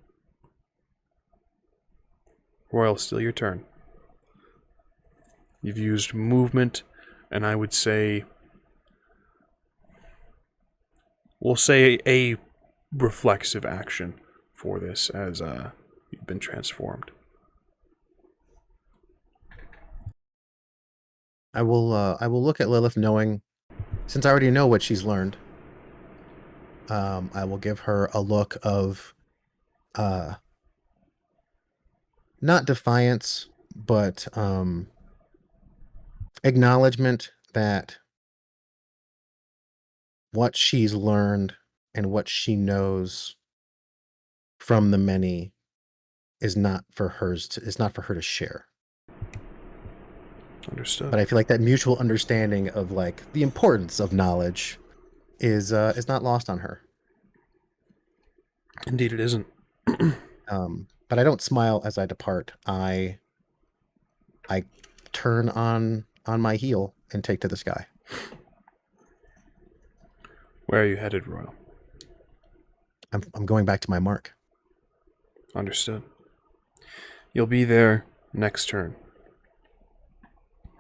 Royal, still your turn. You've used movement, and I would say, we'll say a reflexive action for this as you've been transformed. I will look at Lilith knowing, since I already know what she's learned, I will give her a look of not defiance, but acknowledgement that what she's learned and what she knows from the many is not for her to share. Understood. But I feel like that mutual understanding of like the importance of knowledge is not lost on her. Indeed, it isn't. But I don't smile as I depart. I turn on my heel and take to the sky. Where are you headed, Royal? I'm going back to my mark. Understood. You'll be there next turn.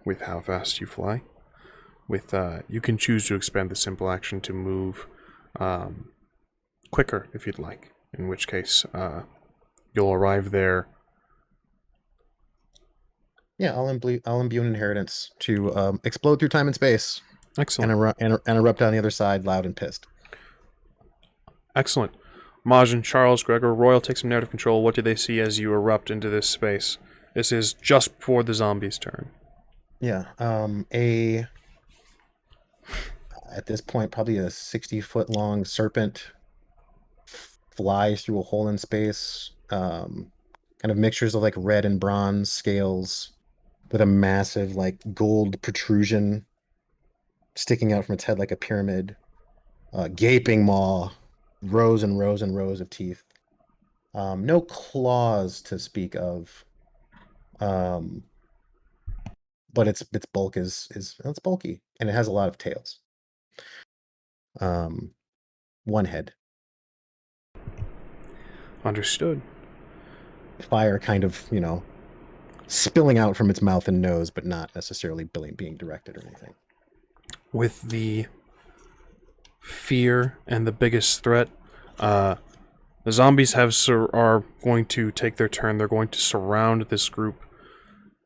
With how fast you fly. With you can choose to expend the simple action to move quicker if you'd like. In which case, you'll arrive there. Yeah, I'll imbue an inheritance to explode through time and space Excellent. and erupt on the other side, loud and pissed. Excellent. Majin, Charles, Gregor, Royal take some narrative control. What do they see as you erupt into this space? This is just before the zombies' turn. Yeah, at this point, probably a 60-foot long serpent flies through a hole in space. Kind of mixtures of like red and bronze scales with a massive like gold protrusion sticking out from its head like a pyramid. Gaping maw, rows and rows and rows of teeth. No claws to speak of. But its bulk is it's bulky, and it has a lot of tails. One head. Understood. Fire kind of, spilling out from its mouth and nose, but not necessarily being directed or anything. With the fear and the biggest threat, the zombies are going to take their turn. They're going to surround this group,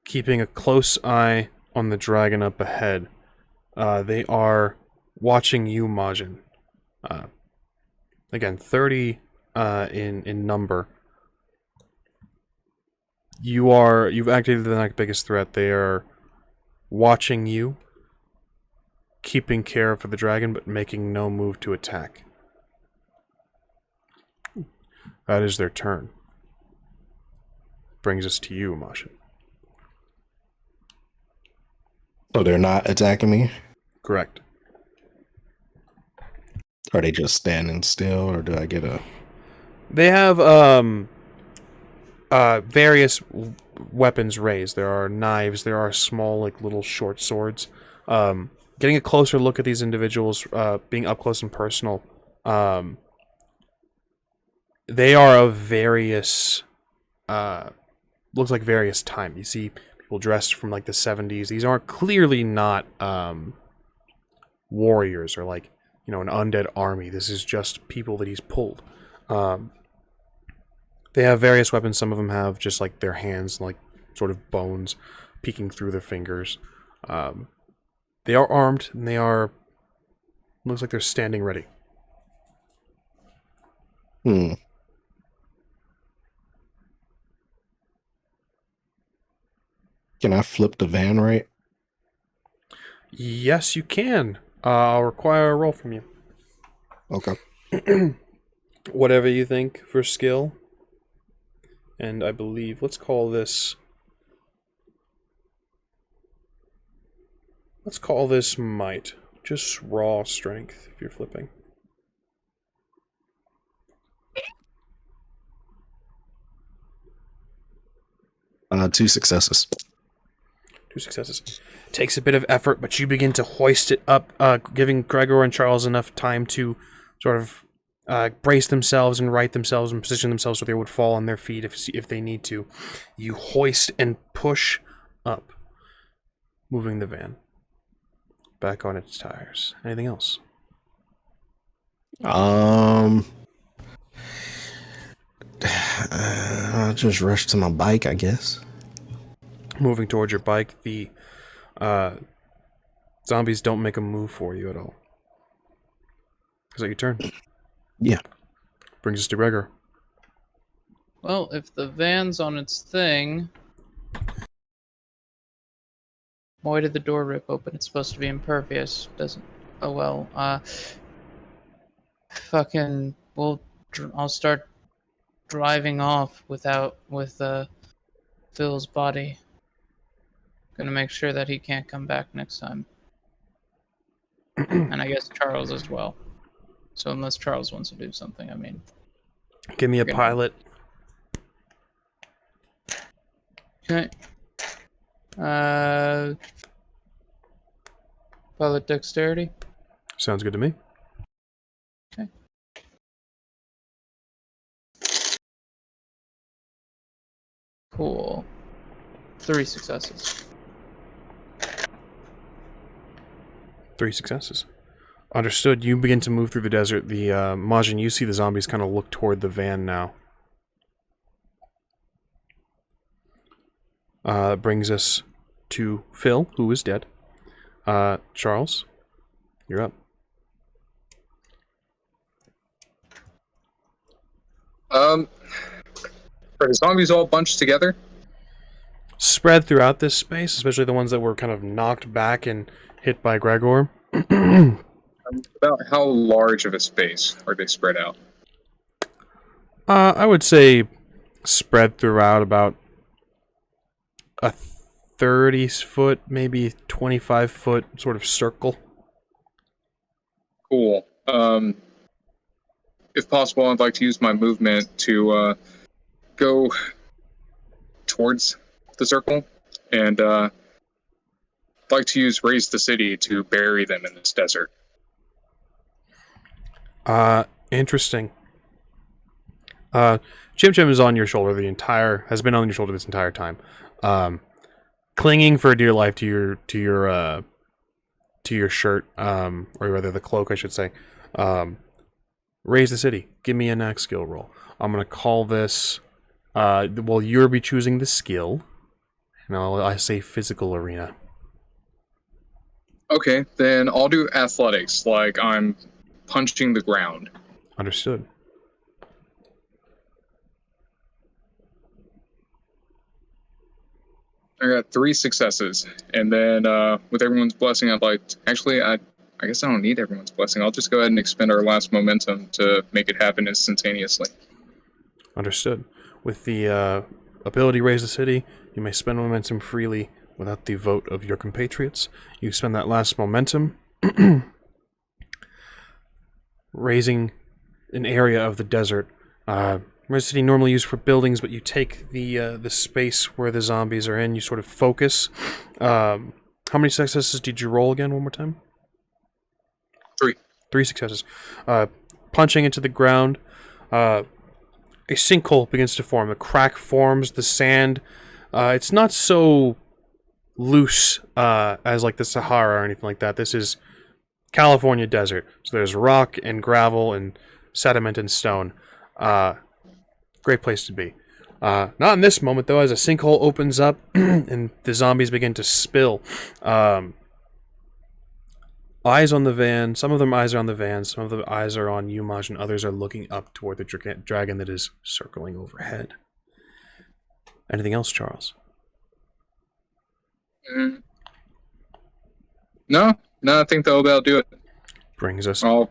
keeping a close eye on the dragon up ahead. They are watching you, Majin. Again, 30 in number. You've activated the next biggest threat. They are watching you, keeping care for the dragon, but making no move to attack. That is their turn. Brings us to you, Majin. So they're not attacking me? Correct. Are they just standing still, or do I get a... They have various weapons raised. There are knives. There are small, like, little short swords. Getting a closer look at these individuals, being up close and personal, they are of various, looks like various time. You see people dressed from, like, the 70s. These are clearly not warriors or, like, an undead army. This is just people that he's pulled. They have various weapons. Some of them have just, like, their hands, like, sort of bones peeking through their fingers. They are armed, and they are... looks like they're standing ready. Can I flip the van right? Yes, you can. I'll require a roll from you. Okay. Whatever you think for skill. And I believe... let's call this... let's call this might. Just raw strength, if you're flipping. Two successes. 2 successes. Takes a bit of effort, but you begin to hoist it up, giving Gregor and Charles enough time to sort of brace themselves and right themselves and position themselves so they would fall on their feet if they need to. You hoist and push up, moving the van back on its tires. Anything else? I'll just rush to my bike, I guess. Moving towards your bike, the zombies don't make a move for you at all. Is that your turn? Yeah. Brings us to Gregor. Well, if the van's on its thing... why did the door rip open? It's supposed to be impervious. Doesn't... oh well. Fucking... I'll start driving off with Phil's body. Gonna make sure that he can't come back next time. And I guess Charles as well. So unless Charles wants to do something, I mean. Give me a Gonna- pilot. Okay. Pilot dexterity. Sounds good to me. Okay. Cool. 3 successes. 3 successes. Understood. You begin to move through the desert. The Majin, you see the zombies kind of look toward the van now. That brings us to Phil, who is dead. Charles, you're up. Are the zombies all bunched together? Spread throughout this space, especially the ones that were kind of knocked back and hit by Gregor. About how large of a space are they spread out? I would say spread throughout about a 30-foot, maybe 25-foot sort of circle. Cool. If possible, I'd like to use my movement to go towards the circle, and I'd like to use Raise the City to bury them in this desert. Interesting. Chim Chim is on your shoulder has been on your shoulder this entire time. Clinging for dear life to your shirt, or rather the cloak, I should say. Raise the City. Give me an act skill roll. I'm gonna call this, well, you'll be choosing the skill, and I say physical arena. Okay, then I'll do athletics, like I'm punching the ground. Understood. I got 3 successes, and then with everyone's blessing, I'd like to, actually, I guess I don't need everyone's blessing. I'll just go ahead and expend our last momentum to make it happen instantaneously. Understood. With the ability Raise the City, you may spend momentum freely without the vote of your compatriots. You spend that last momentum raising an area of the desert. Raise the City normally used for buildings, but you take the space where the zombies are in. You sort of focus. How many successes did you roll again? One more time. 3. 3 successes. Punching into the ground. A sinkhole begins to form. A crack forms. The sand. It's not so loose as like the Sahara or anything like that. This is California desert. So there's rock and gravel and sediment and stone. Great place to be. Not in this moment though, as a sinkhole opens up and the zombies begin to spill. Eyes on the van. Some of them eyes are on the van. Some of the eyes are on you, Maj, and others are looking up toward the dragon that is circling overhead. Anything else, Charles? No, I think that'll do it. Brings us I'll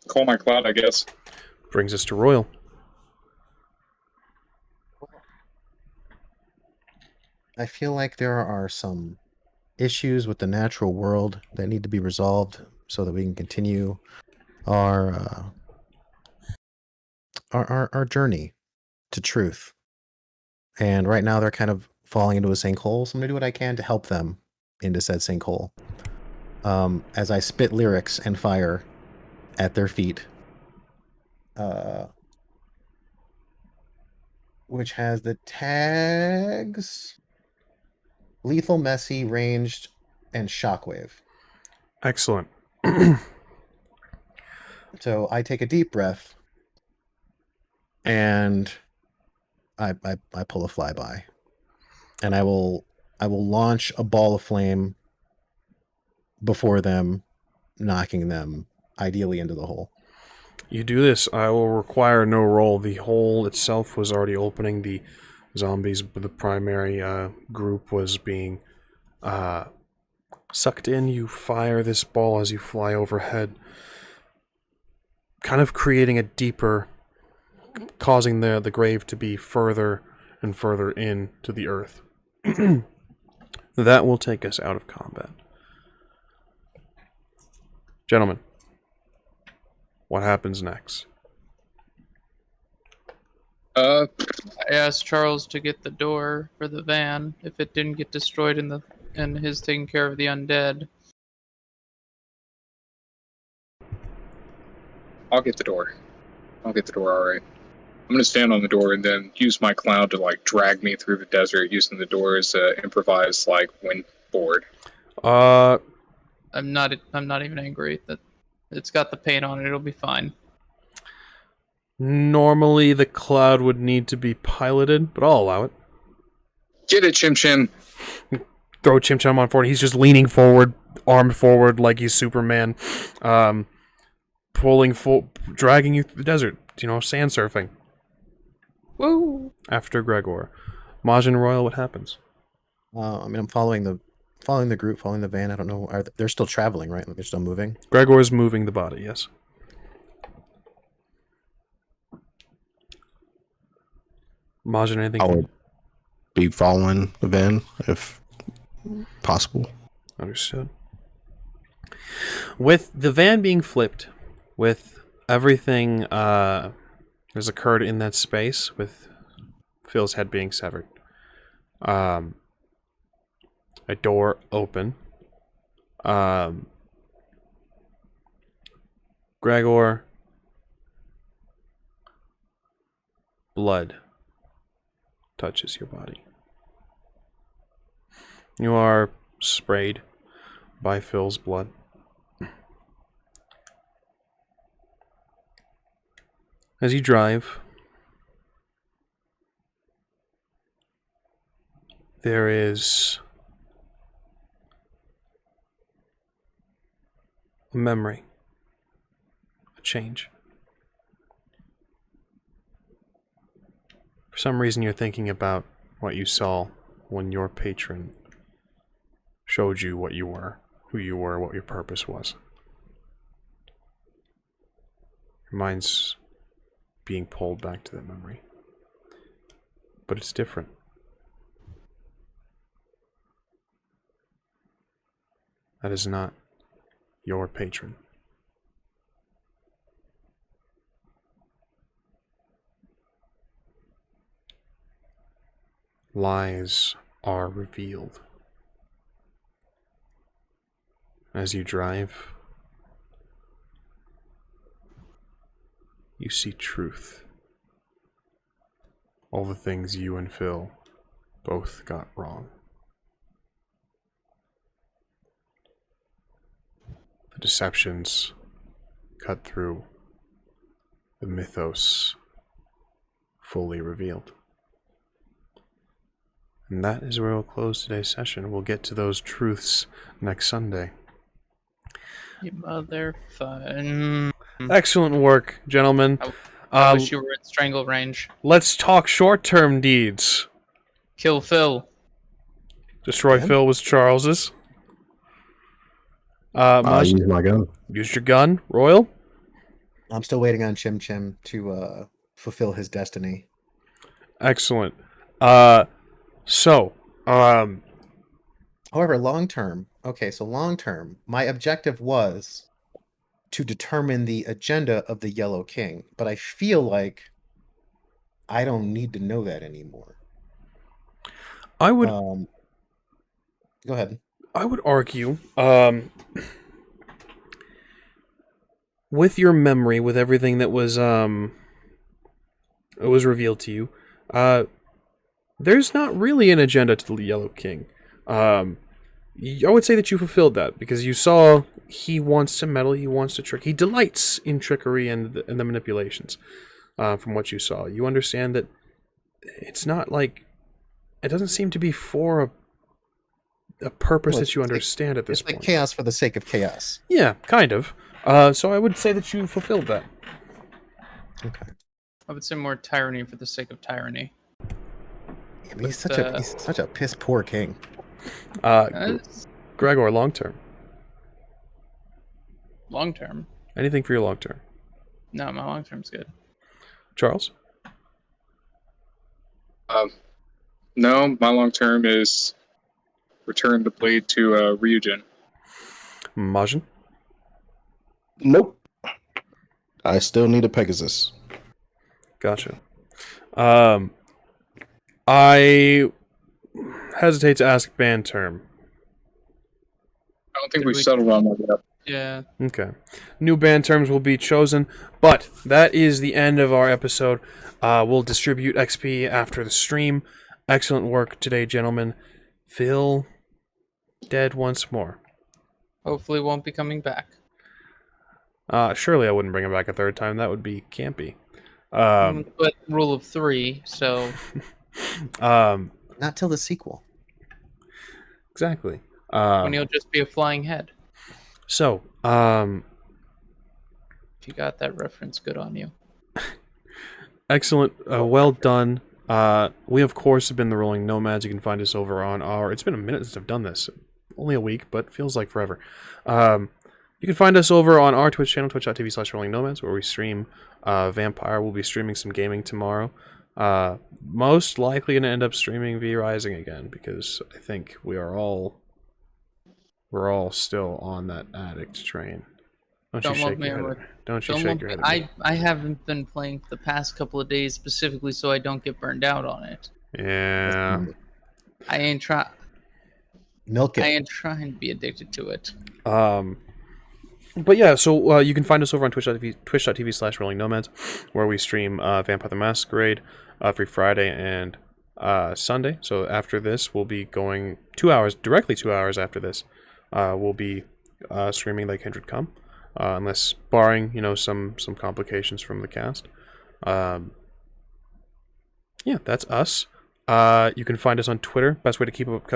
call my cloud, I guess. to Royal. I feel like there are some issues with the natural world that need to be resolved so that we can continue our journey to truth. And right now they're kind of falling into a sinkhole, so I'm gonna do what I can to help them into said sinkhole. As I spit lyrics and fire at their feet, which has the tags Lethal, Messy, Ranged, and Shockwave. Excellent. So I take a deep breath and I pull a flyby, and I will launch a ball of flame before them, knocking them ideally into the hole. You do this, I will require no roll. The hole itself was already opening. The zombies, the primary group, was being sucked in. You fire this ball as you fly overhead, kind of creating a deeper, causing the grave to be further and further in to the earth. That will take us out of combat. Gentlemen, what happens next? Uh, I asked Charles to get the door for the van if it didn't get destroyed in his taking care of the undead. I'll get the door. All right. I'm gonna stand on the door and then use my cloud to like drag me through the desert using the door as a improvised like wind board. I'm not even angry that it's got the paint on it. It'll be fine. Normally the cloud would need to be piloted, but I'll allow it. Get it, Chim Chim. Throw Chim Chim on forward. He's just leaning forward, armed forward like he's Superman, dragging you through the desert. You know, sand surfing. Woo! After Gregor, Majin Royal, what happens? I mean, I'm following the group, following the van. I don't know. They're still traveling, right? Like they're still moving. Gregor is moving the body. Yes. Majin, anything? I would be following the van if possible. Understood. With the van being flipped, with everything has occurred in that space, with Phil's head being severed, a door open. Gregor, blood touches your body. You are sprayed by Phil's blood. As you drive, there is a memory, a change. For some reason, you're thinking about what you saw when your patron showed you what you were, who you were, what your purpose was. Your mind's being pulled back to that memory. But it's different. That is not your patron. Lies are revealed. As you drive, you see truth. All the things you and Phil both got wrong. The deceptions cut through, the mythos fully revealed. And that is where we'll close today's session. We'll get to those truths next Sunday. You mother fun. Excellent work, gentlemen. I wish you were in strangle range. Let's talk short-term deeds. Kill Phil. Destroy Phil was Charles's. I'll use my gun. Use your gun, Royal. I'm still waiting on Chim Chim to fulfill his destiny. Excellent. However, long term, my objective was to determine the agenda of the Yellow King, but I feel like I don't need to know that anymore. I would go ahead. I would argue, with your memory, with everything that was revealed to you, there's not really an agenda to the Yellow King. I would say that you fulfilled that, because you saw he wants to meddle, he wants to trick, he delights in trickery and the manipulations. From what you saw, you understand that it's not like, it doesn't seem to be for a purpose that you understand at this point. It's like chaos for the sake of chaos. Yeah, kind of. So I would say that you fulfilled that. Okay. I would say more tyranny for the sake of tyranny. Yeah, he's such a piss poor king. Gregor, long term. Long term. Anything for your long term? No, my long term's good. Charles? No, my long term is return the blade to Ryujin. Majin? Nope. I still need a Pegasus. Gotcha. I hesitate to ask ban term. I don't think Did we've we- settled on that yet. Yeah. Okay. New band terms will be chosen, but that is the end of our episode. We'll distribute XP after the stream. Excellent work today, gentlemen. Phil, dead once more. Hopefully won't be coming back. Surely I wouldn't bring him back a third time. That would be campy. But rule of 3, so Not till the sequel. Exactly. when you'll just be a flying head. So, If you got that reference, good on you. excellent. Well done. We, of course, have been the Rolling Nomads. You can find us over on our... It's been a minute since I've done this. Only a week, but feels like forever. You can find us over on our Twitch channel, twitch.tv/Rolling Nomads, where we stream Vampire. We'll be streaming some gaming tomorrow. Most likely going to end up streaming V Rising again, because I think we're all still on that addict train. Don't you Don't lump shake me your in head. with- Don't you Don't shake lump your me- head. at me. I haven't been playing for the past couple of days specifically so I don't get burned out on it. Yeah. I ain't trying. Milk I it. ain't trying to be addicted to it. But yeah, so you can find us over on twitch.tv/Rolling Nomads, where we stream Vampire the Masquerade every Friday and Sunday. So after this, we'll be going 2 hours, directly 2 hours after this, we'll be streaming Like Kindred Come, unless barring, some complications from the cast. Yeah, that's us. You can find us on Twitter. Best way to keep up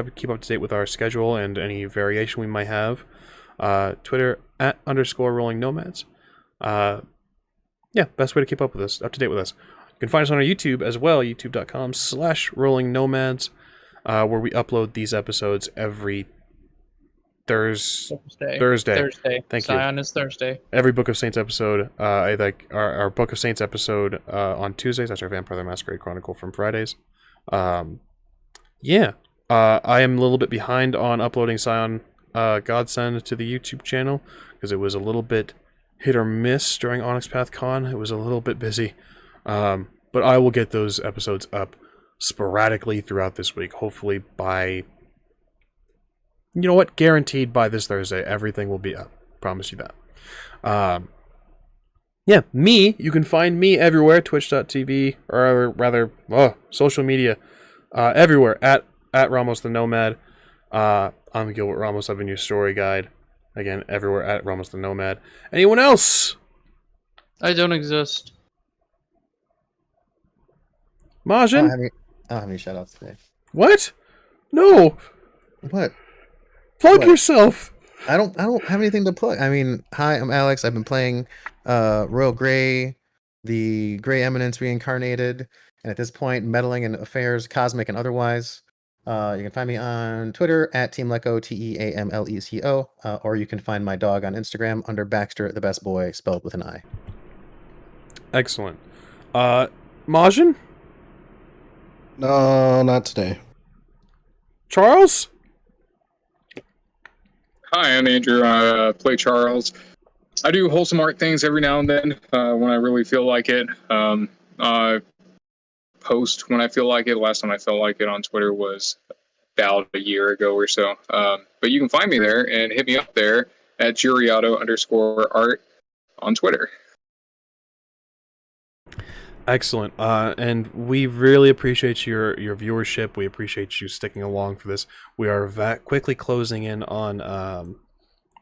to date with our schedule and any variation we might have. Twitter @_Rolling Nomads. Yeah, best way to keep up to date with us. You can find us on our YouTube as well, youtube.com/Rolling Nomads, where we upload these episodes every Thursday. Thursday. Thank you. Scion is Thursday. Every Book of Saints episode, our Book of Saints episode on Tuesdays. That's our Vampire the Masquerade Chronicle from Fridays. Yeah, I am a little bit behind on uploading Scion Godsend to the YouTube channel because it was a little bit hit or miss during Onyx Path Con. It was a little bit busy, but I will get those episodes up sporadically throughout this week. Hopefully by, guaranteed by this Thursday, everything will be up. Promise you that. Yeah, you can find me everywhere, twitch.tv, or rather, social media, everywhere, at Ramos the Nomad. I'm Gilbert Ramos, I've been your story guide. Again, everywhere, at Ramos the Nomad. Anyone else? I don't exist. I don't Majin? have any shoutouts today. What? No! What? Plug What? yourself! I don't have anything to plug. I mean, hi, I'm Alex. I've been playing Royal Grey, the Grey Eminence Reincarnated, and at this point, meddling in affairs, cosmic and otherwise. You can find me on Twitter at Team LECO, TEAMLECO, or you can find my dog on Instagram under Baxter the Best Boy, spelled with an I. Excellent. Majin? No, not today. Charles? Hi, I'm Andrew. I play Charles. I do wholesome art things every now and then when I really feel like it. I post when I feel like it. Last time I felt like it on Twitter was about a year ago or so. But you can find me there and hit me up there at Juriato_art on Twitter. Excellent. And we really appreciate your viewership. We appreciate you sticking along for this. We are quickly closing in on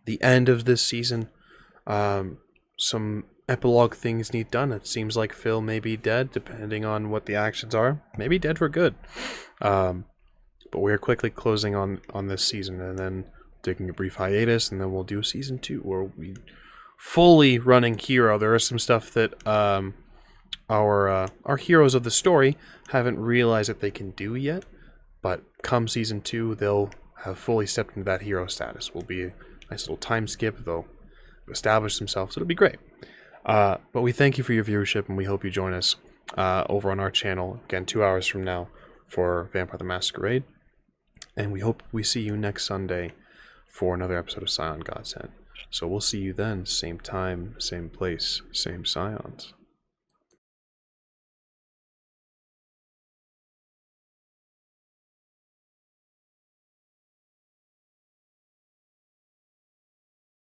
the end of this season. Some epilogue things need done. It seems like Phil may be dead, depending on what the actions are. Maybe dead for good. But we're quickly closing on this season and then taking a brief hiatus, and then we'll do season 2 where we fully running hero. There is some stuff that our heroes of the story haven't realized that they can do yet, but come season 2 they'll have fully stepped into that hero status. Will be a nice little time skip. They'll establish themselves. It'll be great. But we thank you for your viewership, and we hope you join us over on our channel again 2 hours from now for Vampire the Masquerade. And we hope we see you next Sunday for another episode of Scion Godsend. So we'll see you then, same time, same place, same Scions.